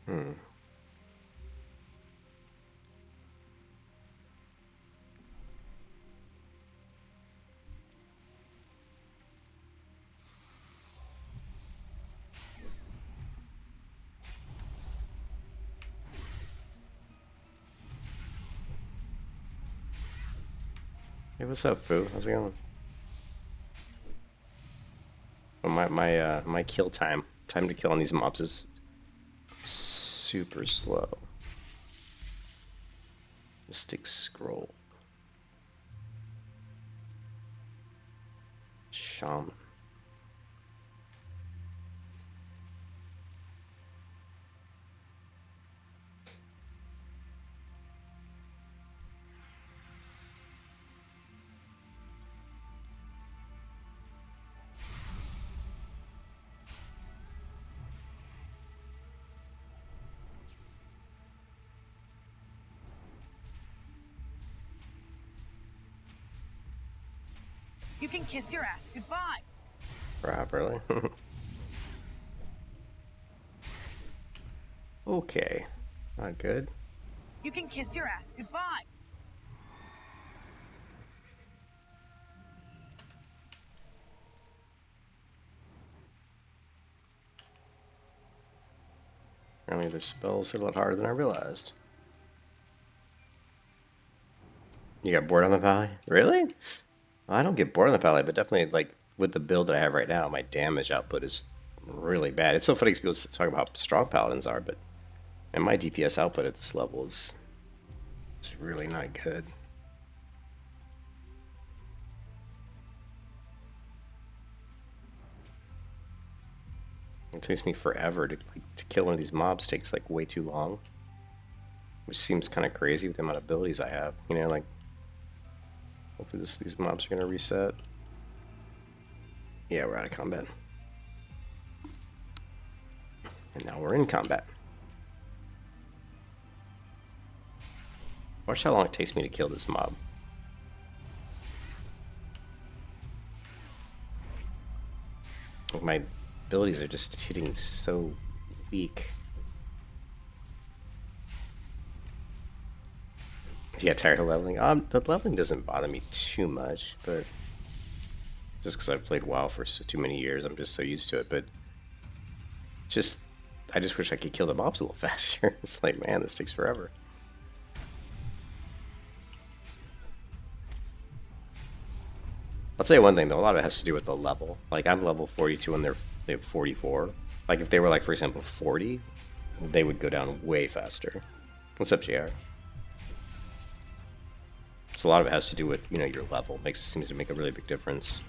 Hmm. Hey, what's up, Foo? How's it going? Well, my kill time to kill on these mobs is super slow. Mystic Scroll. Shaman. You can kiss your ass goodbye. Crap, really? Okay. Not good. You can kiss your ass goodbye. Apparently their spells hit a lot harder than I realized. You got bored on the valley? Really? I don't get bored on the valley, but definitely like with the build that I have right now, my damage output is really bad. It's so funny because people talk about how strong paladins are, but and my DPS output at this level is really not good. It takes me forever to kill one of these mobs. Takes like way too long, which seems kind of crazy with the amount of abilities I have. You know, like hopefully these mobs are gonna reset. Yeah, we're out of combat, and now we're in combat. Watch how long it takes me to kill this mob. My abilities are just hitting so weak. Yeah, tired of leveling. The leveling doesn't bother me too much, but just because I've played WoW for too many years, I'm just so used to it. But just, I just wish I could kill the mobs a little faster. It's like, man, this takes forever. I'll tell you one thing though, a lot of it has to do with the level. Like I'm level 42 and they have 44. Like if they were like, for example, 40, they would go down way faster. What's up, JR? So a lot of it has to do with, you know, your level. Seems to make a really big difference.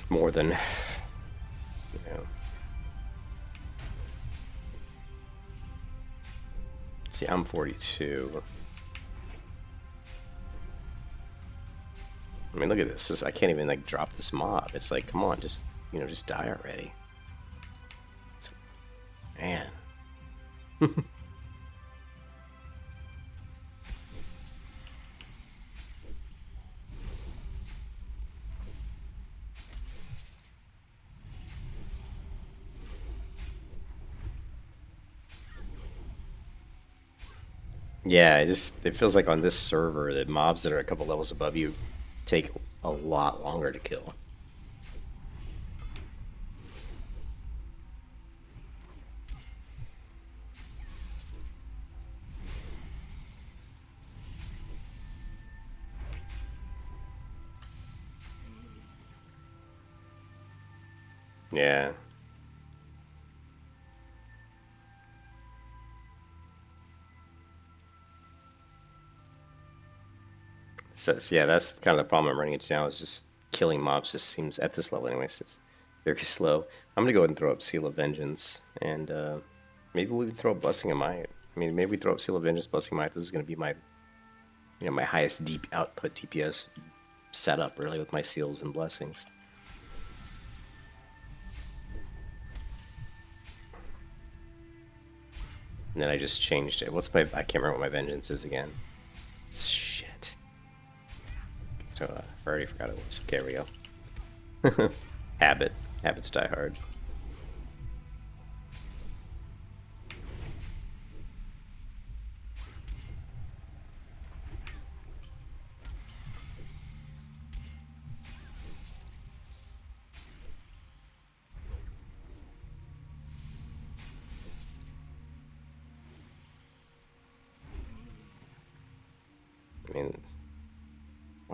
More than, you know. See, I'm 42. I mean, look at this. I can't even like drop this mob. It's like, come on, just, you know, just die already. Man. Yeah, it feels like on this server that mobs that are a couple levels above you take a lot longer to kill. Yeah. So, yeah, that's kind of the problem I'm running into now is just killing mobs just seems, at this level anyways, it's very slow. I'm going to go ahead and throw up Seal of Vengeance, and maybe we can throw up Blessing of Might. I mean, maybe we throw up Seal of Vengeance, Blessing of Might. This is going to be my, you know, my highest deep output DPS setup, really, with my Seals and Blessings. And then I just changed it. What's my, I can't remember what my Vengeance is again. Shit. So, I already forgot it was. Okay, here we go. Habits die hard.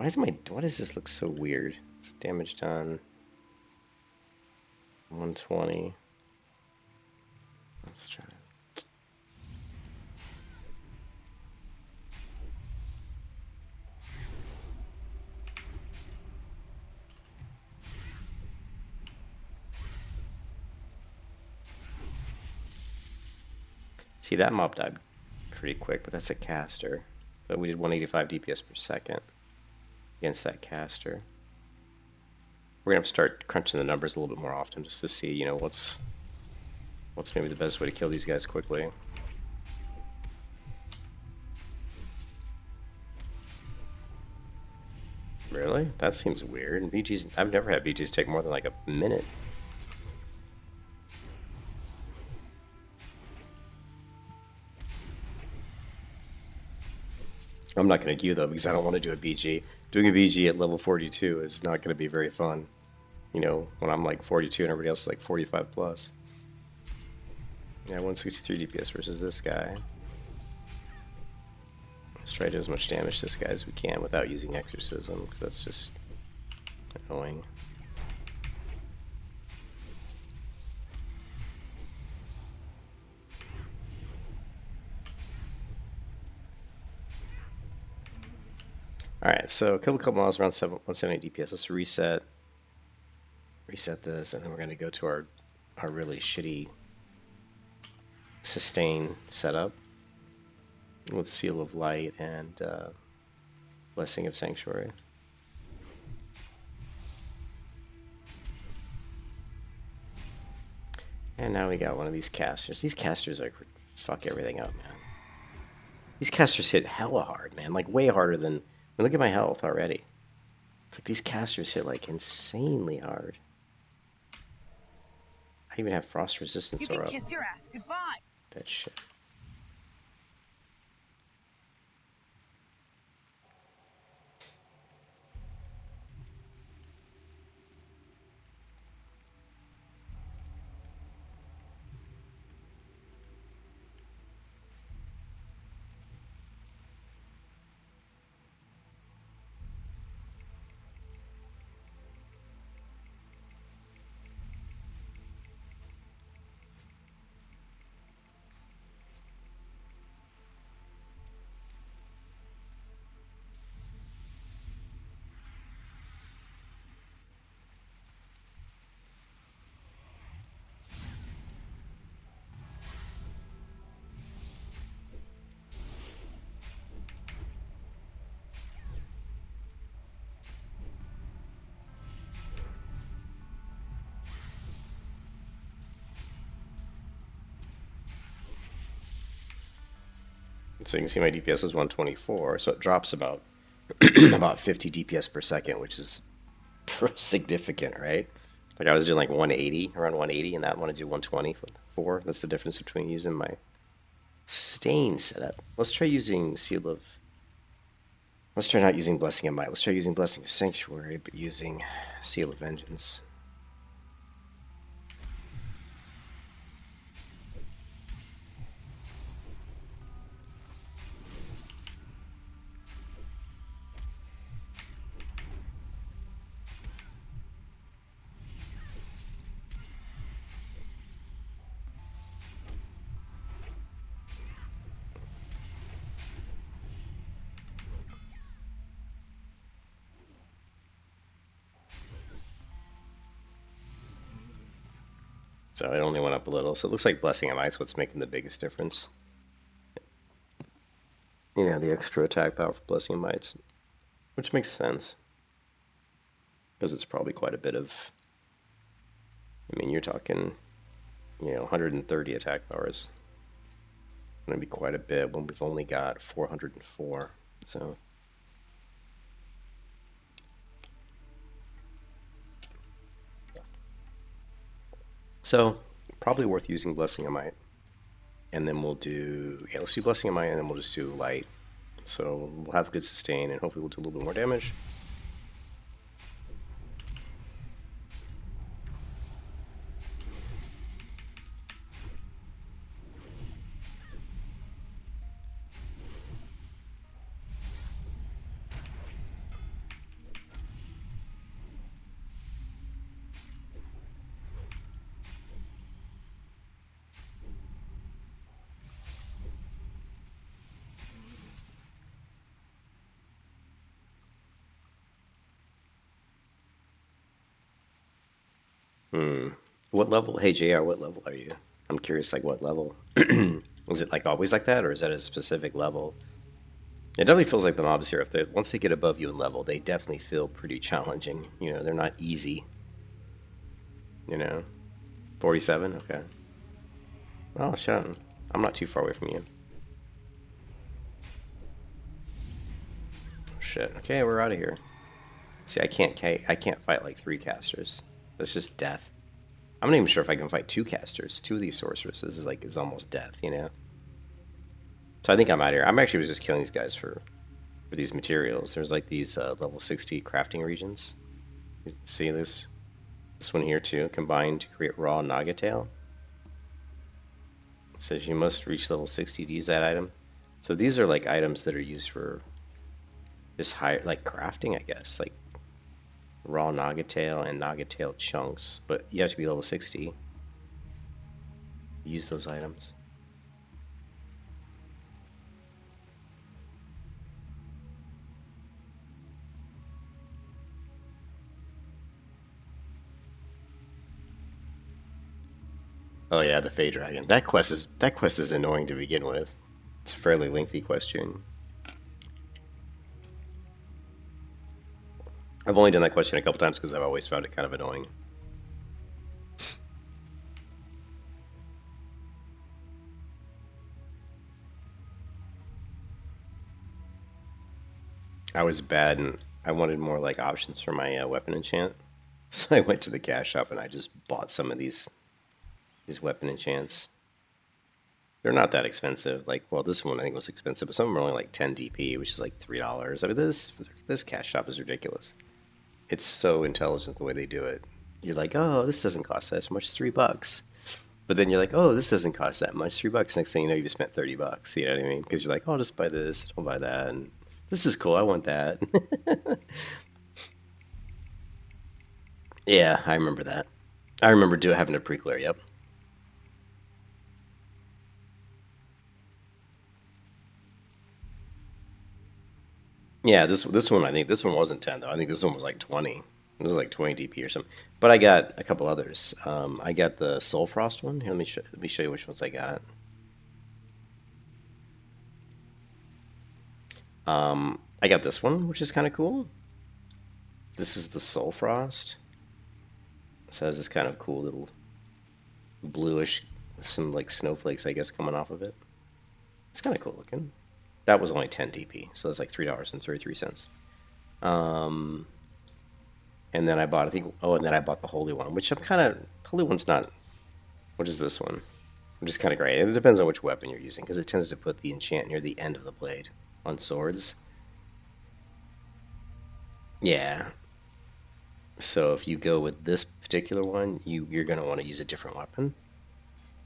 Why does this look so weird? It's damage done. 120. Let's try it. See, that mob died pretty quick, but that's a caster. But we did 185 DPS per second against that caster. We're gonna have to start crunching the numbers a little bit more often just to see, you know, what's maybe the best way to kill these guys quickly. Really? That seems weird. And BGs, I've never had BGs take more than like a minute. I'm not going to queue though because I don't want to do a BG. Doing a BG at level 42 is not going to be very fun. You know, when I'm like 42 and everybody else is like 45 plus. Yeah, 163 DPS versus this guy. Let's try to do as much damage to this guy as we can without using Exorcism, because that's just annoying. Alright, so kill a couple miles around 170 DPS. Let's reset this, and then we're going to go to our really shitty sustain setup with Seal of Light and Blessing of Sanctuary. And now we got one of these casters. These casters like fuck everything up, man. These casters hit hella hard, man. Like way harder than... I mean, look at my health already. It's like these casters hit like insanely hard. I even have frost resistance You or can up. kiss your ass goodbye. That shit. So you can see my DPS is 124, so it drops about about 50 DPS per second, which is significant, right? Like I was doing like 180, around 180, and that one to do 120 for 4. That's the difference between using my sustain setup. Let's try using Seal of... Let's try not using Blessing of Might. Let's try using Blessing of Sanctuary, but using Seal of Vengeance. So it only went up a little. So it looks like Blessing of Might's what's making the biggest difference. You know, the extra attack power for Blessing of Mights, which makes sense. Because it's probably quite a bit of... I mean, you're talking, you know, 130 attack powers. Going to be quite a bit when we've only got 404. So... So, probably worth using Blessing of Might. And then we'll do... Yeah, let's do Blessing of Might, and then we'll just do Light. So, we'll have good sustain, and hopefully we'll do a little bit more damage. Hmm. What level? Hey, JR, what level are you? I'm curious, like, what level? Was it, like, always like that, or is that a specific level? It definitely feels like the mobs here, if they once they get above you in level, they definitely feel pretty challenging. You know, they're not easy, you know? 47? Okay. Oh, shit. I'm not too far away from you. Oh, shit. Okay, we're out of here. See, I can't fight like 3 casters. That's just death. I'm not even sure if I can fight 2 casters. 2 of these sorceresses is almost death, you know? So I think I'm out of here. I'm actually was just killing these guys for these materials. There's like these level 60 crafting regions. You see this? This one here too, combined to create raw Naga tail. It says you must reach level 60 to use that item. So these are like items that are used for just higher, like crafting, I guess, like raw Naga tail and Naga tail chunks. But you have to be level 60 to use those items. Oh yeah, the Fey Dragon. That quest is annoying to begin with. It's a fairly lengthy question. I've only done that question a couple times because I've always found it kind of annoying. I was bad and I wanted more like options for my weapon enchant. So I went to the cash shop and I just bought some of these weapon enchants. They're not that expensive. Like, well, this one I think was expensive, but some of them are only like 10 DP, which is like $3. I mean, this cash shop is ridiculous. It's so intelligent the way they do it. You're like, oh, this doesn't cost that much, $3. But then you're like, oh, this doesn't cost that much, $3. Next thing you know, you just spent $30. You know what I mean? Because you're like, oh, I'll just buy this, don't buy that, and this is cool. I want that. Yeah, I remember that. I remember having a pre-clear. Yep. Yeah, this one I think this one wasn't 10 though. I think this one was like 20. It was like 20 DP or something. But I got a couple others. I got the Soul Frost one. Here, let me show you which ones I got. I got this one, which is kind of cool. This is the Soul Frost. So it has this kind of cool little bluish, some like snowflakes, I guess, coming off of it. It's kind of cool looking. That was only 10 DP, so it's like $3.33. And then I bought, I think, oh, and then I bought the Holy One, which I'm kind of, Holy One's not, what is this one? Which is kind of great. It depends on which weapon you're using, because it tends to put the enchant near the end of the blade on swords. Yeah. So if you go with this particular one, you're going to want to use a different weapon.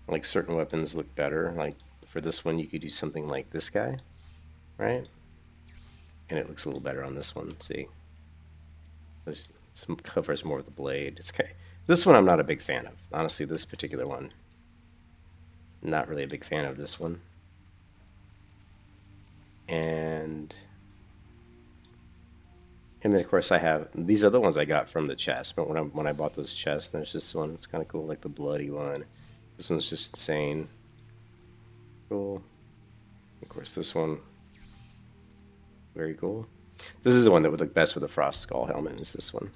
Like certain weapons look better. Like for this one, you could use something like this guy, right? And it looks a little better on this one. See, it covers more of the blade. It's okay. This one I'm not a big fan of. Honestly, this particular one, not really a big fan of this one. And then of course I have these other ones I got from the chest. But when I bought this chest, there's this one. It's kind of cool, like the bloody one. This one's just insane. Cool. Of course, this one, very cool. This is the one that would look best with a Frost Skull helmet, is this one.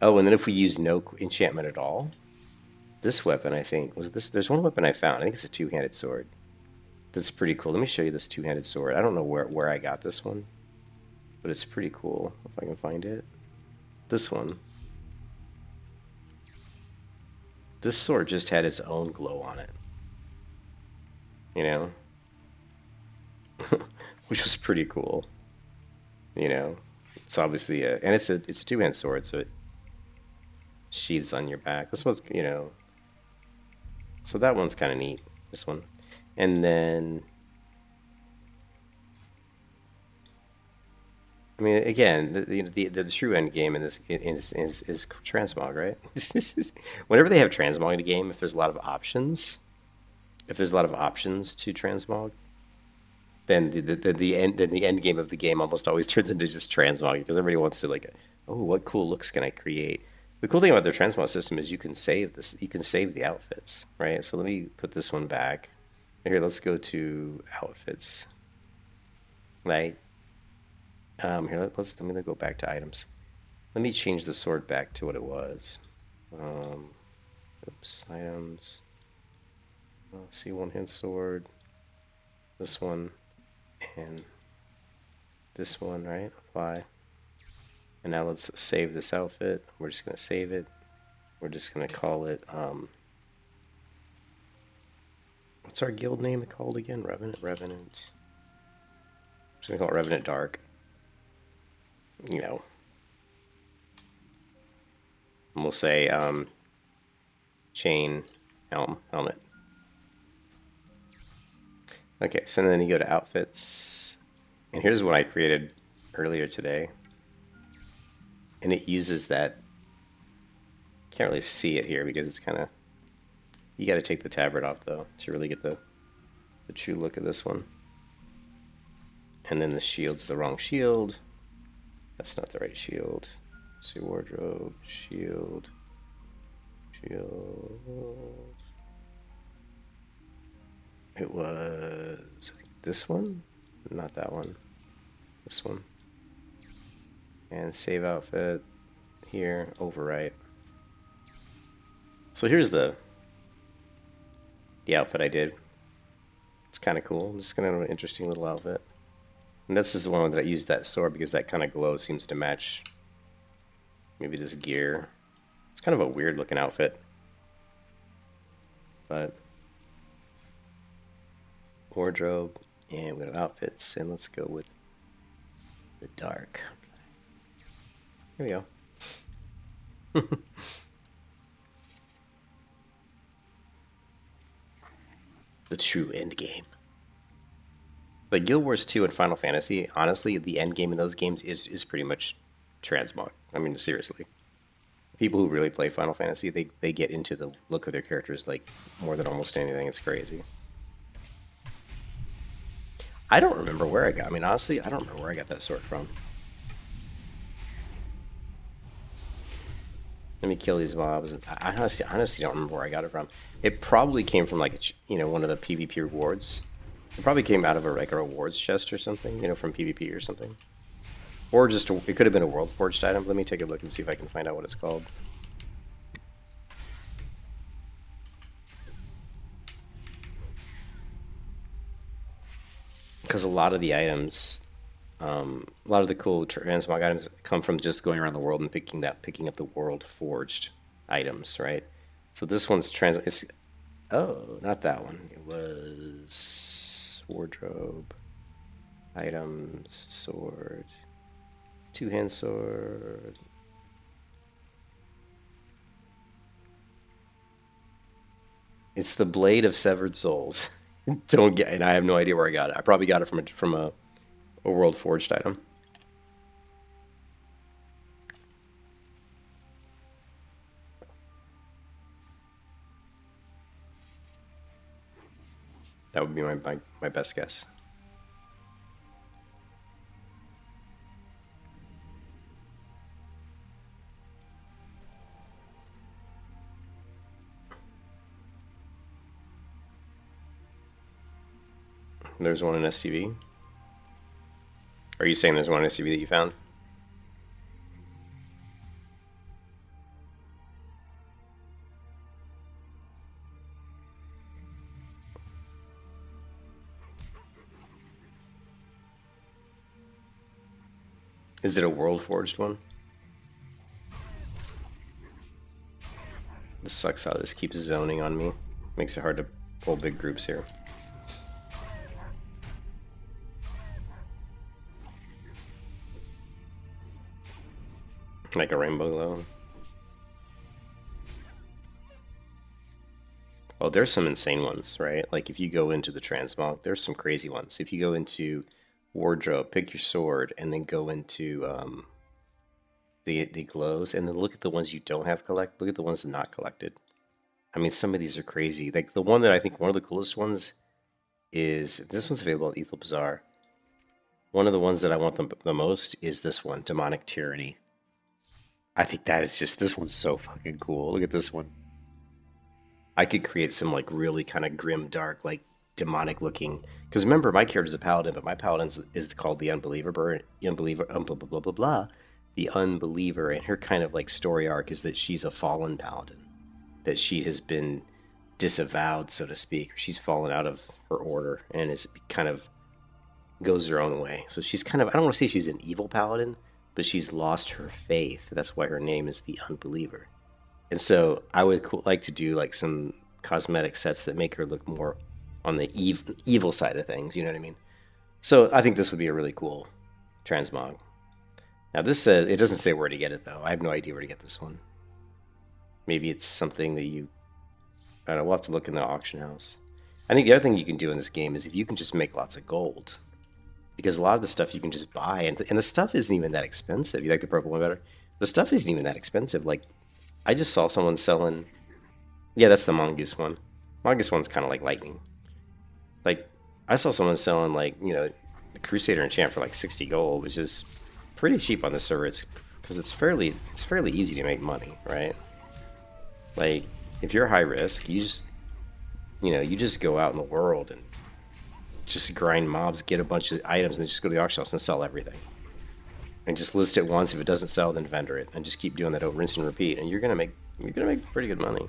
Oh, and then if we use no enchantment at all, this weapon, I think, was this, there's one weapon I found. I think it's a two-handed sword. That's pretty cool. Let me show you this two-handed sword. I don't know where I got this one, but it's pretty cool, if I can find it. This one. This sword just had its own glow on it. You know? Which was pretty cool. You know? It's obviously a, and it's a two-handed sword, so it sheaths on your back. This one's, you know, so that one's kind of neat, this one. And then, I mean, again, the true end game in this is transmog, right? Whenever they have transmog in a game, if there's a lot of options to transmog, then the end game of the game almost always turns into just transmog because everybody wants to like, oh, what cool looks can I create? The cool thing about their transmog system is you can save this. You can save the outfits, right? So let me put this one back. Here, let's go to outfits. Right. Here, let me go back to items. Let me change the sword back to what it was. Oops, items. See, one-hand sword. This one and this one, right? Apply. And now let's save this outfit. We're just gonna save it. We're just gonna call it. What's our guild name called again? Revenant. I'm just gonna call it Revenant Dark. You know. And we'll say chain helmet. Okay, so then you go to outfits, and here's what I created earlier today, and it uses that. Can't really see it here because it's kind of. You got to take the tabard off though to really get the true look of this one. And then the shield's the wrong shield. That's not the right shield. See, wardrobe, shield. It was this one, not that one. This one. And save outfit here, overwrite. So here's the outfit I did. It's kind of cool. Just kind of an interesting little outfit. And this is the one that I used that sword because that kind of glow seems to match maybe this gear. It's kind of a weird looking outfit. But wardrobe, and we have outfits, and let's go with the dark. Here we go. The true end game. But Guild Wars 2 and Final Fantasy, honestly, the end game in those games is pretty much transmog. I mean, seriously. People who really play Final Fantasy, they get into the look of their characters like more than almost anything. It's crazy. I don't remember where I got. I mean, honestly, I don't remember where I got that sword from. Let me kill these mobs. I honestly don't remember where I got it from. It probably came from like one of the PvP rewards. It probably came out of a rewards chest or something, from PvP or something. Or just it could have been a world forged item. Let me take a look and see if I can find out what it's called. Because a lot of the items, a lot of the cool transmog items come from just going around the world and picking up the world forged items, right? So this one's oh, not that one. It was wardrobe, items, sword, two-hand sword. It's the Blade of Severed Souls. And I have no idea where I got it. I probably got it from a world forged item. That would be my best guess. There's one in STV. Are you saying there's one in STV that you found? Is it a world forged one? This sucks how this keeps zoning on me. Makes it hard to pull big groups here. Like a rainbow glow. Oh, there's some insane ones, right? Like if you go into the transmog, there's some crazy ones. If you go into wardrobe, pick your sword, and then go into the glows, and then look at the ones you don't have collect. Look at the ones not collected. I mean, some of these are crazy. Like the one that I think one of the coolest ones is this one's available at Lethal Bazaar. One of the ones that I want the most is this one, Demonic Tyranny. I think that is just, this one's so fucking cool. Look at this one. I could create some like really kind of grim, dark, like demonic looking. Because remember, my character's a paladin, but my paladin is called the Unbeliever, blah, blah, blah, blah, blah. The Unbeliever, and her kind of like story arc is that she's a fallen paladin, that she has been disavowed, so to speak. She's fallen out of her order and is kind of goes her own way. So she's kind of, I don't want to say she's an evil paladin, but she's lost her faith. That's why her name is the Unbeliever. And so I would like to do like some cosmetic sets that make her look more on the evil side of things. You know what I mean? So I think this would be a really cool transmog. Now this says, it doesn't say where to get it though. I have no idea where to get this one. Maybe it's something that you, I don't know, we'll have to look in the auction house. I think the other thing you can do in this game is if you can just make lots of gold. Because a lot of the stuff you can just buy, and the stuff isn't even that expensive. You like the purple one better? The stuff isn't even that expensive. Like, I just saw someone selling, yeah, that's the Mongoose one. Mongoose one's kind of like lightning. Like, I saw someone selling, like, you know, the Crusader enchant for like 60 gold, which is pretty cheap on the server. It's because it's fairly easy to make money, right? Like, if you're high risk, you just go out in the world and just grind mobs, get a bunch of items, and just go to the auction house and sell everything. And just list it once. If it doesn't sell, then vendor it, and just keep doing that over, rinse and repeat. And you're gonna make pretty good money.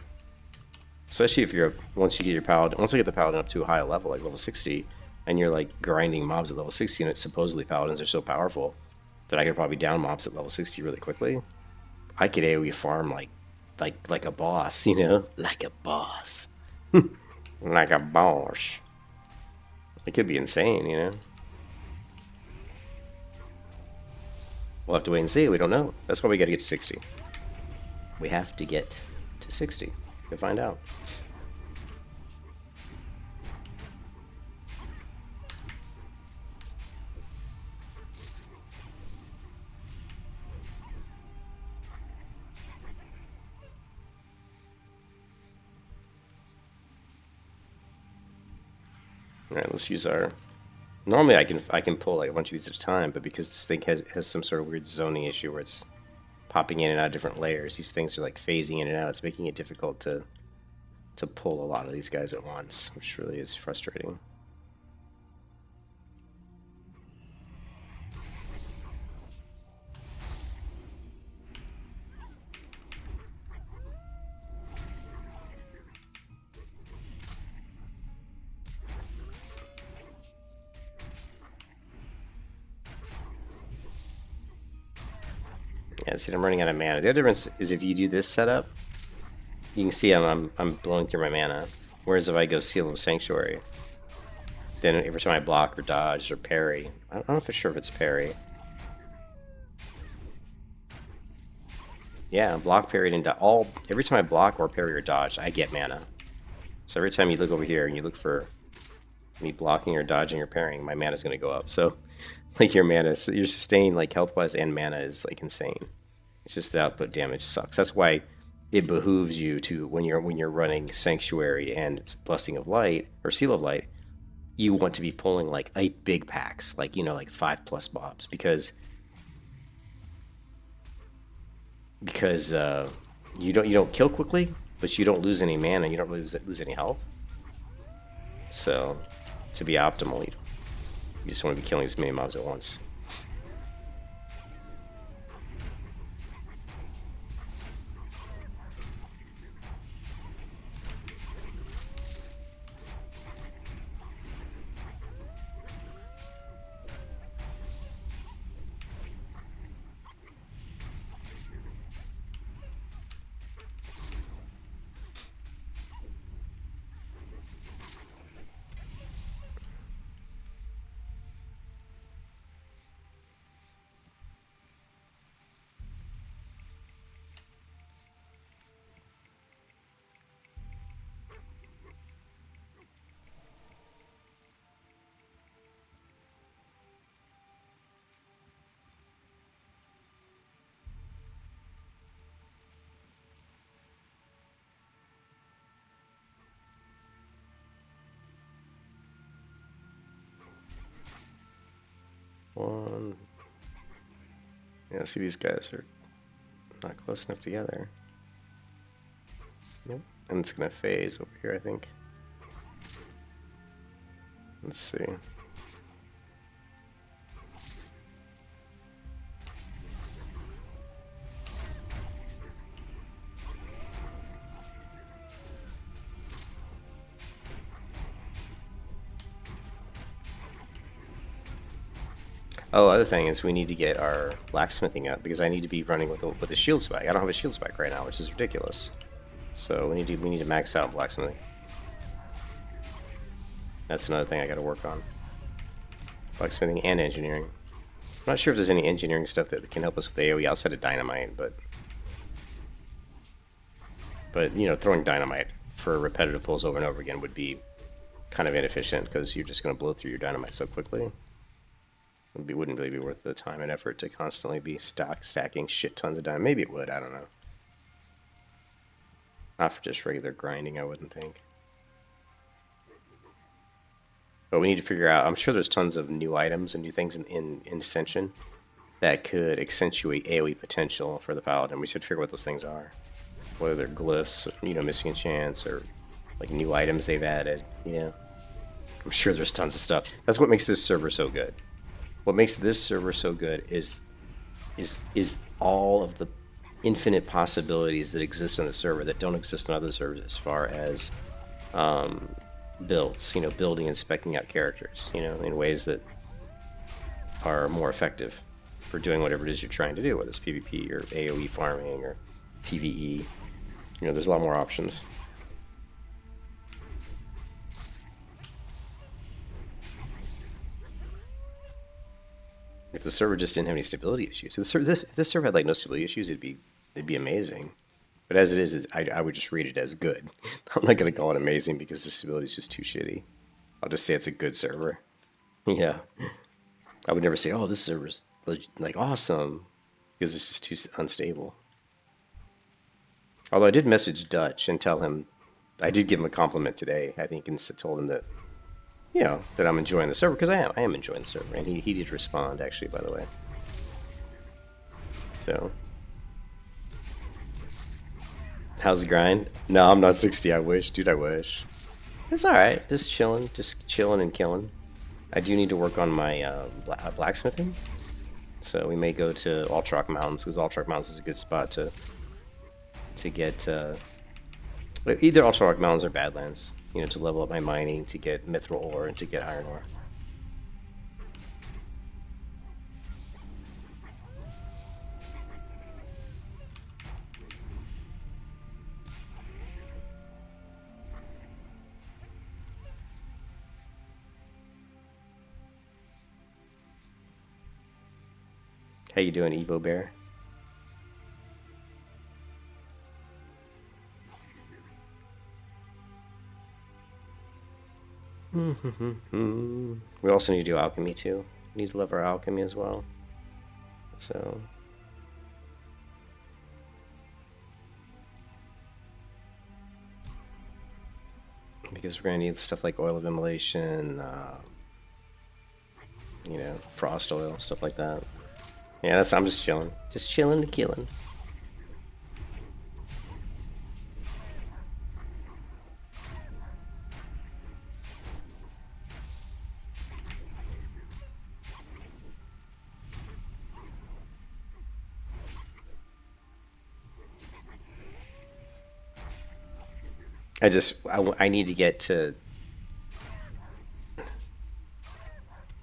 Especially if once you get the paladin up to a high level, like level 60, and you're like grinding mobs at level 60, and it's supposedly paladins are so powerful that I could probably down mobs at level 60 really quickly. I could AoE farm like a boss, you know, like a boss, like a boss. It could be insane, you know. We'll have to wait and see. We don't know. That's why we got to get to 60. We have to get to 60 to find out. All right, let's use our. Normally, I can pull like a bunch of these at a time, but because this thing has some sort of weird zoning issue where it's popping in and out of different layers, these things are like phasing in and out. It's making it difficult to pull a lot of these guys at once, which really is frustrating. Yeah, see, I'm running out of mana. The other difference is if you do this setup, you can see I'm blowing through my mana. Whereas if I go Seal of Sanctuary, then every time I block or dodge or parry, I don't know if it's sure if it's parry. Yeah, block, parried, and every time I block or parry or dodge, I get mana. So every time you look over here and you look for me blocking or dodging or parrying, my mana is going to go up. So like your mana, your sustain, like health-wise and mana is like insane. It's just the output damage sucks. That's why it behooves you to, when you're running Sanctuary and Blessing of Light or Seal of Light, you want to be pulling like 8 big packs, like, you know, like 5+ mobs, because you don't kill quickly, but you don't lose any mana, you don't lose any health. So to be optimal, you just want to be killing as many mobs at once. One. Yeah, see, these guys are not close enough together. Nope. And it's gonna phase over here, I think. Let's see. Oh, other thing is we need to get our blacksmithing up because I need to be running with a shield spike. I don't have a shield spike right now, which is ridiculous. So we need to max out blacksmithing. That's another thing I got to work on. Blacksmithing and engineering. I'm not sure if there's any engineering stuff that can help us with AoE outside of dynamite, but you know, throwing dynamite for repetitive pulls over and over again would be kind of inefficient because you're just going to blow through your dynamite so quickly. It wouldn't really be worth the time and effort to constantly be stacking shit tons of dynamite. Maybe it would, I don't know. Not for just regular grinding, I wouldn't think. But we need to figure out, I'm sure there's tons of new items and new things in Ascension that could accentuate AoE potential for the Paladin. We should figure what those things are. Whether they're glyphs, you know, missing enchants, or like new items they've added, you know. I'm sure there's tons of stuff. That's what makes this server so good. What makes this server so good is all of the infinite possibilities that exist on the server that don't exist on other servers as far as builds, you know, building and speccing out characters, you know, in ways that are more effective for doing whatever it is you're trying to do, whether it's PvP or AoE farming or PvE. You know, there's a lot more options. If the server just didn't have any stability issues, if this server had like no stability issues, it'd be amazing. But as it is I would just read it as good. I'm not gonna call it amazing because the stability is just too shitty. I'll just say it's a good server. Yeah, I would never say, oh, this server's like awesome, because it's just too unstable. Although I did message Dutch and tell him, I did give him a compliment today, I think, and told him that, you know, that I'm enjoying the server, because I am enjoying the server, and he did respond, actually, by the way. So, how's the grind? No, I'm not 60, I wish. Dude, I wish. It's alright, just chilling and killing. I do need to work on my blacksmithing, so we may go to Altrock Mountains, because Altrock Mountains is a good spot to get, either Altrock Mountains or Badlands, you know, to level up my mining, to get mithril ore, and to get iron ore. How you doing, Evo Bear? We also need to do alchemy too. We need to love our alchemy as well. So because we're gonna need stuff like oil of immolation, you know, frost oil, stuff like that. Yeah, I'm just chilling and killing.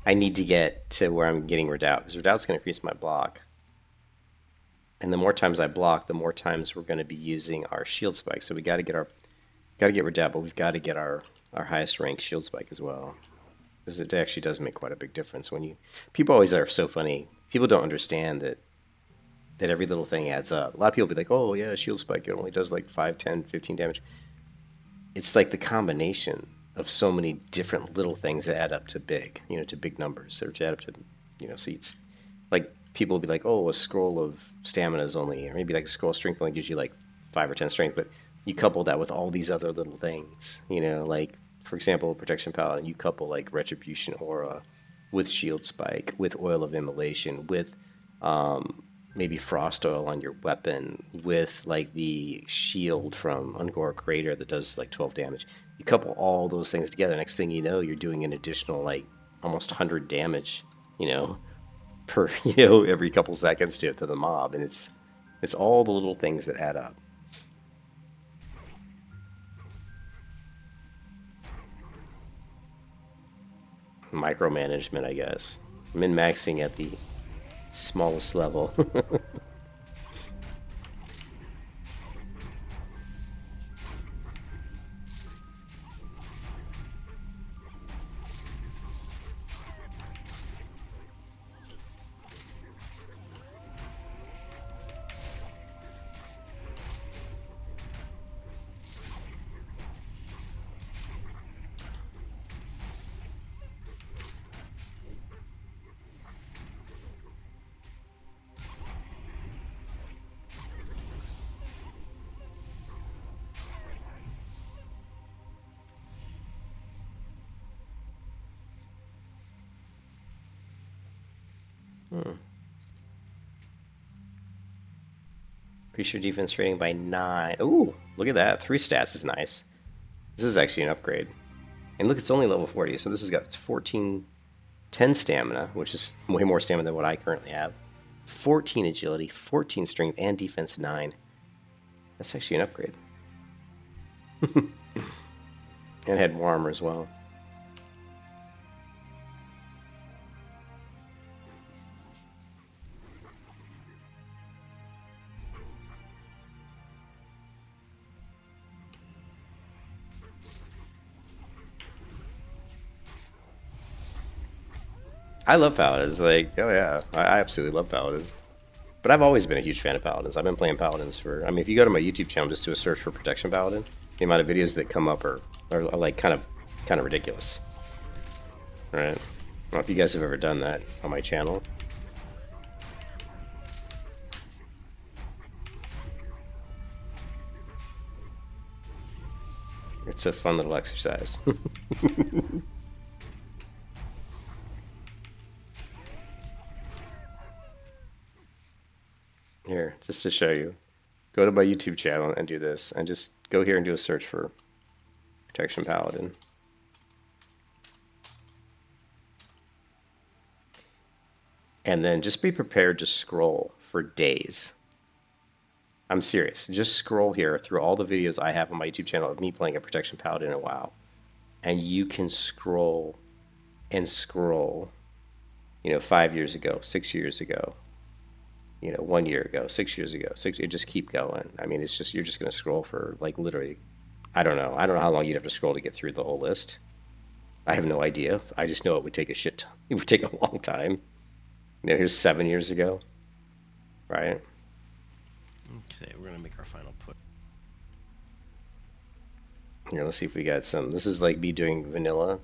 I need to get to where I'm getting redoubt, because redoubt's going to increase my block, and the more times I block, the more times we're going to be using our shield spike. So we got to get redoubt, but we've got to get our highest rank shield spike as well, because it actually does make quite a big difference. When people always are so funny. People don't understand that every little thing adds up. A lot of people be like, oh yeah, shield spike, it only does like 5, 10, 15 damage. It's like the combination of so many different little things that add up to big, you know, to big numbers, or to add up to, you know, seats. Like, people will be like, oh, a scroll of stamina is only, or maybe like a scroll of strength only gives you like 5 or 10 strength, but you couple that with all these other little things, you know, like, for example, Protection Paladin, you couple like Retribution Aura with Shield Spike, with Oil of Immolation, with maybe Frost Oil on your weapon, with like the shield from Ungor Crater that does like 12 damage. You couple all those things together, next thing you know, you're doing an additional like almost 100 damage, per every couple seconds to the mob, and it's all the little things that add up. Micromanagement, I guess. Min-maxing at the smallest level. Increase your defense rating by 9. Ooh, look at that. 3 stats is nice. This is actually an upgrade. And look, it's only level 40, so this has got 10 stamina, which is way more stamina than what I currently have. 14 agility, 14 strength, and defense 9. That's actually an upgrade. And it had more armor as well. I love Paladins. Like, oh yeah, I absolutely love Paladin. But I've always been a huge fan of Paladins. I've been playing Paladins for... I mean, if you go to my YouTube channel, just do a search for Protection Paladin, the amount of videos that come up are like kind of ridiculous. Right? I don't know if you guys have ever done that on my channel. It's a fun little exercise. Here, just to show you, go to my YouTube channel and do this, and just go here and do a search for Protection Paladin. And then just be prepared to scroll for days. I'm serious. Just scroll here through all the videos I have on my YouTube channel of me playing a Protection Paladin in a WoW. And you can scroll and scroll, 5 years ago, 6 years ago, 1 year ago, 6 years ago, you just keep going. I mean, it's just, you're just going to scroll for like literally, I don't know how long you'd have to scroll to get through the whole list. I have no idea. I just know it would take it would take a long time. Here's 7 years ago, right? Okay, we're gonna make our final put. Here, let's see if we got some. This is like me doing vanilla,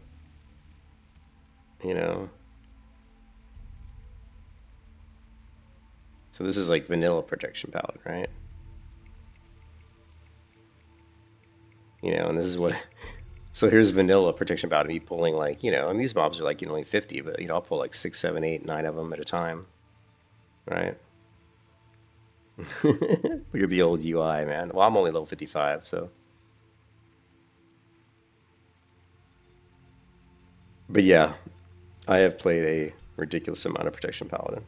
So this is like vanilla Protection Paladin, right? And this is what... So here's vanilla Protection Paladin, me pulling like, and these mobs are like, only 50, but, I'll pull like 6, 7, 8, 9 of them at a time, right? Look at the old UI, man. Well, I'm only level 55, so... But yeah, I have played a ridiculous amount of Protection Paladin.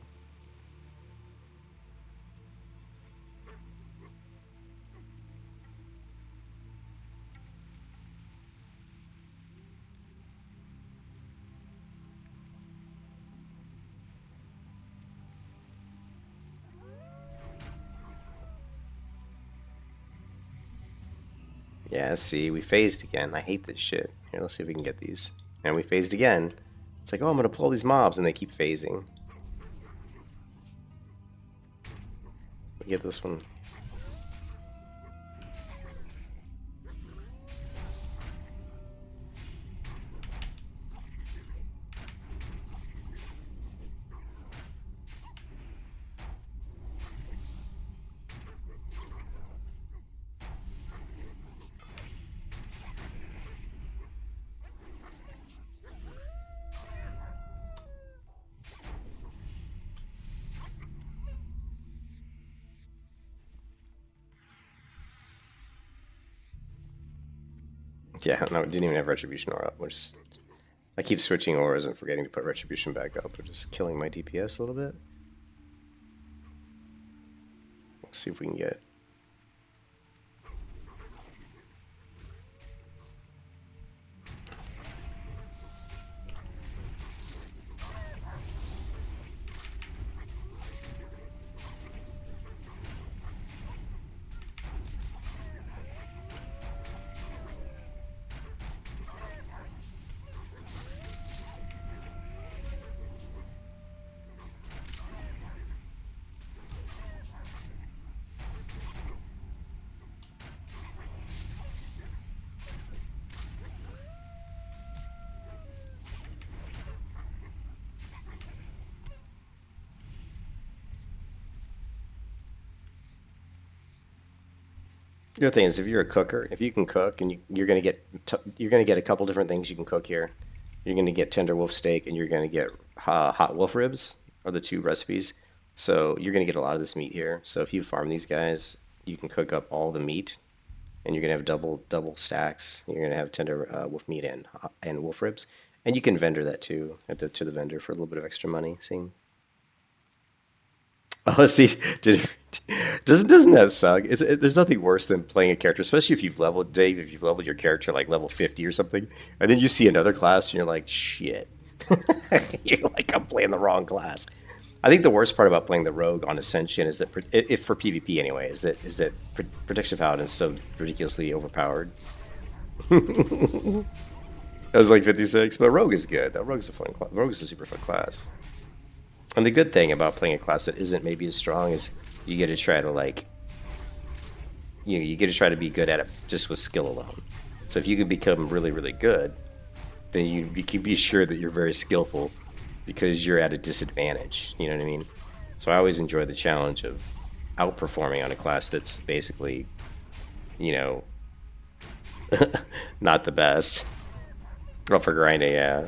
Yeah, see, we phased again. I hate this shit. Here, let's see if we can get these. And we phased again. It's like, oh, I'm gonna pull all these mobs, and they keep phasing. We get this one. Yeah, no, it didn't even have Retribution Aura up, which is, I keep switching auras and forgetting to put Retribution back up, which is killing my DPS a little bit. Let's see if we can get... The other thing is, if you're a cooker, if you can cook, and you're gonna get a couple different things you can cook here. You're gonna get tender wolf steak, and you're gonna get hot wolf ribs, are the two recipes. So you're gonna get a lot of this meat here. So if you farm these guys, you can cook up all the meat, and you're gonna have double stacks. You're gonna have tender wolf meat and wolf ribs, and you can vendor that too to the vendor for a little bit of extra money. Seeing. Oh, see, doesn't that suck? There's nothing worse than playing a character, especially if you've leveled, Dave, if you've leveled your character like level 50 or something, and then you see another class and you're like, shit. You're like, I'm playing the wrong class. I think the worst part about playing the rogue on Ascension is that, if for PvP anyway, is that Protection Paladin is so ridiculously overpowered. That was like 56, but rogue is good. That rogue's a fun class. Rogue is a super fun class. And the good thing about playing a class that isn't maybe as strong is you get to try to like, you get to try to be good at it just with skill alone. So if you can become really, really good, then you can be sure that you're very skillful because you're at a disadvantage. You know what I mean? So I always enjoy the challenge of outperforming on a class that's basically, you know, not the best. Well, for grinding, yeah.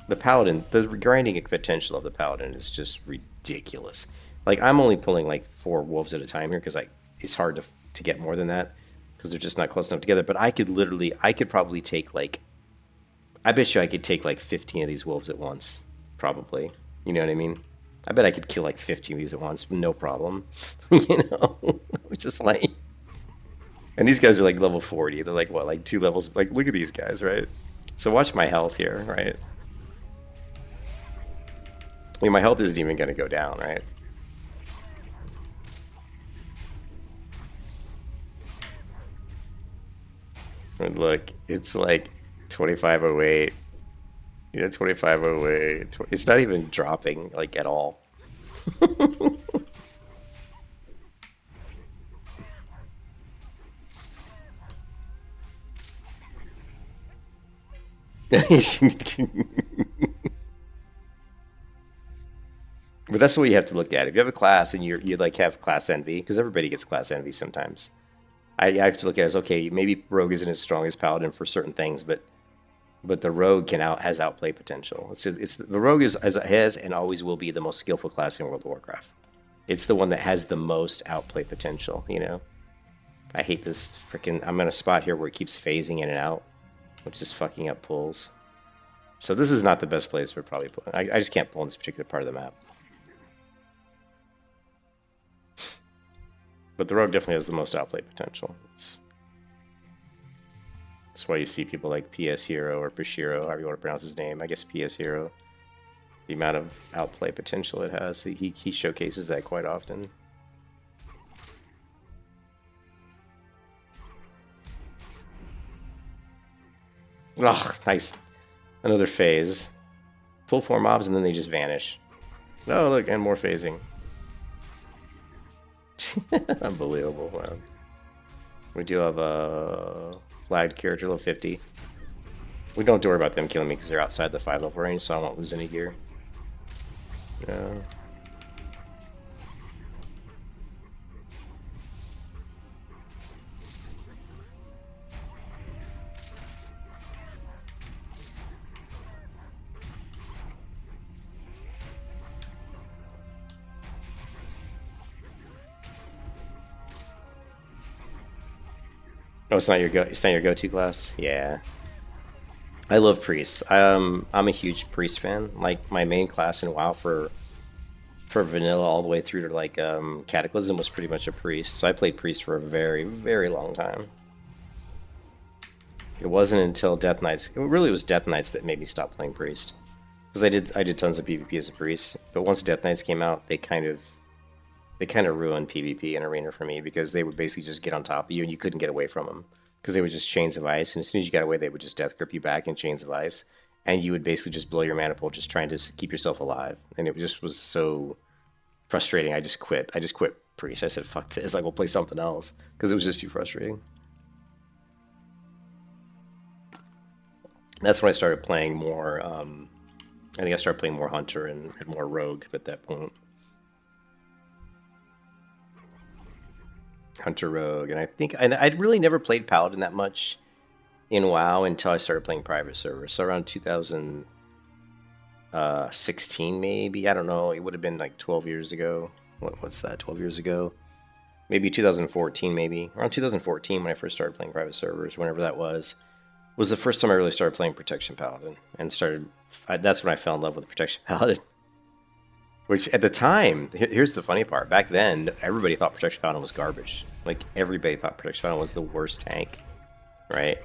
The Paladin, the grinding potential of the Paladin is just ridiculous. Like, I'm only pulling like 4 wolves at a time here because it's hard to get more than that because they're just not close enough together. But I could probably take like, I bet you I could take like 15 of these wolves at once, probably. You know what I mean? I bet I could kill like 15 of these at once, no problem. You know, just like, and these guys are like level 40. They're like what, like 2 levels? Like, look at these guys, right? So watch my health here, right? I mean, my health isn't even going to go down, right? And look, it's like 2508. Yeah, 2508. It's not even dropping, like, at all. But that's the way you have to look at it. If you have a class and you like have class envy, because everybody gets class envy sometimes. I have to look at it as, okay, maybe rogue isn't as strong as paladin for certain things, but the rogue has outplay potential. The rogue has and always will be the most skillful class in World of Warcraft. It's the one that has the most outplay potential. You know, I hate this freaking. I'm in a spot here where it keeps phasing in and out, which is fucking up pulls. So this is not the best place for probably pulling. I just can't pull in this particular part of the map. But the rogue definitely has the most outplay potential. That's why you see people like PS Hero or Bashiro, however you want to pronounce his name. I guess PS Hero. The amount of outplay potential it has. He showcases that quite often. Oh, nice. Another phase. Pull 4 mobs and then they just vanish. Oh, look, and more phasing. Unbelievable, man. We do have a flagged character level 50. We don't have to worry about them killing me because they're outside the 5 level range, so I won't lose any gear. Yeah. Oh, it's not your go-to class? Yeah. I love priests. I'm a huge priest fan. Like my main class in WoW for vanilla all the way through to like Cataclysm was pretty much a priest. So I played priest for a very, very long time. It wasn't until Death Knights. It really was Death Knights that made me stop playing priest. Because I did tons of PvP as a priest, but once Death Knights came out, they kind of ruined PvP and Arena for me because they would basically just get on top of you and you couldn't get away from them because they were just chains of ice. And as soon as you got away, they would just death grip you back in chains of ice, and you would basically just blow your mana pool just trying to keep yourself alive. And it just was so frustrating. I just quit. I just quit priest. I said, "Fuck this! I will play something else," because it was just too frustrating. That's when I started playing more. I think I started playing more Hunter and more Rogue at that point. Hunter Rogue, and I think I'd really never played Paladin that much in WoW until I started playing private servers. So around 2016, maybe, I don't know. It would have been like 12 years ago. What's that? 12 years ago? Maybe 2014, maybe around 2014 when I first started playing private servers. Whenever that was the first time I really started playing Protection Paladin and started. That's when I fell in love with Protection Paladin. Which at the time, here's the funny part. Back then, everybody thought Protection Paladin was garbage. Like everybody thought Protection Paladin was the worst tank, right?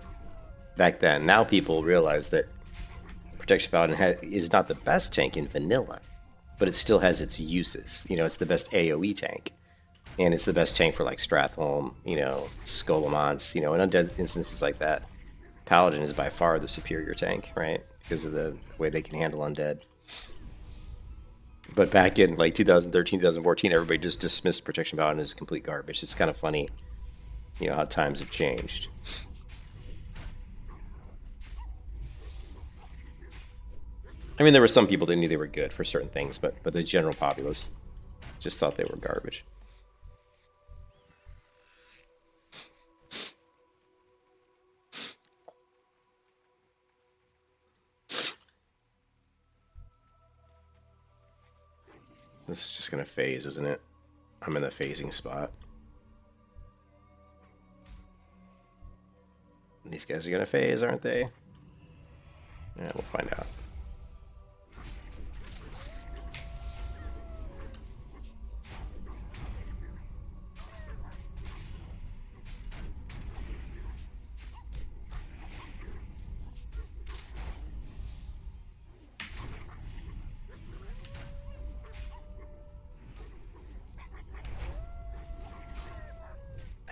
Back then. Now people realize that Protection Paladin is not the best tank in vanilla, but it still has its uses. You know, it's the best AoE tank, and it's the best tank for like Stratholme, you know, Skolamons, you know, in undead instances like that. Paladin is by far the superior tank, right? Because of the way they can handle undead. But back in like 2013, 2014, everybody just dismissed Protection Paladin as complete garbage. It's kind of funny, you know, how times have changed. I mean, there were some people that knew they were good for certain things, but the general populace just thought they were garbage. This is just going to phase, isn't it? I'm in the phasing spot. These guys are going to phase, aren't they? Yeah, we'll find out.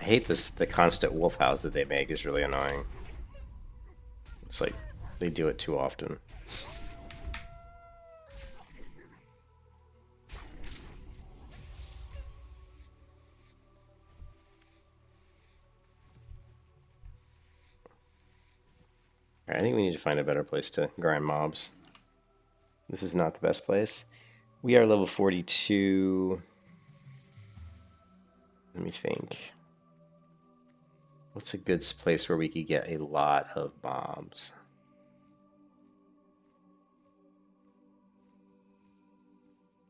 I hate this. The constant wolf house that they make is really annoying. It's like they do it too often. Alright, I think we need to find a better place to grind mobs. This is not the best place. We are level 42. Let me think. What's a good place where we could get a lot of mobs?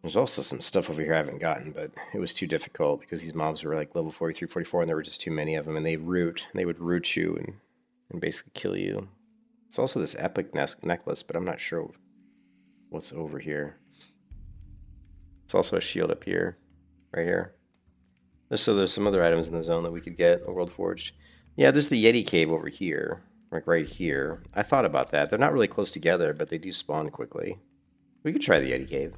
There's also some stuff over here I haven't gotten, but it was too difficult because these mobs were like level 43, 44, and there were just too many of them, and they would root you and basically kill you. There's also this epic necklace, but I'm not sure what's over here. There's also a shield up here, right here. So there's some other items in the zone that we could get in World Forged. Yeah, there's the Yeti Cave over here, like right here. I thought about that. They're not really close together, but they do spawn quickly. We could try the Yeti Cave.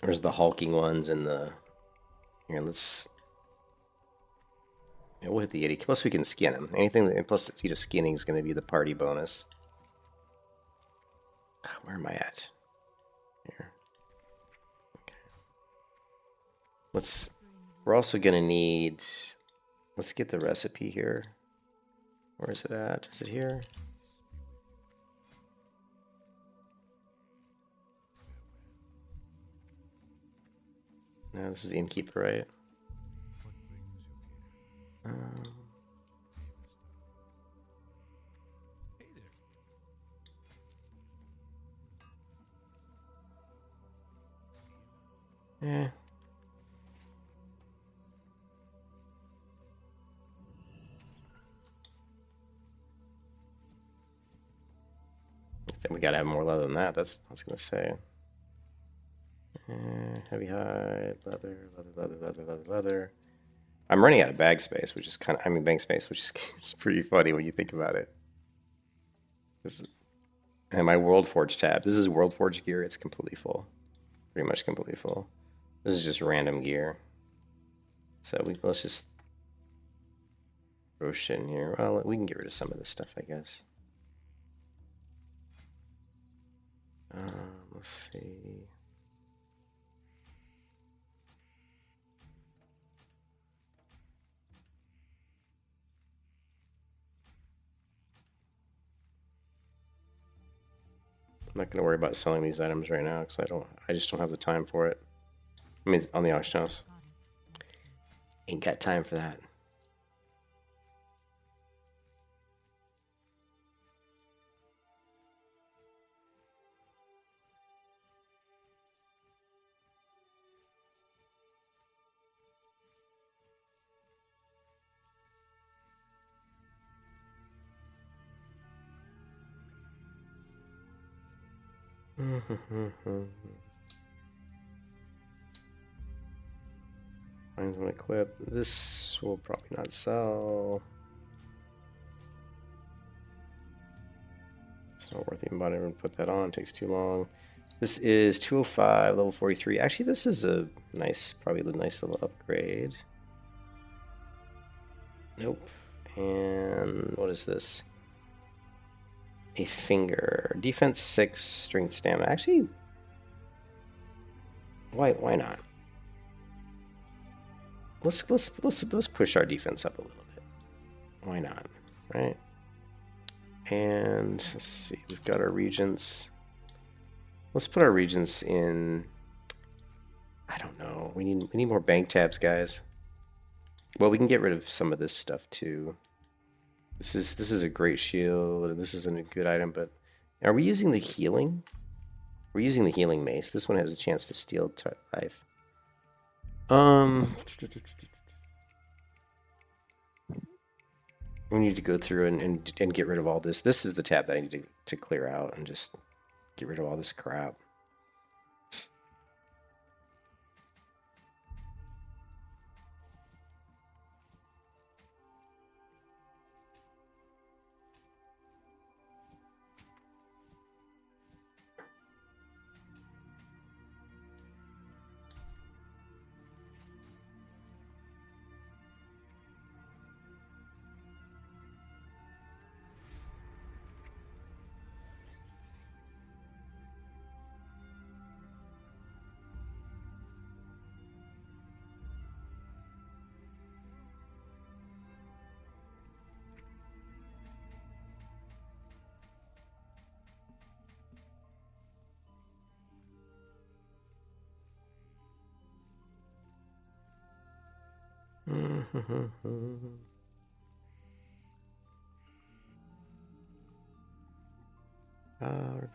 There's the hulking ones and the... Here, let's... Yeah, we'll hit the Yeti. Plus we can skin him. Anything that... Plus, you know, skinning is going to be the party bonus. Where am I at? Here. Okay. We're also going to need... Let's get the recipe here. Where is it at? Is it here? No, this is the innkeeper, right? Eh. I think we gotta have more leather than that. That's what I was gonna say. Heavy hide, leather. I'm running out of bag space, which is kind of, I mean, bank space, which is it's pretty funny when you think about it. And my World Forge tab. This is World Forge gear. It's completely full. Pretty much completely full. This is just random gear. So let's just throw shit in here. Well, we can get rid of some of this stuff, I guess. Let's see. I'm not going to worry about selling these items right now because I just don't have the time for it. I mean, on the auction house. Ain't got time for that. Finds one equip. This will probably not sell. It's not worth even bothering to put that on. It takes too long. This is 205, level 43. Actually, this is a nice, probably a nice little upgrade. Nope. And what is this? A finger. Defense 6, strength stamina. Actually, why not? Let's push our defense up a little bit. Why not? Right? And let's see, we've got our regents. Let's put our regents in. I don't know. We need more bank tabs, guys. Well, we can get rid of some of this stuff too. This is a great shield. This isn't a good item, but are we using the healing? We're using the healing mace. This one has a chance to steal life. We need to go through and get rid of all this. This is the tab that I need to clear out and just get rid of all this crap.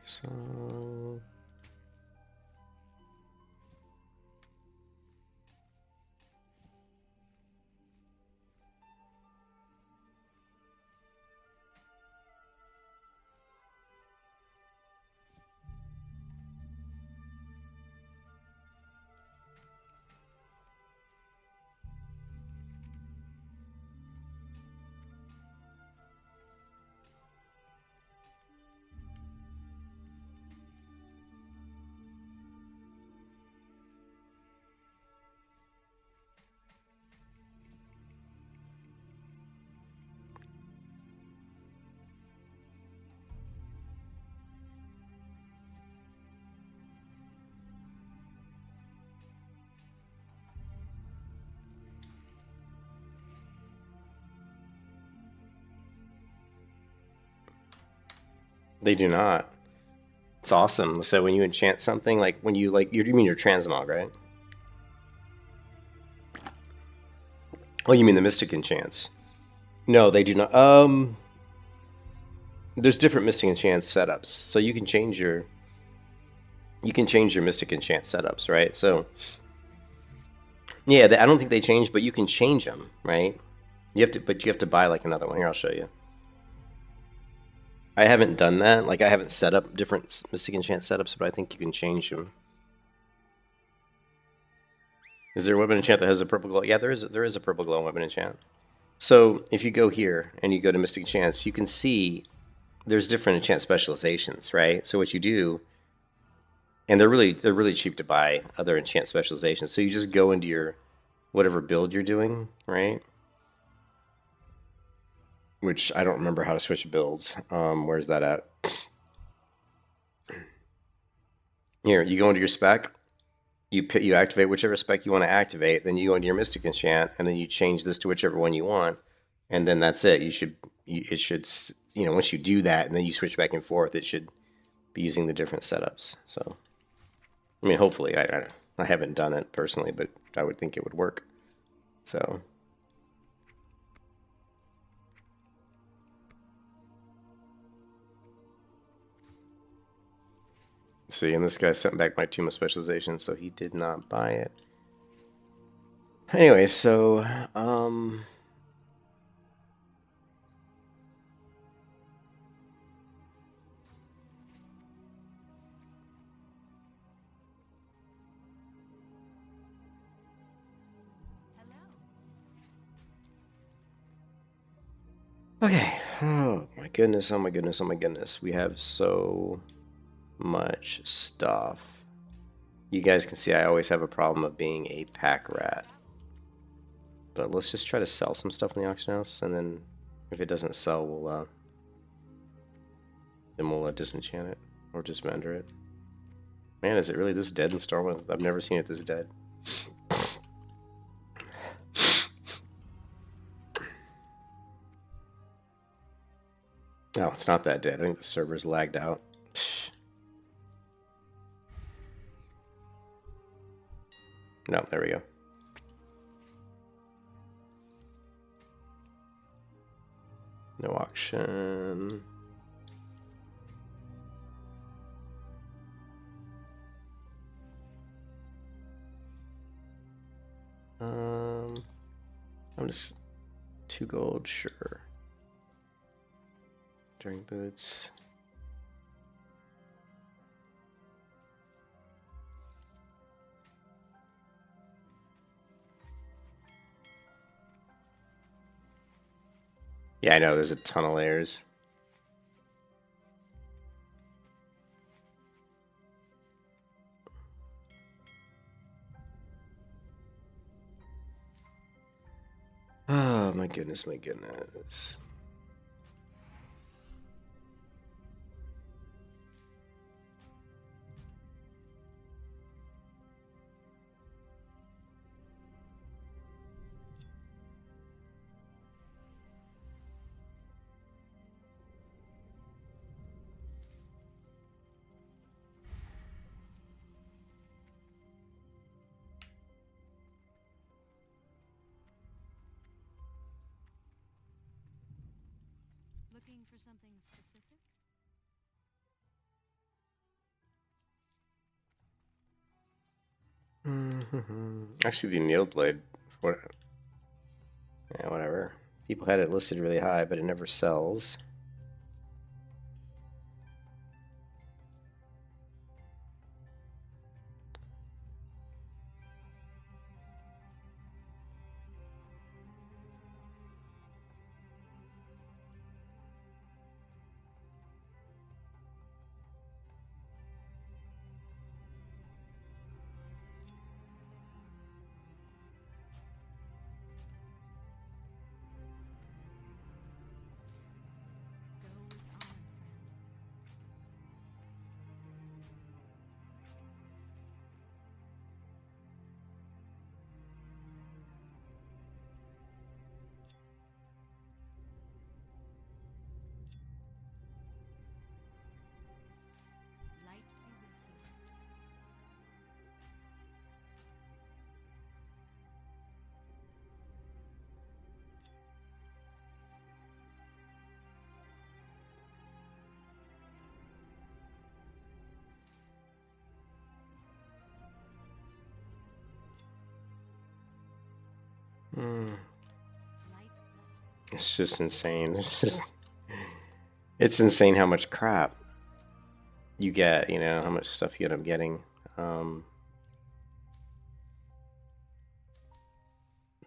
So they do not. It's awesome. So when you enchant something, like when you you mean your transmog, right? Oh, you mean the mystic enchants? No, they do not. There's different mystic enchant setups, so you can change your mystic enchant setups, right? So Yeah, I don't think they changed, but you can change them, right? You have to, but you have to buy like another one. Here, I'll show you. I haven't done that. Like I haven't set up different Mystic Enchant setups, but I think you can change them. Is there a weapon enchant that has a purple glow? Yeah, there is. There is a purple glow weapon enchant. So if you go here and you go to Mystic Enchants, you can see there's different enchant specializations, right? So what you do, and they're really cheap to buy other enchant specializations. So you just go into your whatever build you're doing, right? Which I don't remember how to switch builds. Where's that at? Here, you go into your spec. You activate whichever spec you want to activate. Then you go into your Mystic Enchant, and then you change this to whichever one you want, and then that's it. It should, once you do that, and then you switch back and forth, it should be using the different setups. So, I mean, hopefully, I haven't done it personally, but I would think it would work. So. See, and this guy sent back my Tomb of Specialization, so he did not buy it. Anyway, so, okay. Oh my goodness, oh my goodness, oh my goodness. We have so much stuff. You guys can see I always have a problem of being a pack rat. But let's just try to sell some stuff in the auction house, and then if it doesn't sell, we'll disenchant it or dismember it. Man, is it really this dead in Star Wars? I've never seen it this dead. No, it's not that dead. I think the server's lagged out. No, there we go. No auction. I'm just 2 gold, sure. During boots. Yeah, I know, there's a ton of layers. Oh, my goodness, my goodness. Looking for something specific? Actually, the Nailed Blade, what? Yeah, whatever. People had it listed really high, but it never sells. Hmm. Light blessing. It's just insane. It's insane how much crap you get, you know, how much stuff you end up getting.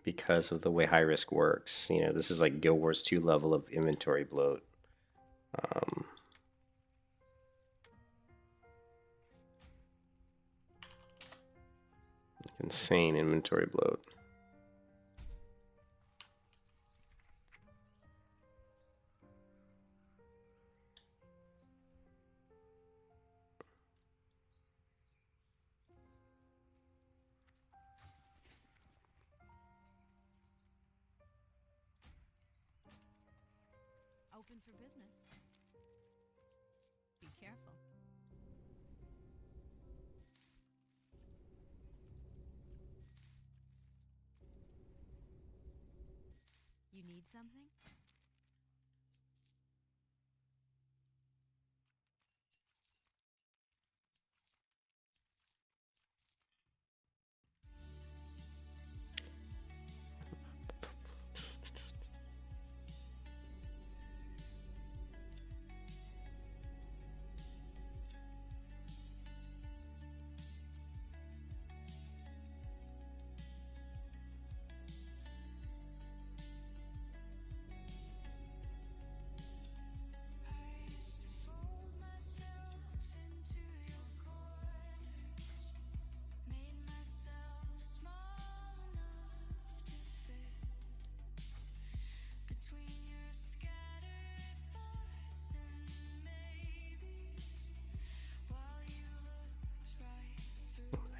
Because of the way high risk works. You know, this is like Guild Wars 2 level of inventory bloat. Insane inventory bloat. Open for business. Be careful. You need something?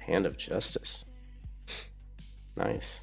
Hand of Justice. Nice.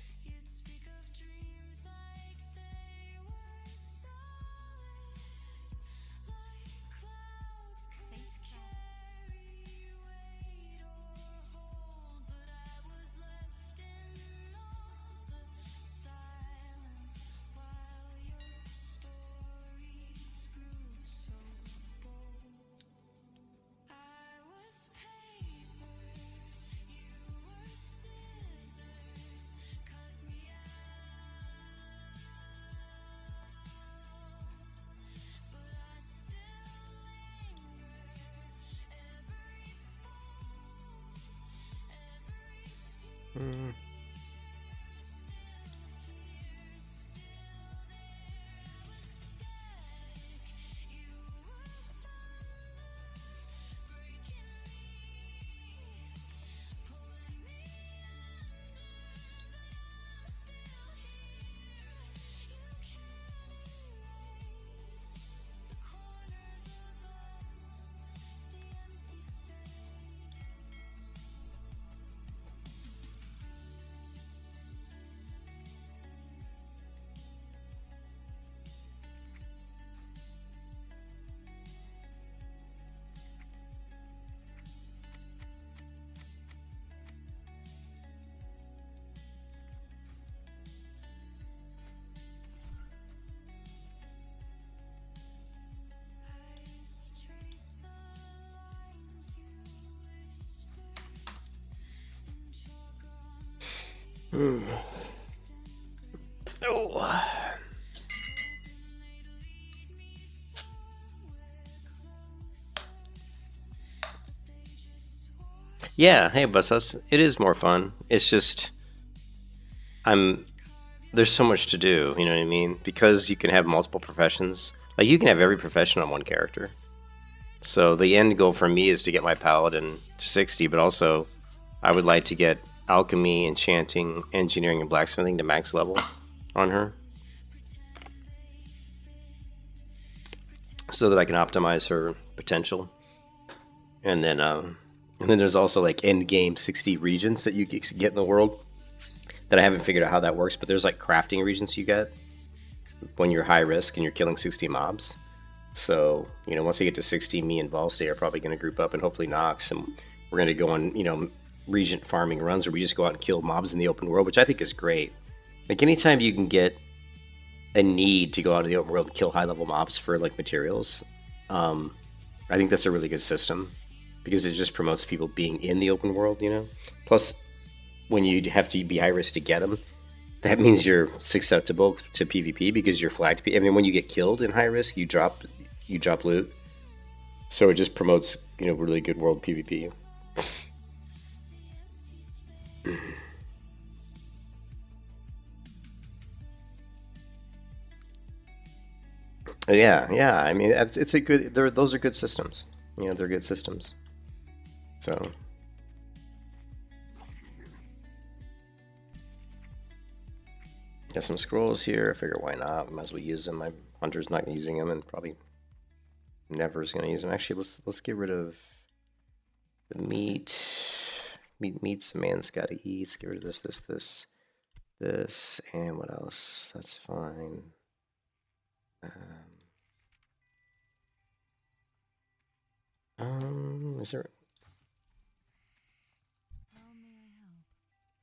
Oh. Yeah, hey Bussas. It is more fun. It's just there's so much to do, you know what I mean? Because you can have multiple professions. Like you can have every profession on one character. So the end goal for me is to get my Paladin to 60, but also I would like to get alchemy, enchanting, engineering, and blacksmithing to max level on her, so that I can optimize her potential. And then there's also like end game 60 regions that you get in the world that I haven't figured out how that works. But there's like crafting regions you get when you're high risk and you're killing 60 mobs. So, you know, once I get to 60, me and Volstay are probably going to group up, and hopefully Nox, and we're going to go on, you know, regent farming runs where we just go out and kill mobs in the open world, which I think is great. Like anytime you can get a need to go out in the open world and kill high level mobs for like materials, I think that's a really good system, because it just promotes people being in the open world, you know. Plus, when you have to be high risk to get them, that means you're susceptible to PvP because you're flagged. I mean, when you get killed in high risk, you drop loot. So it just promotes, really good world PvP. Yeah. I mean, it's a good. Those are good systems. They're good systems. So. Got some scrolls here. I figure why not? Might as well use them. My hunter's not using them, and probably never is going to use them. Actually, let's get rid of the meat. Meat's a man's got to eat. Let's get rid of this, and what else? That's fine. Is there?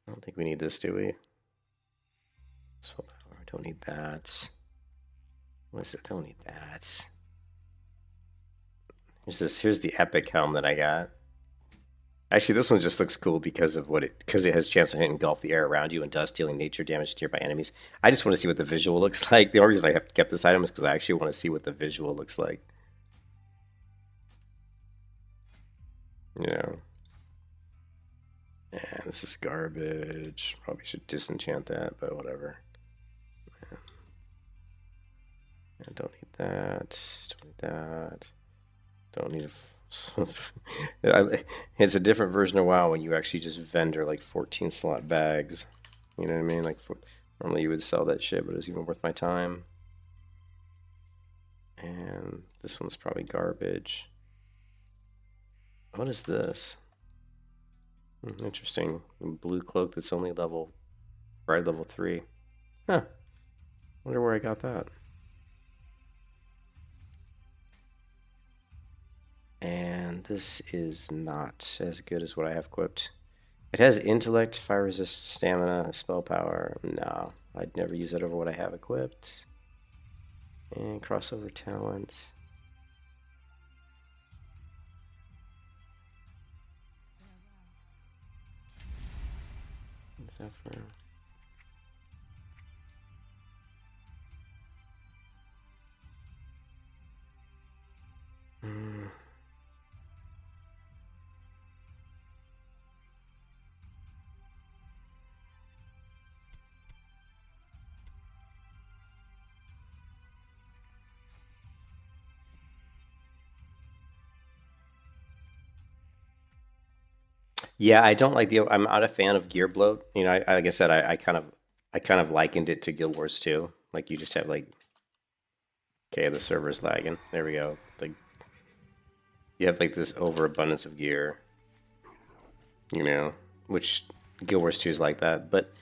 I don't think we need this, do we? Soul power. Don't need that. What is it? Don't need that. Here's the epic helm that I got. Actually, this one just looks cool because it has a chance to engulf the air around you and does dealing nature damage to nearby enemies. I just want to see what the visual looks like. The only reason I have kept this item is because I actually want to see what the visual looks like. Yeah, this is garbage. Probably should disenchant that, but whatever. I don't need that. Don't need that. Don't need it's a different version of WoW when you actually just vendor like 14 slot bags. You know what I mean? Like normally you would sell that shit, but it's even worth my time. And this one's probably garbage. What is this? Interesting. Blue cloak that's only level 3. Huh. Wonder where I got that. And this is not as good as what I have equipped. It has intellect, fire resist, stamina, spell power. No, I'd never use that over what I have equipped. And crossover talent. What's that for? Yeah, I don't like I'm not a fan of gear bloat. Like I said, I kind of likened it to Guild Wars 2. Like you just have like, okay, the server's lagging. There we go. Like you have like this overabundance of gear, which Guild Wars 2 is like that. But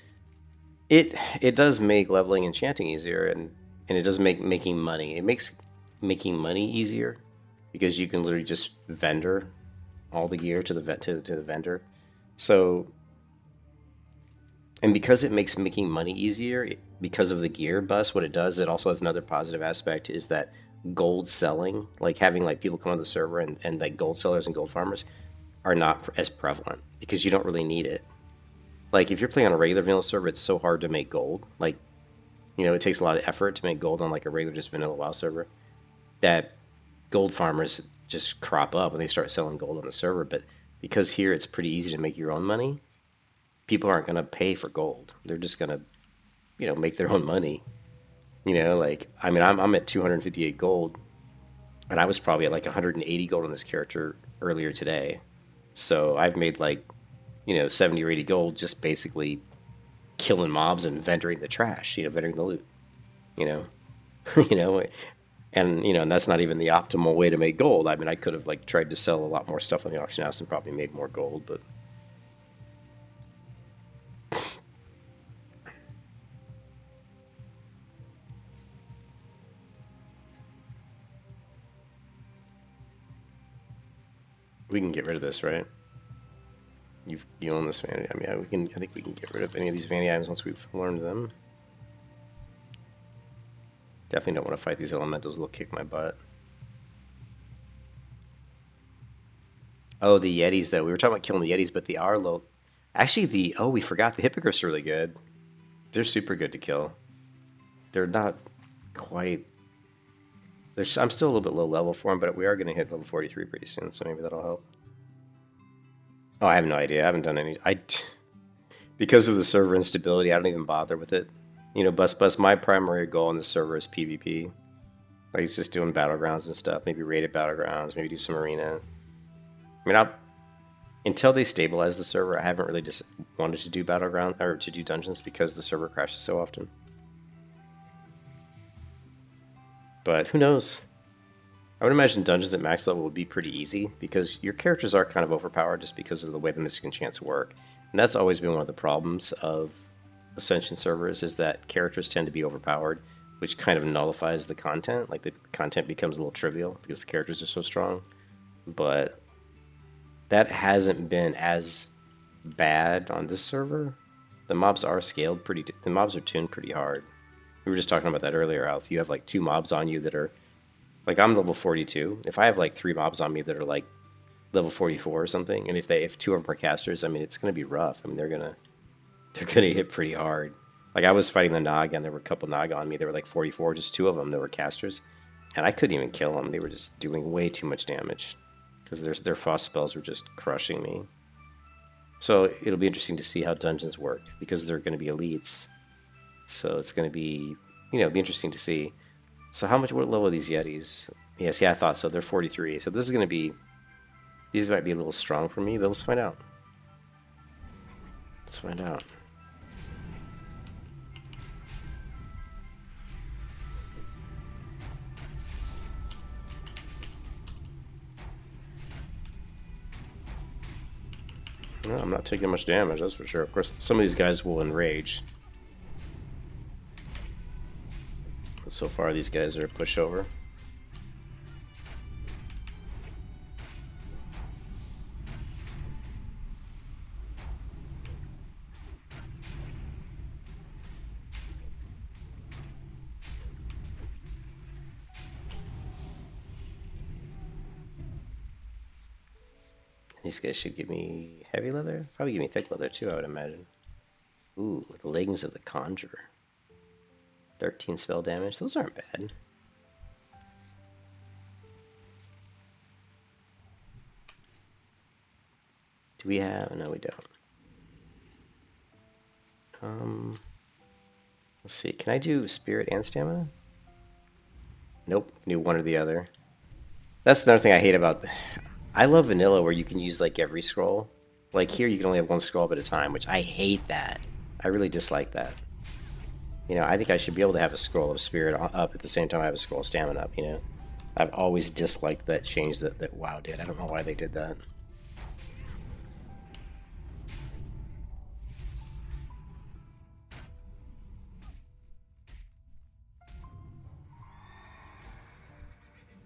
it does make leveling and enchanting easier, and it does make making money. It makes making money easier because you can literally just vendor all the gear to the vendor. So, and because it makes making money easier, because of the gear bus, what it does, it also has another positive aspect is that gold selling, like having like people come on the server and like gold sellers and gold farmers are not as prevalent because you don't really need it. Like if you're playing on a regular vanilla server, it's so hard to make gold. Like, it takes a lot of effort to make gold on like a regular just vanilla WoW server, that gold farmers just crop up and they start selling gold on the server. But because here it's pretty easy to make your own money, people aren't going to pay for gold. They're just going to, make their own money. Like, I mean, I'm at 258 gold, and I was probably at like 180 gold on this character earlier today. So I've made like, 70 or 80 gold just basically killing mobs and vendoring the trash, vendoring the loot, and and that's not even the optimal way to make gold. I mean, I could have like tried to sell a lot more stuff on the auction house and probably made more gold, but we can get rid of this, right? You own this vanity. I mean, I think we can get rid of any of these vanity items once we've learned them. Definitely don't want to fight these elementals. They'll kick my butt. Oh, the Yetis, though. We were talking about killing the Yetis, but the Arlo... Actually, we forgot the Hippogriffs are really good. They're super good to kill. They're not quite... I'm still a little bit low level for them, but we are going to hit level 43 pretty soon, so maybe that'll help. Oh, I have no idea. I haven't done any... Because of the server instability, I don't even bother with it. You know, Bus, my primary goal on the server is PvP. Like, it's just doing battlegrounds and stuff. Maybe rated battlegrounds, maybe do some arena. I mean, until they stabilize the server, I haven't really just wanted to do battleground or to do dungeons because the server crashes so often. But who knows? I would imagine dungeons at max level would be pretty easy because your characters are kind of overpowered just because of the way the Mystic Enchants work. And that's always been one of the problems of Ascension servers, is that characters tend to be overpowered, which kind of nullifies the content. Like, the content becomes a little trivial because the characters are so strong. But that hasn't been as bad on this server. The mobs are scaled the mobs are tuned pretty hard. We were just talking about that earlier, Alf. You have like 2 mobs on you that are, like, I'm level 42. If I have like 3 mobs on me that are like level 44 or something, and if 2 of them are casters, I mean, it's gonna be rough. I mean, they're gonna hit pretty hard. Like, I was fighting the Naga, and there were a couple Naga on me. They were like 44, just 2 of them that were casters, and I couldn't even kill them. They were just doing way too much damage because their frost spells were just crushing me. So it'll be interesting to see how dungeons work because they're going to be elites. So it's going to be, be interesting to see. So what level are these Yetis? Yes, yeah, I thought so. They're 43. So this is going to be, these might be a little strong for me, but let's find out. Let's find out. No, I'm not taking much damage, that's for sure. Of course, some of these guys will enrage. But so far, these guys are a pushover. These guys should give me heavy leather? Probably give me thick leather too, I would imagine. Ooh, the leggings of the Conjurer. 13 spell damage. Those aren't bad. Do we have... No, we don't. Let's see. Can I do Spirit and Stamina? Nope. I can do one or the other. That's another thing I hate about... I love vanilla where you can use like every scroll. Like here you can only have 1 scroll at a time, which I hate that. I really dislike that. I think I should be able to have a scroll of spirit up at the same time I have a scroll of stamina up, I've always disliked that change that WoW did. I don't know why they did that.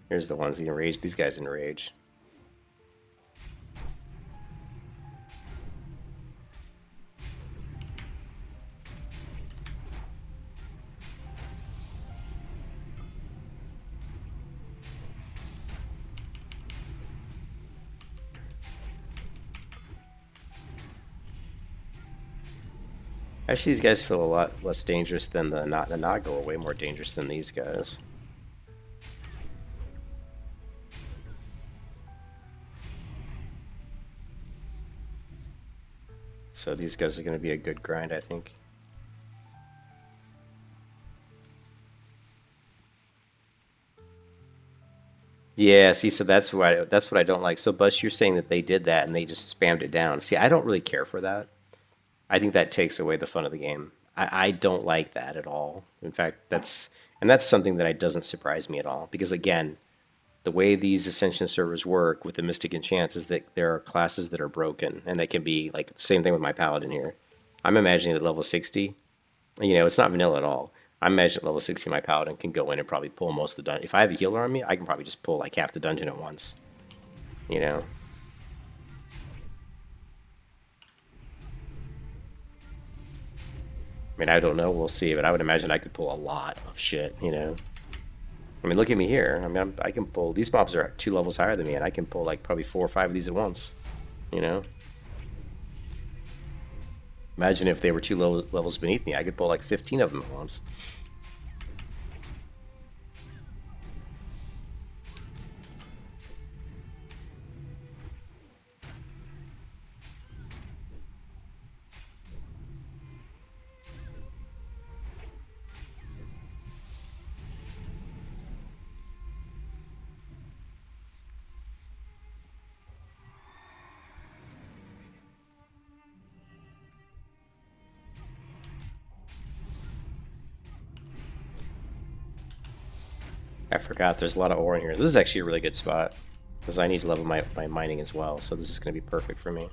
Here's the ones that enrage. These guys enrage. Actually, these guys feel a lot less dangerous than the Naga are way more dangerous than these guys. So these guys are going to be a good grind, I think. Yeah, see, so that's what I don't like. So, Bus, you're saying that they did that and they just spammed it down. See, I don't really care for that. I think that takes away the fun of the game. I don't like that at all. In fact, that's something that doesn't surprise me at all. Because again, the way these Ascension servers work with the Mystic Enchants is that there are classes that are broken, and they can be like the same thing with my Paladin here. I'm imagining at level 60, it's not vanilla at all. I'm imagining at level 60 my Paladin can go in and probably pull most of the dungeon. If I have a healer on me, I can probably just pull like half the dungeon at once. I mean, I don't know. We'll see. But I would imagine I could pull a lot of shit, I mean, look at me here. I mean, I can pull... These mobs are 2 levels higher than me, and I can pull, like, probably 4 or 5 of these at once, I Imagine if they were two levels beneath me. I could pull like 15 of them at once. I forgot there's a lot of ore in here. This is actually a really good spot because I need to level my mining as well, so this is going to be perfect for me.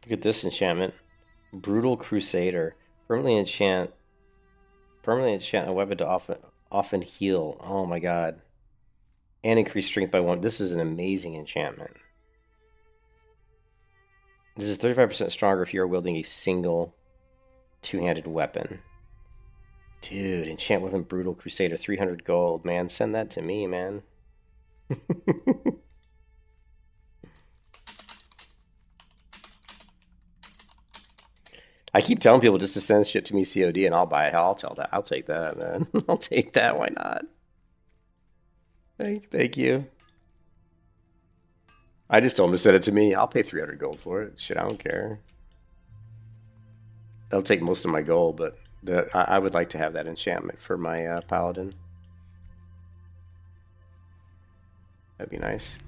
Look at this enchantment. Brutal Crusader. Permanently enchant a weapon to often heal. Oh my god. And increase strength by 1. This is an amazing enchantment. This is 35% stronger if you are wielding a single two-handed weapon. Dude, enchant weapon Brutal Crusader, 300 gold. Man, send that to me, man. I keep telling people just to send shit to me COD and I'll buy it. I'll take that, man. I'll take that. Why not? Thank you. I just told him to send it to me. I'll pay 300 gold for it. Shit, I don't care. That'll take most of my gold, but I would like to have that enchantment for my Paladin. That'd be nice.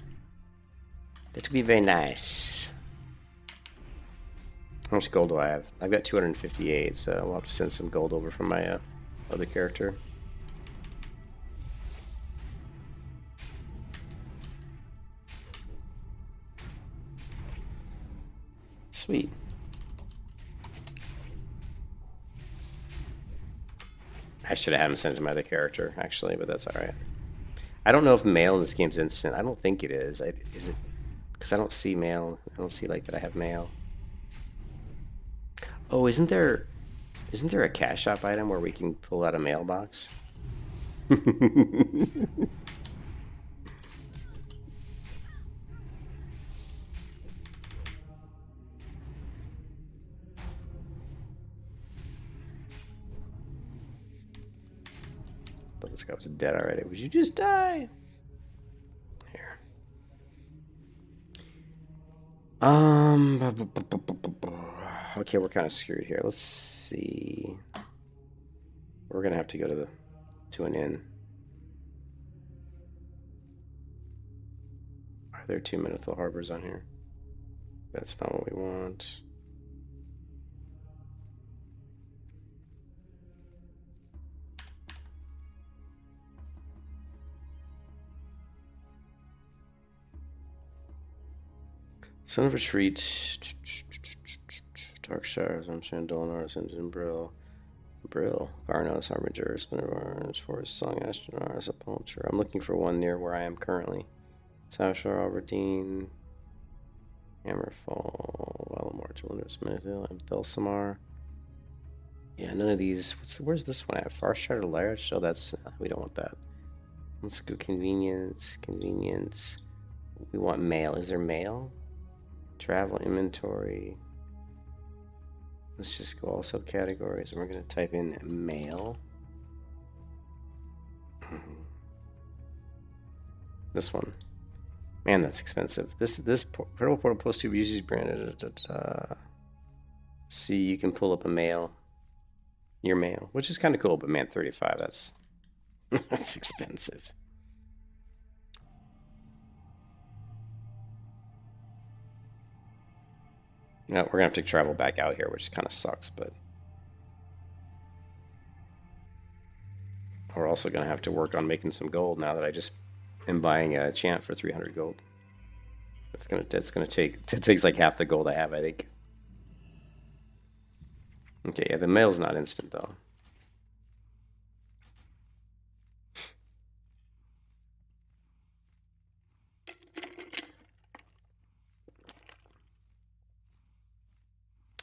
That would be very nice. How much gold do I have? I've got 258, so I'll have to send some gold over from my other character. Sweet. I should have had him send it to my other character, actually, but that's alright. I don't know if mail in this game's instant. I don't think it is. Is it? Because I don't see mail. I don't see, like, that I have mail. Oh, isn't there a cash shop item where we can pull out a mailbox? Thought this guy was dead already. Would you just die? Here. Okay, we're kind of screwed here. Let's see. We're gonna have to go to an inn. Are there 2 Menethil harbors on here? That's not what we want. Son of Retreat. Darkshire, Assumption, Dolinar, Ascension, Brill, Garnos, Harbinger, Spinner, Forest, Song, Ashtanar, Sepulture. I'm looking for one near where I am currently. Southshore, Aberdeen, Hammerfall, Valamore, Tulinus, Menethil, Thelsamar. Yeah, none of these. Where's this one at? Farshard or Larish? Oh, that's. We don't want that. Let's go convenience. We want mail. Is there mail? Travel, inventory. Let's just go all subcategories, and we're going to type in mail. This one. Man, that's expensive. This portable post tube usually branded. See, you can pull up your mail, which is kind of cool, but man, 35, that's that's expensive. Yeah, we're gonna have to travel back out here, which kind of sucks, but we're also gonna have to work on making some gold now that I just am buying a chant for 300 gold. That's gonna take. It takes like half the gold I have, I think. Okay, yeah, the mail's not instant though.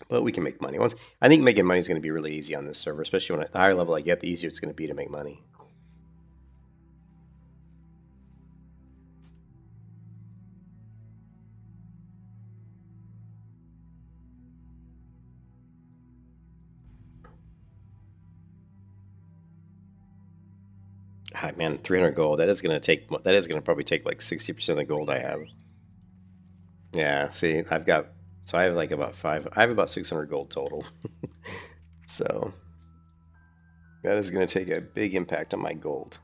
But we can make money. I think making money is going to be really easy on this server, especially when the higher level I get, the easier it's going to be to make money. Ah, man, 300 gold. That is going to take. That is going to probably take like 60% of the gold I have. Yeah. See, I've got. So I have like about five. I have about 600 gold total. So that is going to take a big impact on my gold.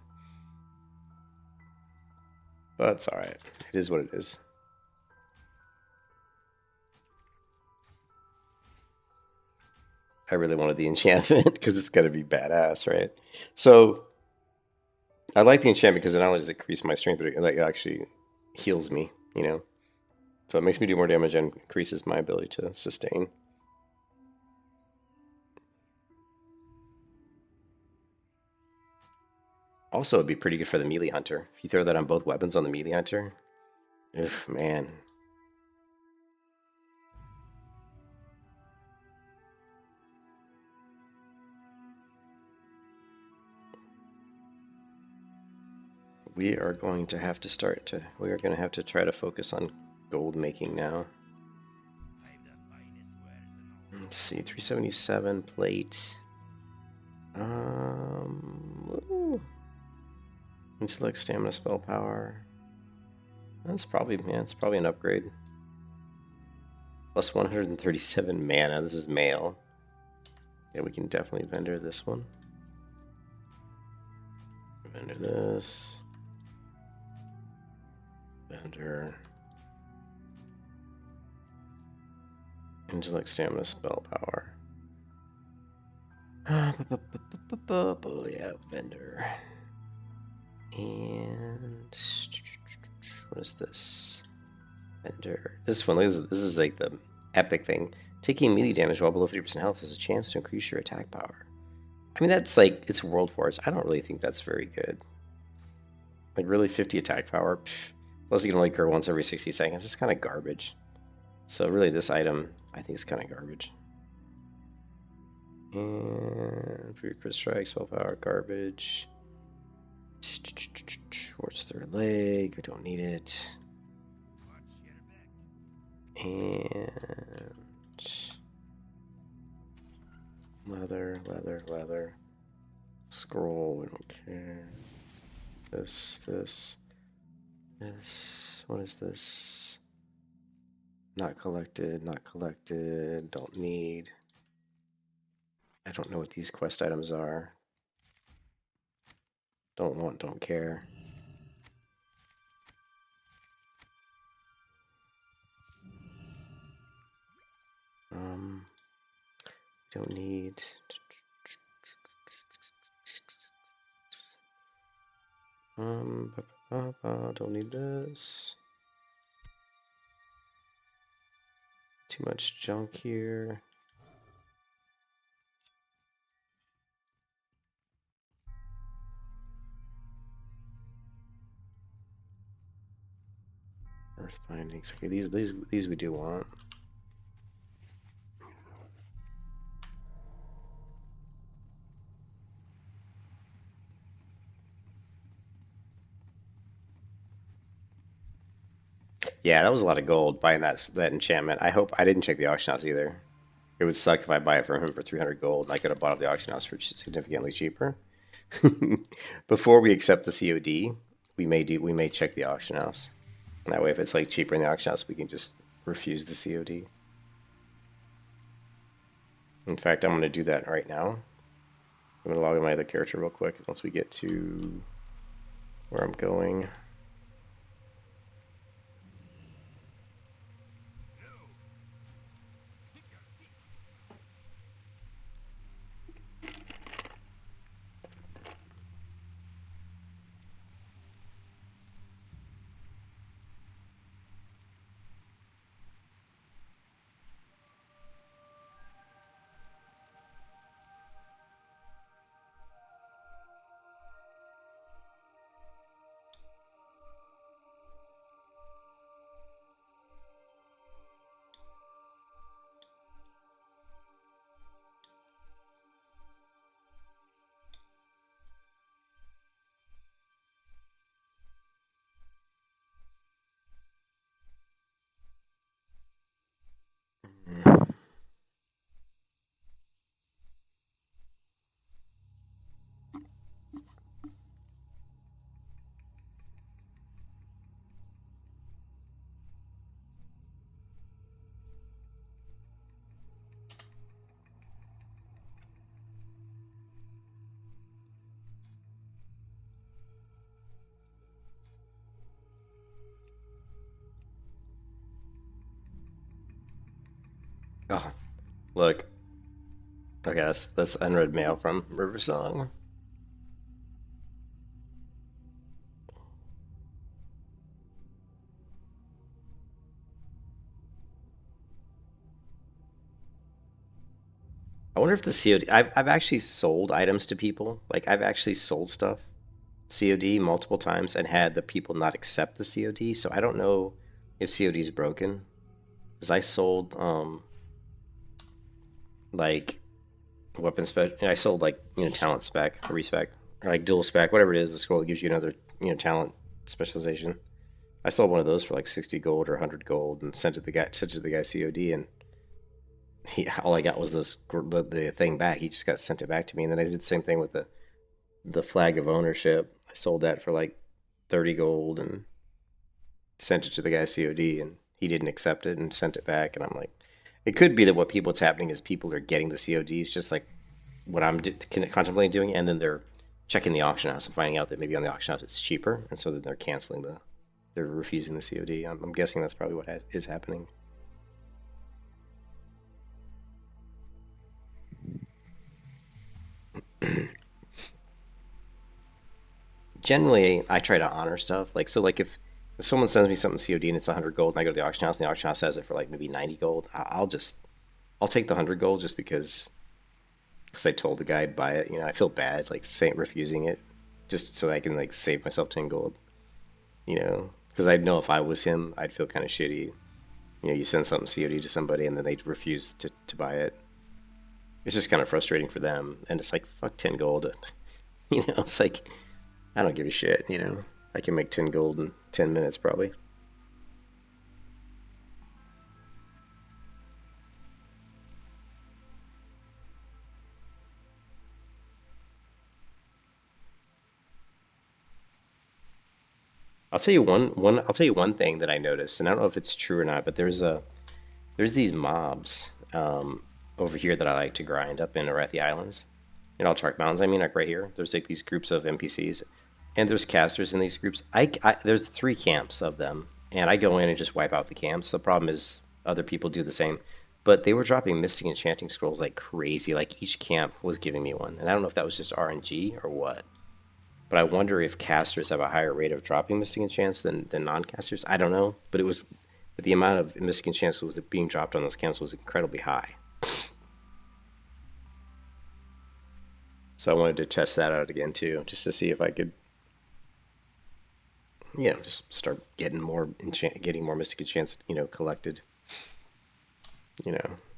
But it's all right. It is what it is. I really wanted the enchantment because it's going to be badass, right? So I like the enchantment because it not only does it increase my strength, but it actually heals me, you know? So it makes me do more damage and increases my ability to sustain. Also, it'd be pretty good for the melee hunter. If you throw that on both weapons on the melee hunter, if man. We are going to have to we are going to have to try to focus on gold making now. Let's see, 377 plate. Intellect, stamina, spell power. That's probably, yeah, it's probably an upgrade. Plus 137 mana. This is male. Yeah, we can definitely vendor this one. Vendor this. Vendor. Intellect, stamina, spell power. Oh yeah, vendor. And what is this? Vendor. This one, this is like the epic thing. Taking melee damage while below 50% health has a chance to increase your attack power. I mean, that's like, it's World Force. I don't really think that's very good. Like, really, 50 attack power? Pff. Plus, you can only occur once every 60 seconds. It's kind of garbage. So, really, this item, I think, is kind of garbage. And for your crit strike, spell power, garbage. What's their leg? I don't need it. And leather. Scroll, we don't care. This. What is this? Not collected, don't need. I don't know what these quest items are. Don't want, don't care. Don't need. Don't need this. Too much junk here. Earth bindings. Okay, these we do want. Yeah, that was a lot of gold buying that enchantment. I hope I didn't check the auction house either. It would suck if I buy it from him for 300 gold and I could have bought it at the auction house for significantly cheaper. Before we accept the COD, we may check the auction house. And that way, if it's like cheaper in the auction house, we can just refuse the COD. In fact, I'm going to do that right now. I'm going to log in my other character real quick once we get to where I'm going. Oh, look. Okay, that's unread mail from River Song. I wonder if the COD. I've actually sold items to people. Like I've actually sold stuff COD multiple times and had the people not accept the COD. So I don't know if COD is broken because I sold like weapon spec. I sold like talent spec, or respec, or like dual spec, whatever it is. The scroll that gives you another talent specialization. I sold one of those for like 60 gold or 100 gold and sent it to the guy COD, and all I got was the thing back. He just got sent it back to me, and then I did the same thing with the flag of ownership. I sold that for like 30 gold and sent it to the guy COD, and he didn't accept it and sent it back. And I'm like, it could be that what's happening is people are getting the CODs just like what I'm contemplating doing, and then they're checking the auction house and finding out that maybe on the auction house it's cheaper, and so then they're they're refusing the COD. I'm guessing that's probably what is happening. Generally, I try to honor stuff. Like so, like if someone sends me something COD and it's 100 gold, and I go to the auction house and the auction house has it for like maybe 90 gold, I'll take the 100 gold just because I told the guy I'd buy it. I feel bad like saying refusing it, just so I can like save myself 10 gold. Because I know if I was him, I'd feel kind of shitty. You send something COD to somebody and then they refuse to buy it. It's just kind of frustrating for them, and it's like fuck 10 gold. It's like I don't give a shit. I can make 10 gold in 10 minutes probably. I'll tell you one thing that I noticed, and I don't know if it's true or not, but there's these mobs over here that I like to grind up in Arathi Islands, in Altmark Mountains. I mean, like right here, there's like these groups of NPCs, and there's casters in these groups. There's 3 camps of them, and I go in and just wipe out the camps. The problem is other people do the same, but they were dropping Mystic Enchanting Scrolls like crazy. Like each camp was giving me one, and I don't know if that was just RNG or what. But I wonder if casters have a higher rate of dropping Mystic Enchants than non-casters. I don't know, but the amount of Mystic Enchants was being dropped on those camps was incredibly high. So I wanted to test that out again too, just to see if I could, just start getting getting more Mystic Enchants, collected.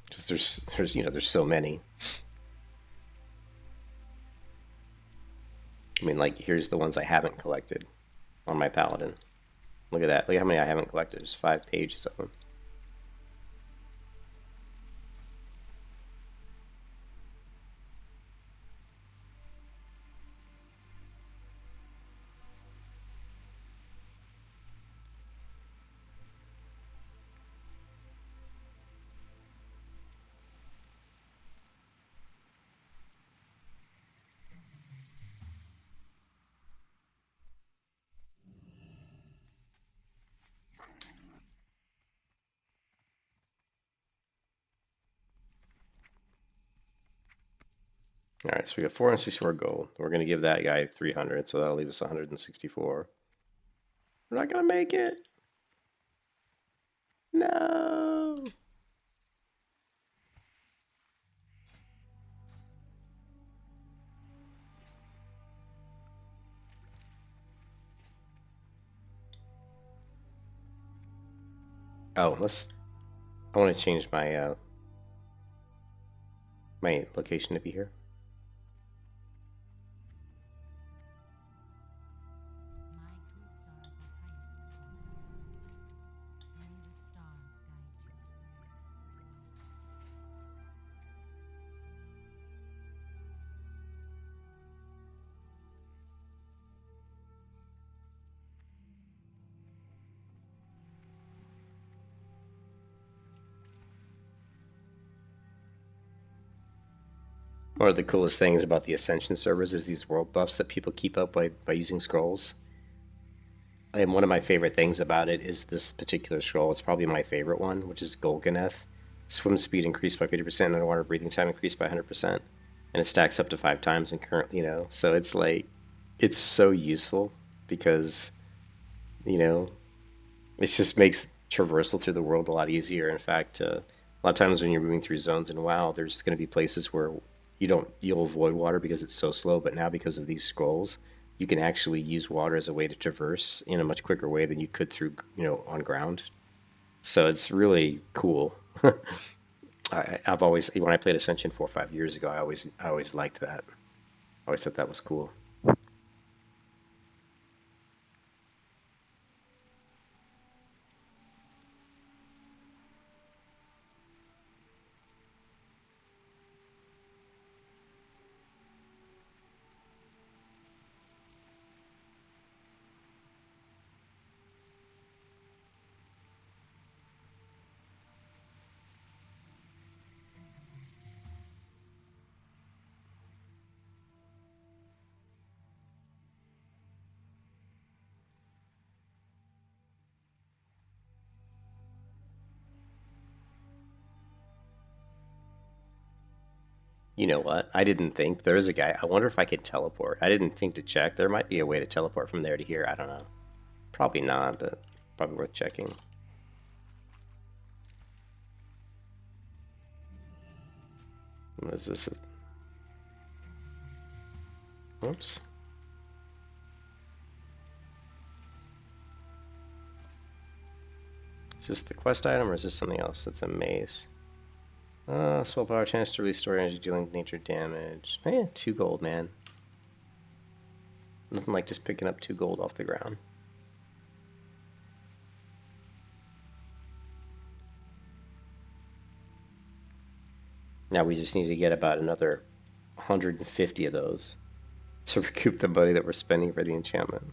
Just there's so many. I mean, like, here's the ones I haven't collected on my Paladin. Look at that. Look at how many I haven't collected. There's 5 pages of them. All right, so we got 464 gold. We're going to give that guy 300, so that'll leave us 164. We're not going to make it. No. Oh, I want to change my my location to be here. One of the coolest things about the Ascension servers is these world buffs that people keep up by using scrolls. And one of my favorite things about it is this particular scroll. It's probably my favorite one, which is Golganeth. swim speed increased by 50%, underwater breathing time increased by 100%, and it stacks up to 5 times in current, so it's like, it's so useful because, it just makes traversal through the world a lot easier. In fact, a lot of times when you're moving through zones in WoW, there's going to be places where you'll avoid water because it's so slow, but now because of these scrolls, you can actually use water as a way to traverse in a much quicker way than you could through, on ground. So it's really cool. I've always, when I played Ascension 4 or 5 years ago, I always liked that. I always thought that was cool. You know what? I didn't think there is a guy. I wonder if I could teleport. I didn't think to check. There might be a way to teleport from there to here. I don't know. Probably not, but probably worth checking. What is this? Whoops. Is this the quest item or is this something else? That's a maze. Swell power, chance to restore energy, dealing nature damage. Yeah, 2 gold, man. Nothing like just picking up 2 gold off the ground. Now we just need to get about another 150 of those to recoup the money that we're spending for the enchantment.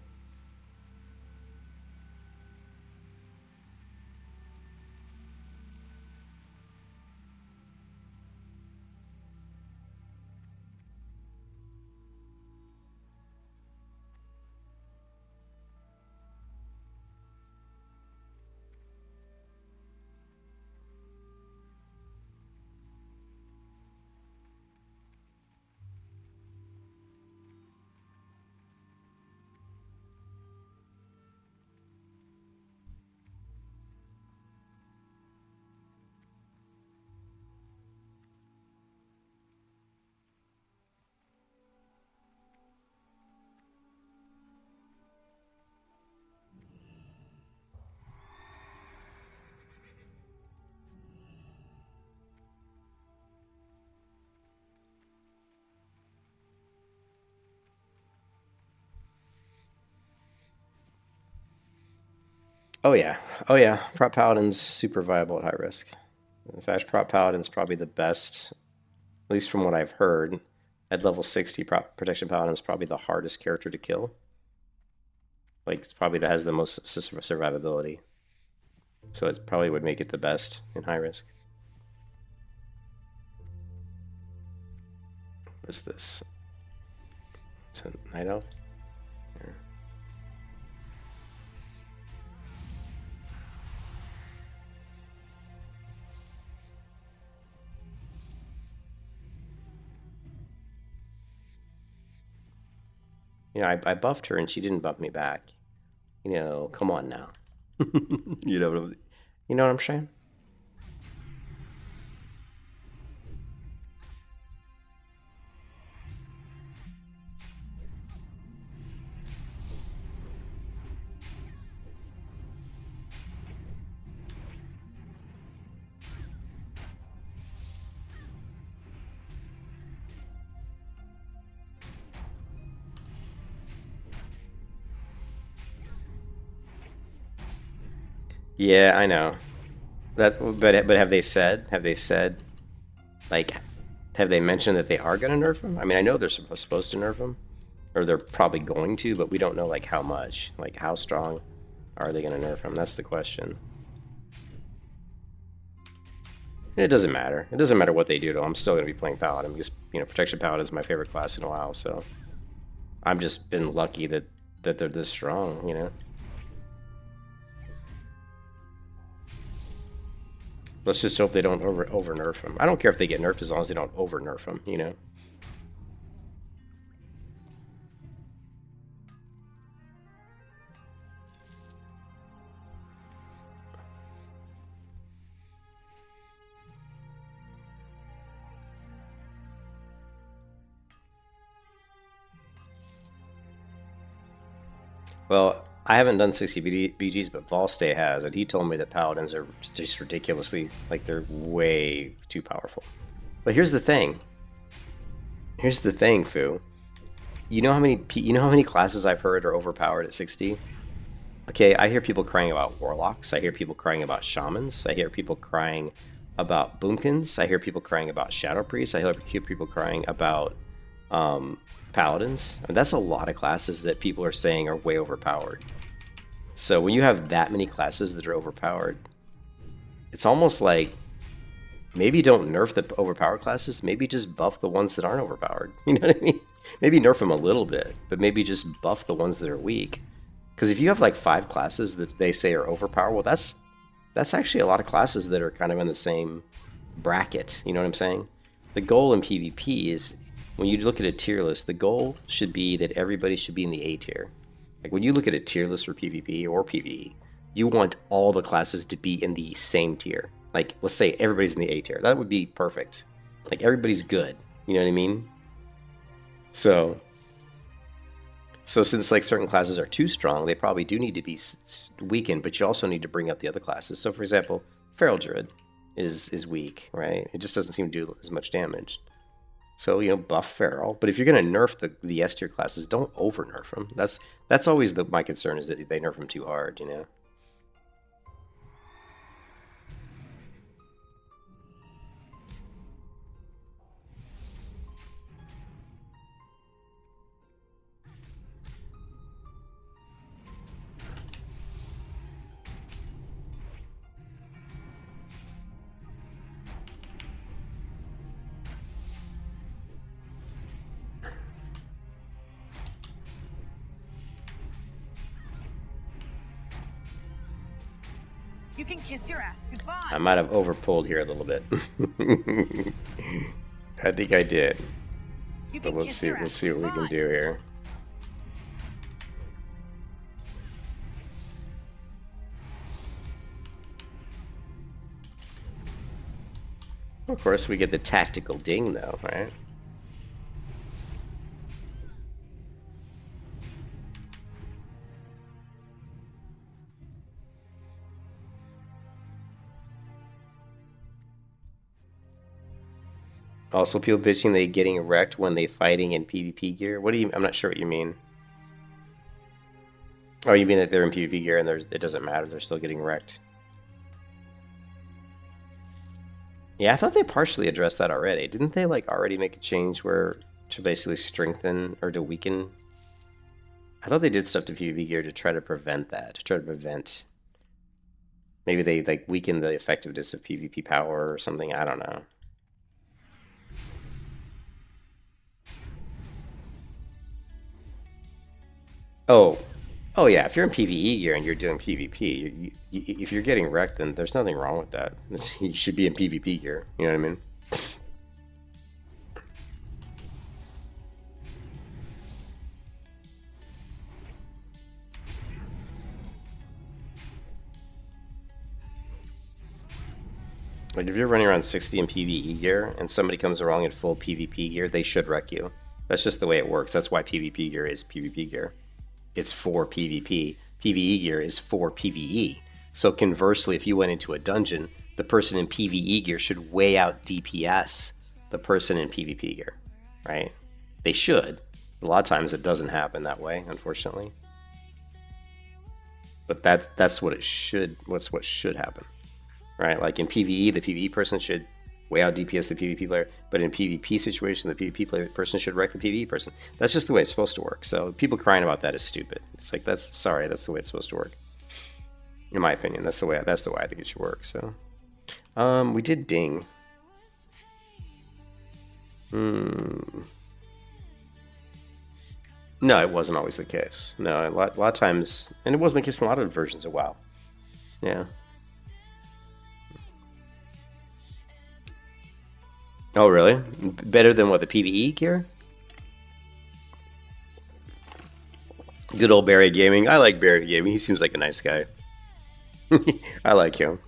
Oh yeah, oh yeah. Prop Paladin's super viable at high risk. In fact, Prop Paladin's probably the best, at least from what I've heard. At level 60, Prop Protection Paladin's probably the hardest character to kill. Like, it's probably that has the most survivability. So it probably would make it the best in high risk. What is this? It's a Night Elf? Here. I buffed her and she didn't buff me back. Come on now. you know what I'm saying? Yeah, I know. But have they said like have they mentioned that they are going to nerf him? I mean, I know they're supposed to nerf him, or they're probably going to, but we don't know like how much, like how strong are they going to nerf him? That's the question. It doesn't matter. It doesn't matter what they do though. I'm still going to be playing Paladin because Protection Paladin is my favorite class in a while. So I've just been lucky that they're this strong. Let's just hope they don't over nerf them. I don't care if they get nerfed as long as they don't over nerf them, you know? Well, I haven't done 60 BGs, but Volstay has, and he told me that Paladins are just ridiculously, like, they're way too powerful. But here's the thing. Here's the thing, Fu. You know how many classes I've heard are overpowered at 60? Okay, I hear people crying about Warlocks. I hear people crying about Shamans. I hear people crying about Boomkins. I hear people crying about Shadow Priests. I hear people crying about Paladins. I mean, that's a lot of classes that people are saying are way overpowered. So when you have that many classes that are overpowered, it's almost like maybe don't nerf the overpowered classes, maybe just buff the ones that aren't overpowered. You know what I mean? Maybe nerf them a little bit, but maybe just buff the ones that are weak. Because if you have like 5 classes that they say are overpowered, well, that's actually a lot of classes that are kind of in the same bracket. You know what I'm saying? The goal in PvP is, when you look at a tier list, the goal should be that everybody should be in the A tier. Like when you look at a tier list for PvP or PvE, you want all the classes to be in the same tier. Like, let's say everybody's in the A tier. That would be perfect. Like, everybody's good. You know what I mean? So since like certain classes are too strong, they probably do need to be weakened, but you also need to bring up the other classes. So, for example, Feral Druid is weak, right? It just doesn't seem to do as much damage. So, you know, buff Feral. But if you're going to nerf the S tier classes, don't over nerf them. That's always my concern, is that they nerf them too hard, you know? You can kiss your ass goodbye. I might have overpulled here a little bit. I think I did. You But can let's kiss see your ass what we can goodbye. do here. Of course, we get the tactical ding, though, right? Also, people bitching they getting wrecked when they fighting in PvP gear. What do you? I'm not sure what you mean. Oh, you mean that they're in PvP gear and it doesn't matter? They're still getting wrecked. Yeah, I thought they partially addressed that already. Didn't they like already make a change where to basically strengthen or to weaken? I thought they did stuff to PvP gear to try to prevent that. To try to prevent. Maybe they like weaken the effectiveness of PvP power or something. I don't know. Oh yeah. If you're in PvE gear and you're doing PvP, if you're getting wrecked, then there's nothing wrong with that. You should be in PvP gear. You know what I mean? Like if you're running around 60 in PvE gear and somebody comes along in full PvP gear, they should wreck you. That's just the way it works. That's why PvP gear is PvP gear. It's for PvP. PvE gear is for PvE. So conversely, if you went into a dungeon, the person in PvE gear should way out DPS the person in PvP gear, right? They should. A lot of times it doesn't happen that way, unfortunately. But that's what it should. What should happen, right? Like in PvE, the PvE person should way out DPS the PvP player, but in PvP situation, the PvP person should wreck the PvE person. That's just the way it's supposed to work. So people crying about that is stupid. It's like that's the way it's supposed to work. In my opinion, that's the way I think it should work. So, we did ding. No, it wasn't always the case. No, a lot of times, and it wasn't the case in a lot of versions of WoW. Yeah. Oh, really? Better than what, the PvE gear? Good old Barry Gaming. I like Barry Gaming. He seems like a nice guy. I like him.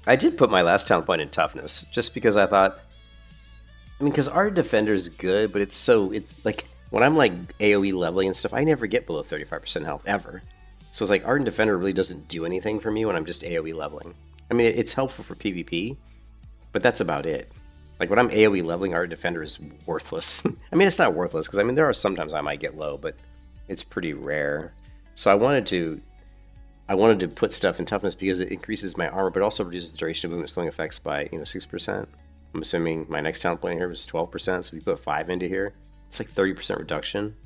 I did put my last talent point in toughness, just because I thought, I mean, because our defender is good, but it's like, when I'm like AoE leveling and stuff, I never get below 35% health, ever. So it's like, Ardent Defender really doesn't do anything for me when I'm just AoE leveling. I mean, it's helpful for PvP, but that's about it. Like, when I'm AoE leveling, Ardent Defender is worthless. I mean, it's not worthless, because I mean, there are sometimes I might get low, but it's pretty rare. So I wanted to put stuff in toughness because it increases my armor, but also reduces the duration of movement slowing effects by 6%. I'm assuming my next talent point here was 12%, so if you put 5 into here, it's like 30% reduction,